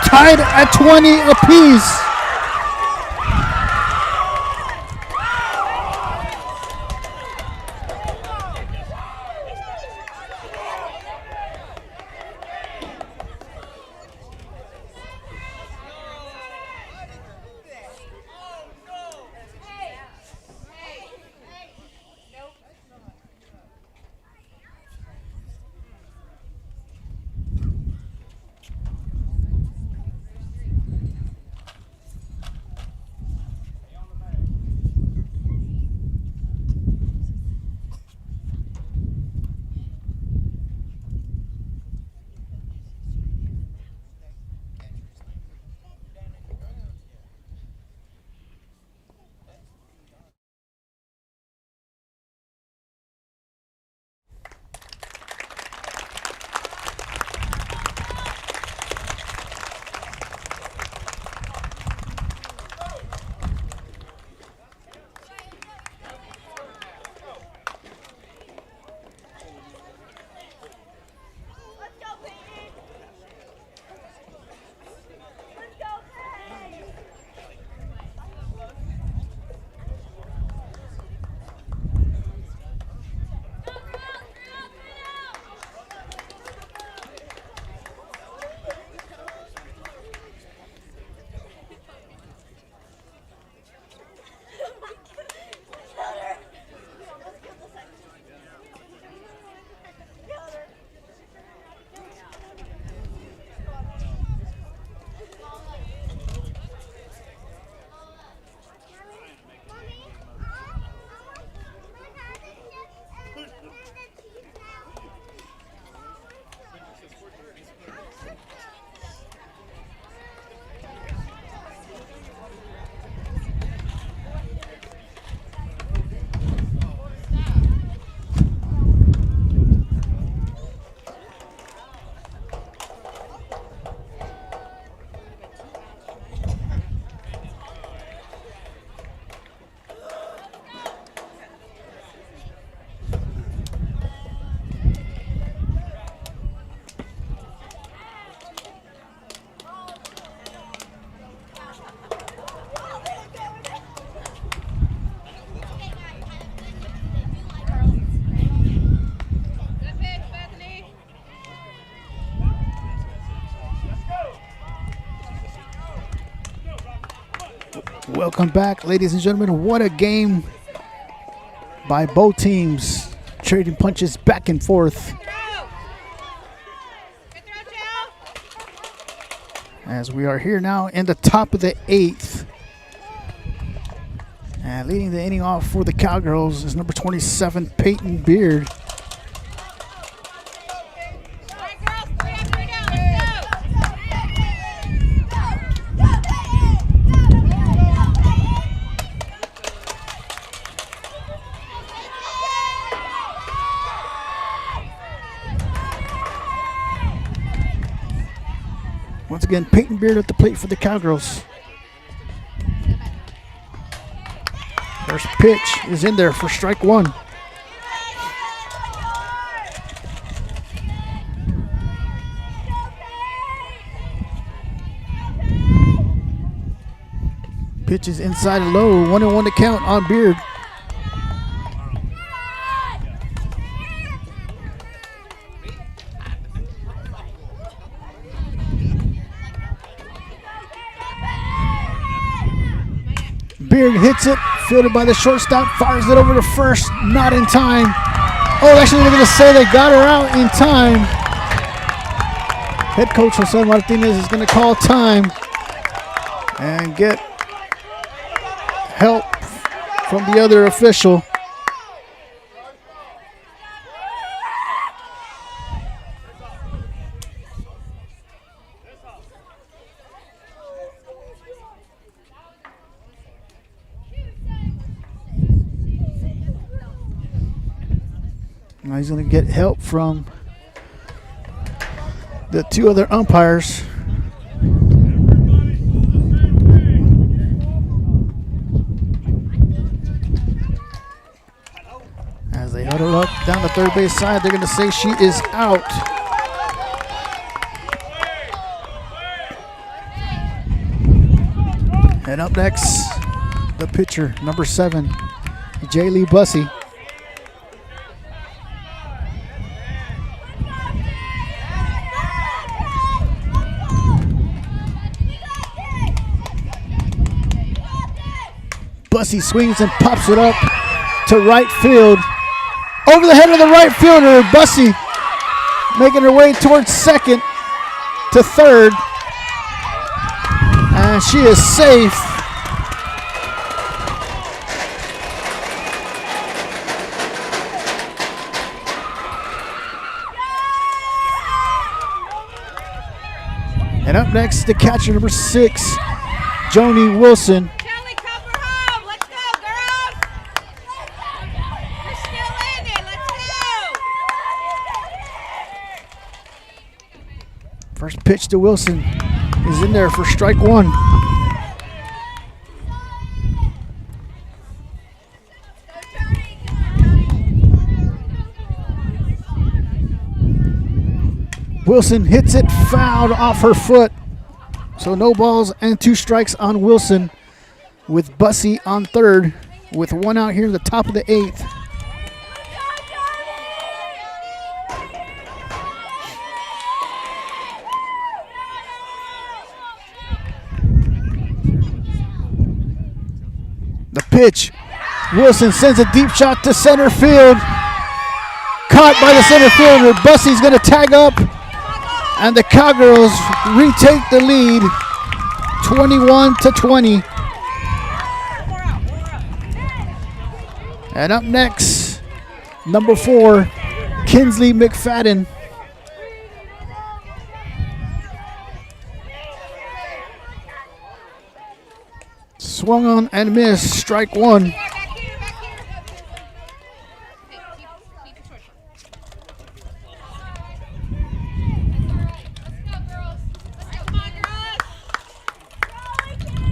Tied at 20 apiece. Welcome back, ladies and gentlemen. What a game by both teams. Trading punches back and forth. As we are here now in the top of the 8th. And leading the inning off for the Cowgirls is number 27, Peyton Beard. Once again, Peyton Beard at the plate for the Cowgirls. First pitch is in there for strike one. Pitch is inside and low. 1-1 to count on Beard. Beard hits it, fielded by the shortstop, fires it over to first, not in time. Oh, actually, they're going to say they got her out in time. Head coach Jose Martinez is going to call time and get help from the other official. Now he's going to get help from the two other umpires. As they huddle up down the third base side, they're going to say she is out. And up next, the pitcher, number 7, J. Lee Bussey. Bussey swings and pops it up to right field. Over the head of the right fielder, Bussey making her way towards second to third. And she is safe. And up next, the catcher, number 6, Joni Wilson. First pitch to Wilson is in there for strike one. Wilson hits it fouled off her foot. So no balls and 2 strikes on Wilson, with Bussey on third with 1 out here in the top of the 8th. The pitch. Wilson sends a deep shot to center field. Caught by the center fielder. Bussey's going to tag up. And the Cowgirls retake the lead 21-20. And up next, number 4, Kinsley McFadden. Swung on and missed, strike one.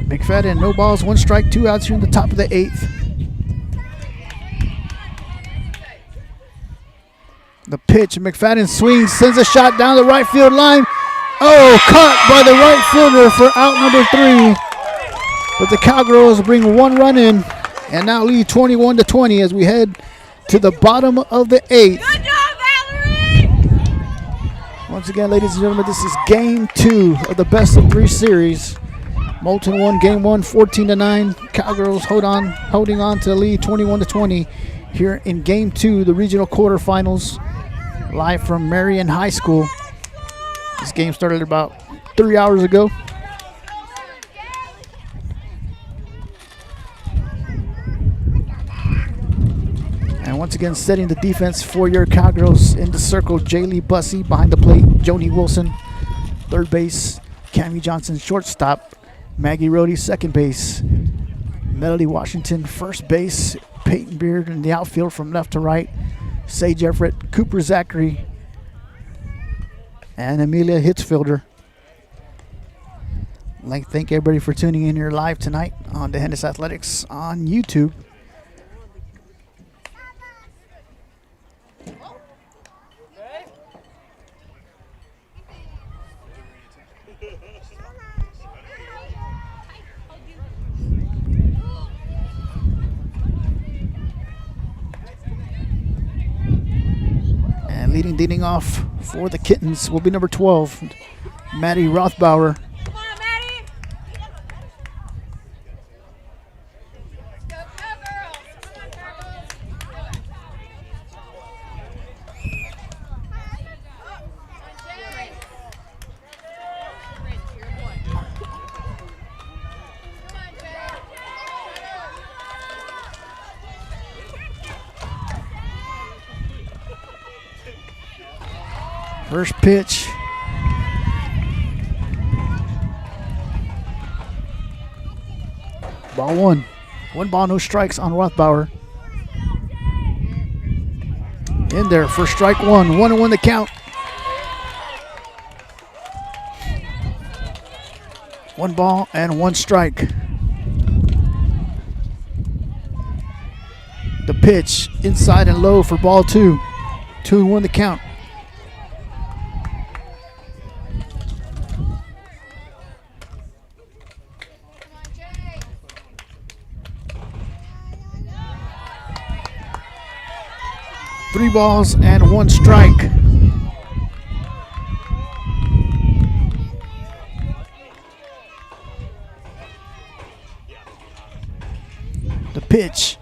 McFadden, no balls, 1 strike, 2 outs here in the top of the 8th. The pitch, McFadden swings, sends a shot down the right field line. Oh, caught by the right fielder for out number 3. But the Cowgirls bring 1 run in and now lead 21-20 as we head to the bottom of the 8th. Good job, Valerie! Once again, ladies and gentlemen, this is game 2 of the best of 3 series. Moulton won game 1, 14-9. Cowgirls holding on to the lead, 21-20. Here in game 2, the regional quarterfinals, live from Marion High School. This game started about 3 hours ago. And once again, setting the defense for your Cowgirls in the circle. Jaylee Bussey behind the plate. Joni Wilson, third base. Cammie Johnson, shortstop. Maggie Rohde, second base. Melody Washington, first base. Peyton Beard in the outfield from left to right. Sage Everett, Cooper Zachary, and Amelia Hitzfielder. I'd like to thank everybody for tuning in here live tonight on the Hennis Athletics on YouTube. And leading off for the Kittens will be number 12, Maddie Rothbauer. Come on, Maddie. Go, Cowgirls. Come on, Cowgirls. First pitch. Ball one. One ball, no strikes on Rothbauer. In there for strike one. 1-1 the count. One ball and one strike. The pitch inside and low for ball two. 2-1 the count. Three balls and one strike. The pitch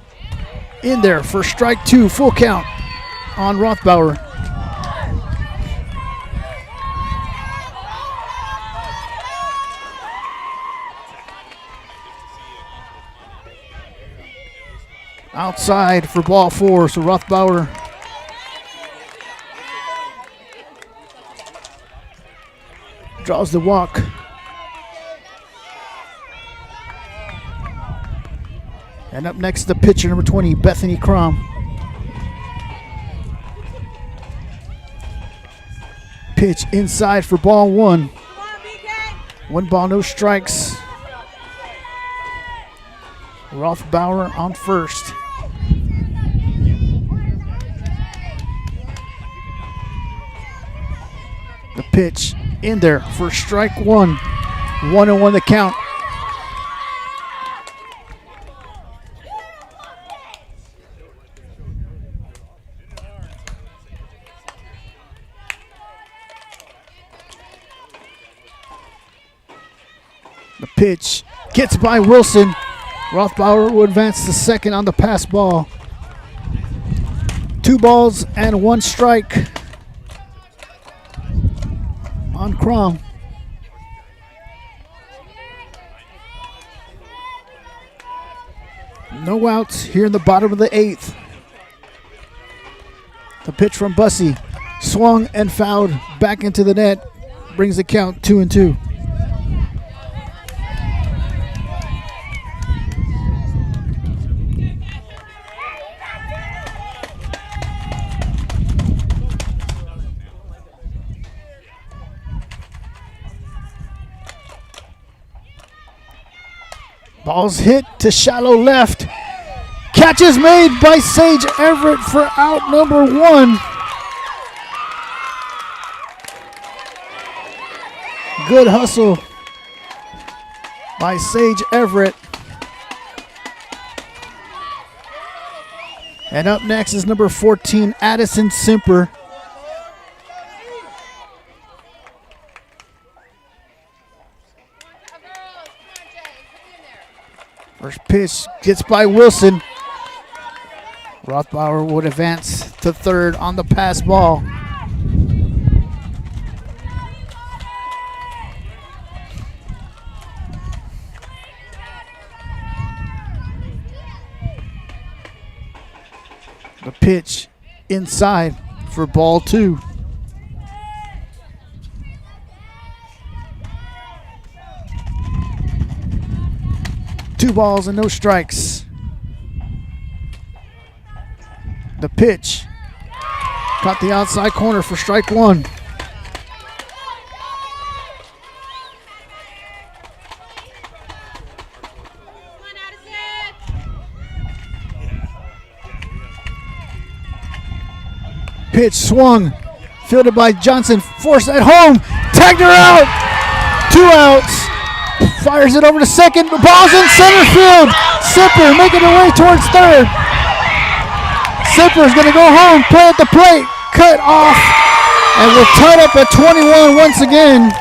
in there for strike two, full count on Rothbauer. Outside for ball four, so Rothbauer draws the walk. And up next, the pitcher, number 20, Bethany Crom. Pitch inside for ball one. One ball, no strikes. Rothbauer on first. The pitch in there for strike one. 1-1 the count. The pitch gets by Wilson. Rothbauer will advance to second on the pass ball. 2 balls and 1 strike on Crom. No outs here in the bottom of the 8th. The pitch from Bussey swung and fouled back into the net, brings the count 2-2. Ball's hit to shallow left. Catch is made by Sage Everett for out number 1. Good hustle by Sage Everett. And up next is number 14, Addison Simper. First pitch gets by Wilson. Rothbauer would advance to third on the pass ball. The pitch inside for ball 2. Two balls and no strikes. The pitch caught the outside corner for strike 1. Pitch swung, fielded by Johnson, forced at home, tagged her out, 2 outs, fires it over to second, the ball's in center field, Sipper making her way towards third. Sipper's gonna go home, play at the plate, cut off, and we're tied up at 21 once again.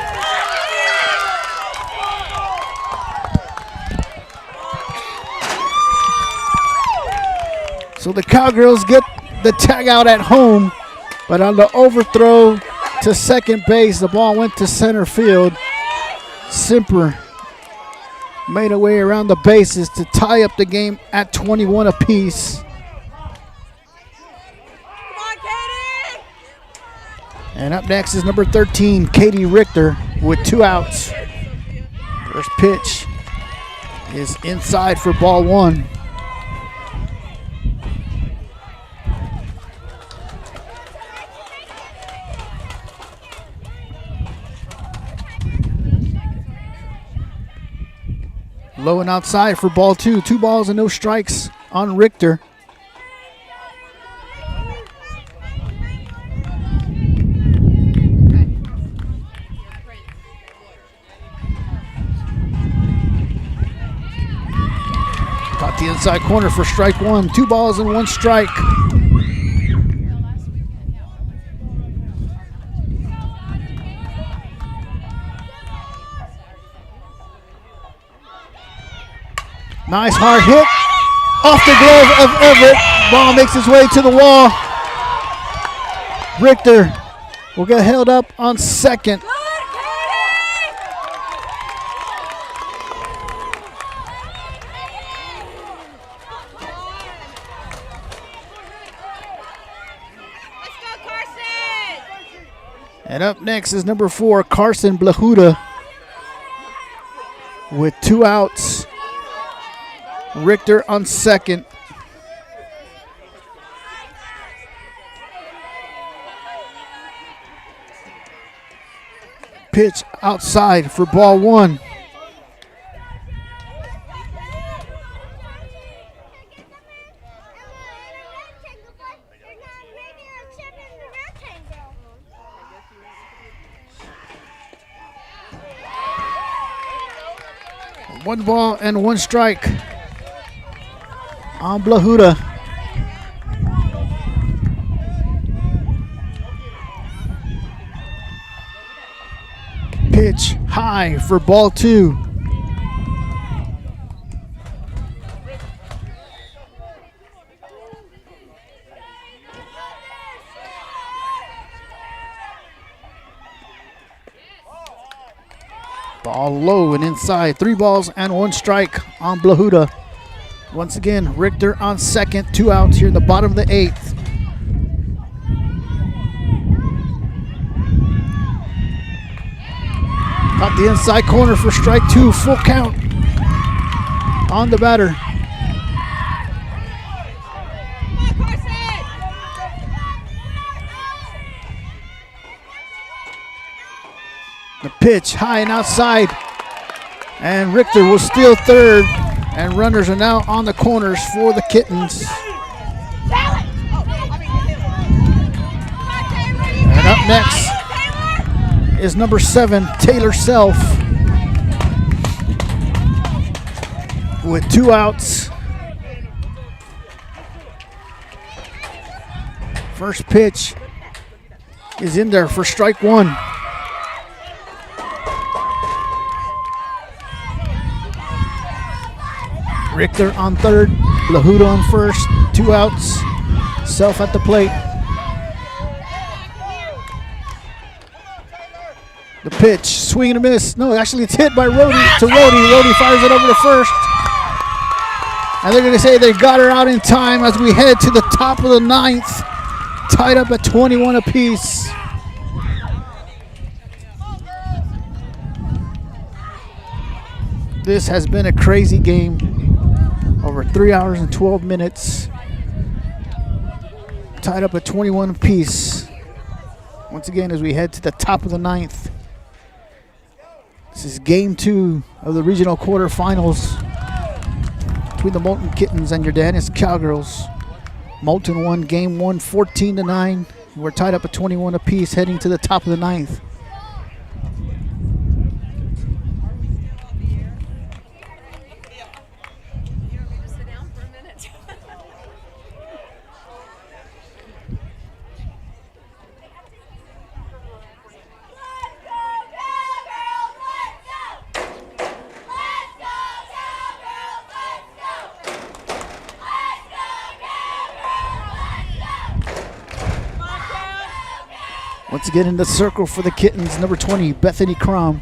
So the Cowgirls get the tag out at home. But on the overthrow to second base, the ball went to center field. Simper made a way around the bases to tie up the game at 21 apiece. Come on, Katie! And up next is number 13, Katie Richter, with 2 outs. First pitch is inside for ball 1. Low and outside for ball 2. 2 balls and no strikes on Richter. Caught the inside corner for strike 1. 2 balls and 1 strike. Nice hard hit off the glove of Everett. Ball makes its way to the wall. Richter will get held up on second. Let's go, Carson! And up next is number 4, Carson Blahuda, with 2 outs. Richter on second. Pitch outside for ball 1. One ball and 1 strike on Blahuda. Pitch high for ball 2. Ball low and inside. 3 balls and 1 strike on Blahuda. Once again, Richter on second. 2 outs here in the bottom of the 8th. Caught the inside corner for strike 2. Full count on the batter. The pitch high and outside. And Richter will steal third. And runners are now on the corners for the Kittens. And up next is number 7, Taylor Self, with 2 outs. First pitch is in there for strike 1. Richter on third. Blahuda on first. 2 outs. Self at the plate. The pitch, swing and a miss. No, actually it's hit by Rhodey to Rhodey. Rhodey fires it over to first. And they're going to say they got her out in time as we head to the top of the 9th. Tied up at 21 apiece. This has been a crazy game. Over 3 hours and 12 minutes. Tied up at 21 apiece. Once again, as we head to the top of the 9th. This is game 2 of the regional quarterfinals between the Moulton Kittens and your Dennis Cowgirls. Moulton won game 1 14-9. We're tied up at 21 apiece heading to the top of the 9th. Once again in the circle for the Kittens, number 20, Bethany Crom.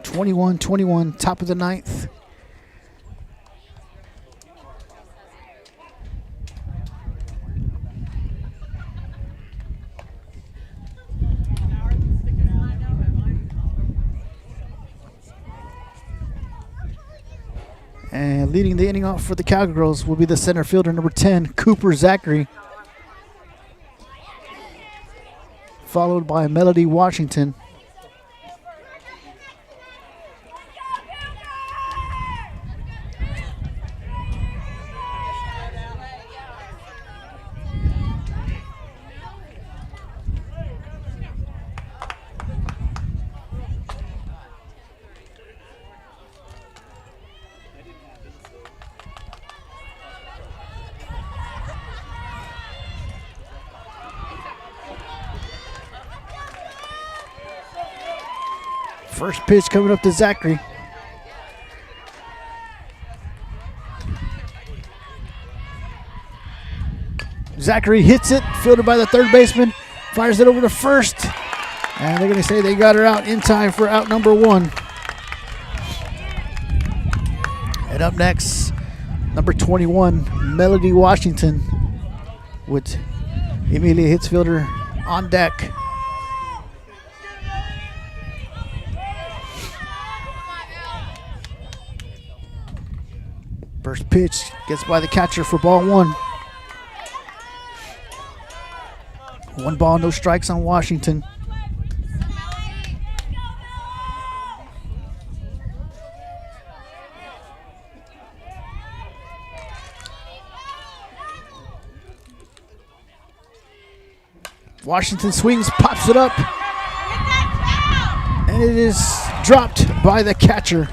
(21-21), top of the 9th. And leading the inning off for the Cowgirls will be the center fielder, number 10, Cooper Zachary. Followed by Melody Washington. First pitch coming up to Zachary. Zachary hits it, fielded by the third baseman, fires it over to first, and they're going to say they got her out in time for out number 1. And up next, number 21, Melody Washington, with Emilia Hitzfielder on deck. First pitch gets by the catcher for ball 1. 1 ball, no strikes on Washington. Washington swings, pops it up, and it is dropped by the catcher.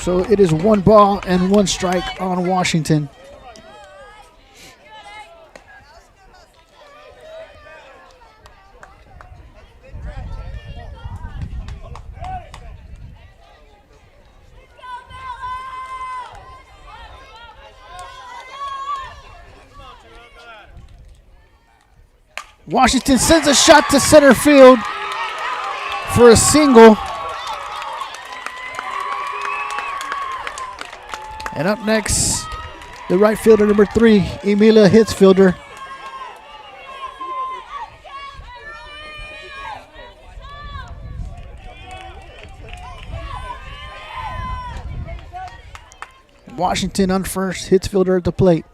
So it is 1 ball and 1 strike on Washington. Washington sends a shot to center field for a single. And up next, the right fielder, number 3, Emilia Hitzfielder. Washington on first, Hitzfielder at the plate.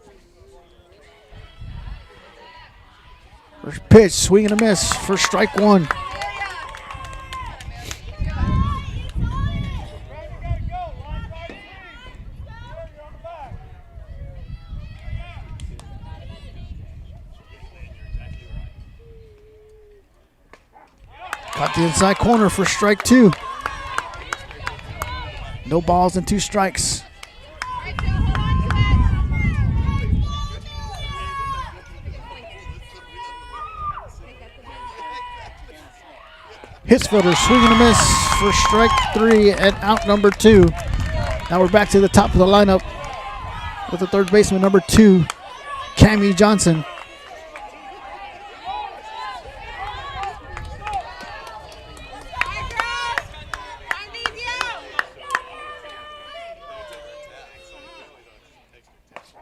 First pitch, swing and a miss for strike 1. Got the inside corner for strike 2. No balls and 2 strikes. Hits fielder, swing and a miss for strike 3 and out number 2. Now we're back to the top of the lineup with the third baseman, number 2, Cammie Johnson.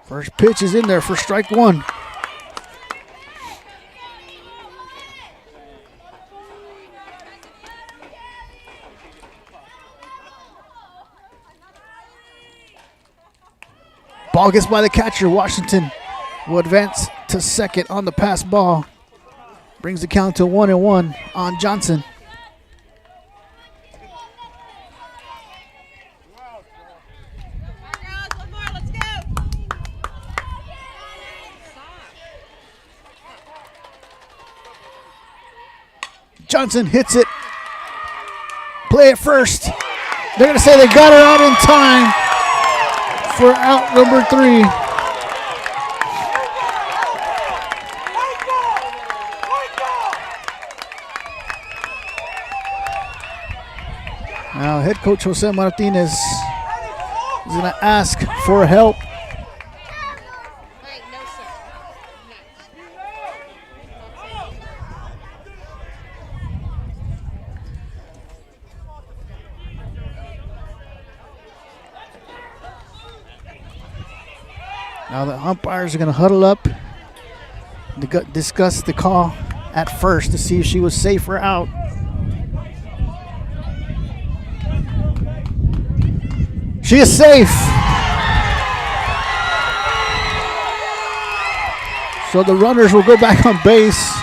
First pitch is in there for strike 1. Ball gets by the catcher. Washington will advance to second on the pass ball. Brings the count to 1-1 on Johnson. Johnson hits it. Play it first. They're going to say they got her out in time for out number 3. Now head coach Jose Martinez is going to ask for help. Now the umpires are going to huddle up to discuss the call at first to see if she was safe or out. She is safe. So the runners will go back on base,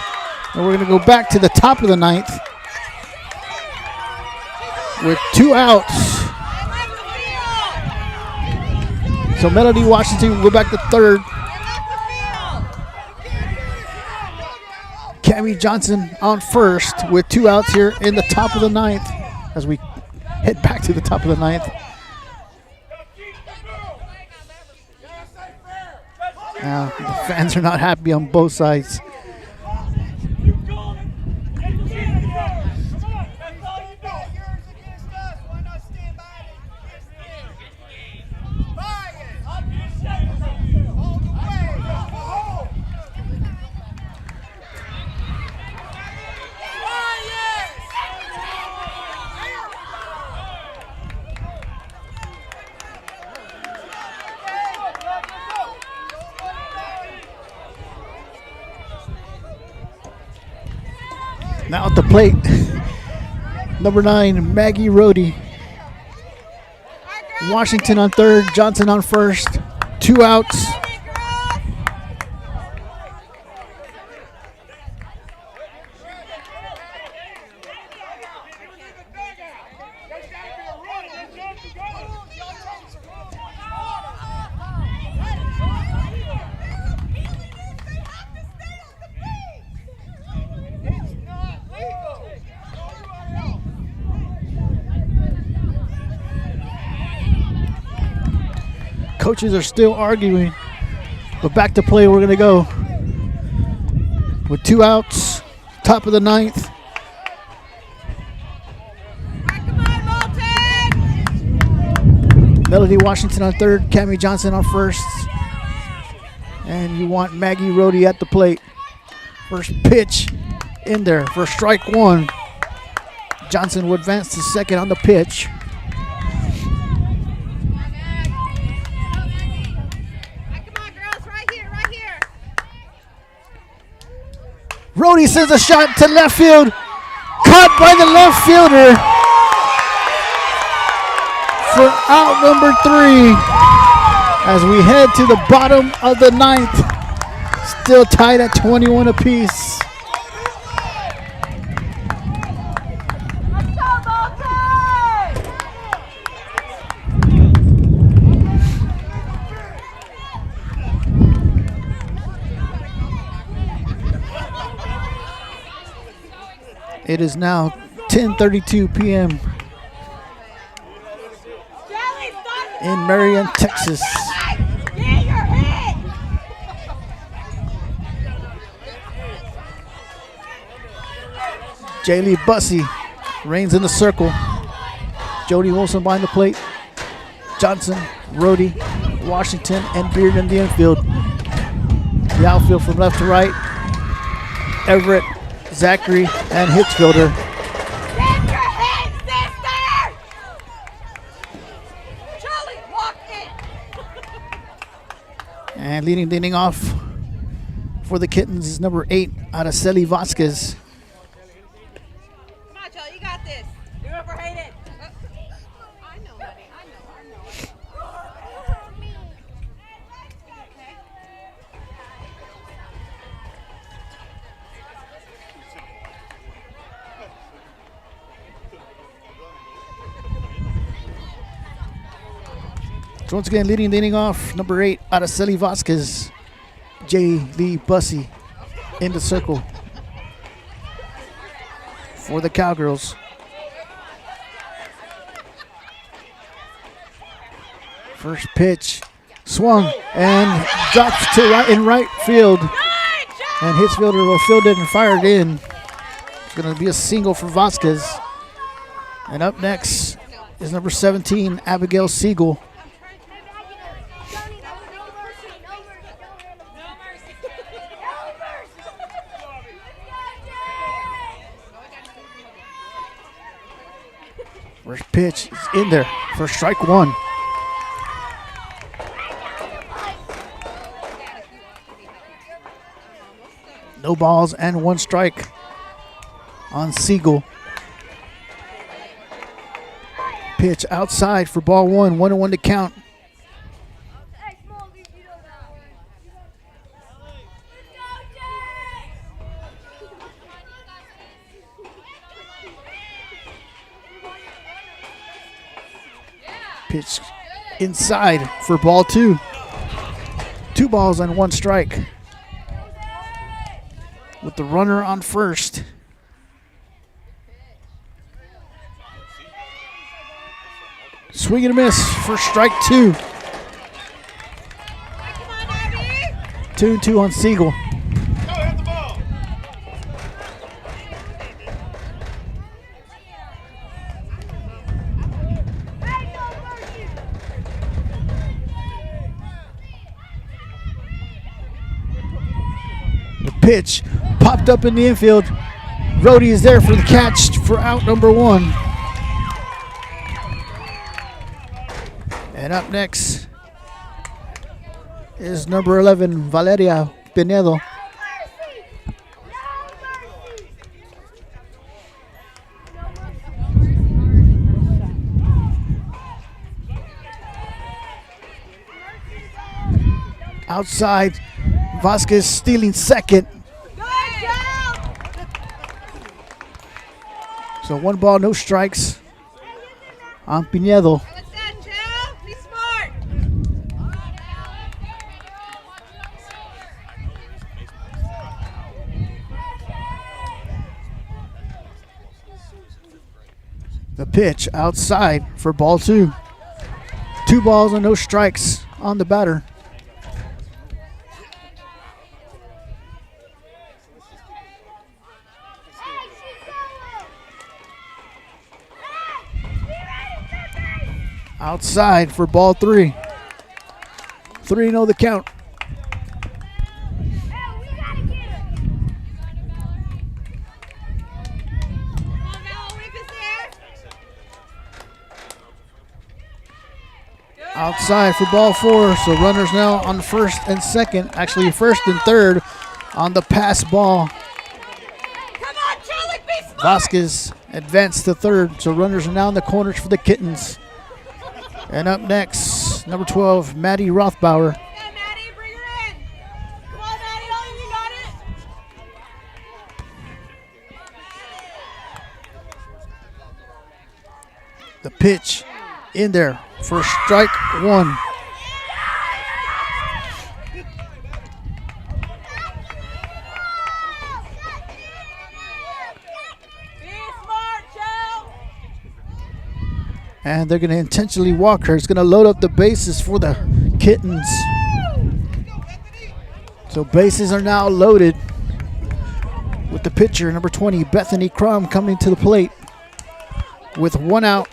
and we're going to go back to the top of the 9th with 2 outs. So Melody Washington will go back to third. Cammie Johnson on first with 2 outs here in the top of the 9th as we head back to the top of the 9th. Now the fans are not happy on both sides. Now at the plate, number 9, Maggie Rohde. Washington on third, Johnson on first, 2 outs. Coaches are still arguing, but back to play we're going to go with 2 outs, top of the 9th. Melody Washington on third, Cammie Johnson on first, and you want Maggie Rohde at the plate. First pitch in there for strike 1. Johnson will advance to second on the pitch. Rohde sends a shot to left field. Caught by the left fielder for out number 3 as we head to the bottom of the 9th. Still tied at 21 apiece. It is now 10:32 p.m. in Marion, Texas. Jaylee Bussey Reigns in the circle. Jody Wilson behind the plate. Johnson, Rhodey, Washington, and Beard in the infield. The outfield from left to right. Everett, Zachary, and Hitzfelder. Lift your hands, sister! Charlie, walk in. And leading off for the Kittens is number 8, Araceli Vasquez. Come on, Charlie, you got this. You're over Hayden. I know, honey. I know. So once again, leading off, number 8, Araceli Vasquez. J. Lee Bussey in the circle for the Cowgirls. First pitch, swung and drops to right field. And Hitzfelder will field it and fire it in. It's going to be a single for Vasquez. And up next is number 17, Abigail Siegel. First pitch is in there for strike 1. No balls and 1 strike on Siegel. Pitch outside for ball 1, 1-1 to count. Pitch inside for ball 2. 2 balls and 1 strike. With the runner on first. Swing and a miss for strike 2. 2-2 on Siegel. Pitch popped up in the infield. Rhodey is there for the catch for out number 1. And up next is number 11, Valeria Pinedo. Outside, Vasquez stealing second. So 1 ball, no strikes on Pinedo. Be smart. The pitch outside for ball 2. 2 balls and no strikes on the batter. Outside for ball 3. 3-0 the count. Outside for ball 4. So runners now on first and second. Actually first and third on the pass ball. Come on, Charlie, be smart. Vasquez advanced to third. So runners are now in the corners for the Kittens. And up next, number 12, Maddie Rothbauer. Yeah, Maddie, bring her in. Come on, Maddie, you got it. The pitch in there for strike 1. And they're going to intentionally walk her. It's going to load up the bases for the Kittens. So bases are now loaded with the pitcher, number 20, Bethany Crum, coming to the plate. with 1 out.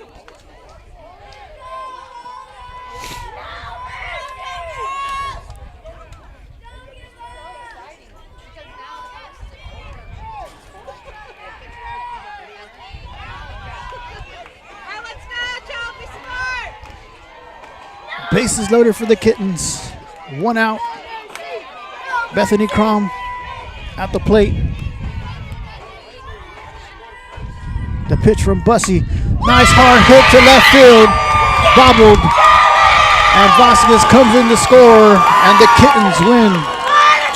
Bases loaded for the Kittens. 1 out. Bethany Crom at the plate. The pitch from Bussey. Nice hard hit to left field. Bobbled. And Vasquez comes in to score. And the Kittens win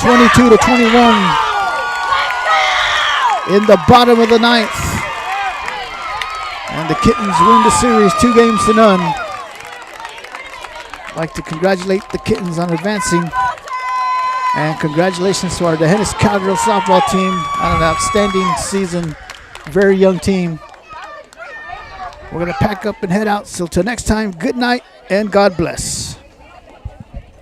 22-21 in the bottom of the 9th. And the Kittens win the series 2-0. I'd like to congratulate the Kittens on advancing. And congratulations to our Dehennis Cowgirls softball team on an outstanding season. Very young team. We're going to pack up and head out. So till next time, good night and God bless.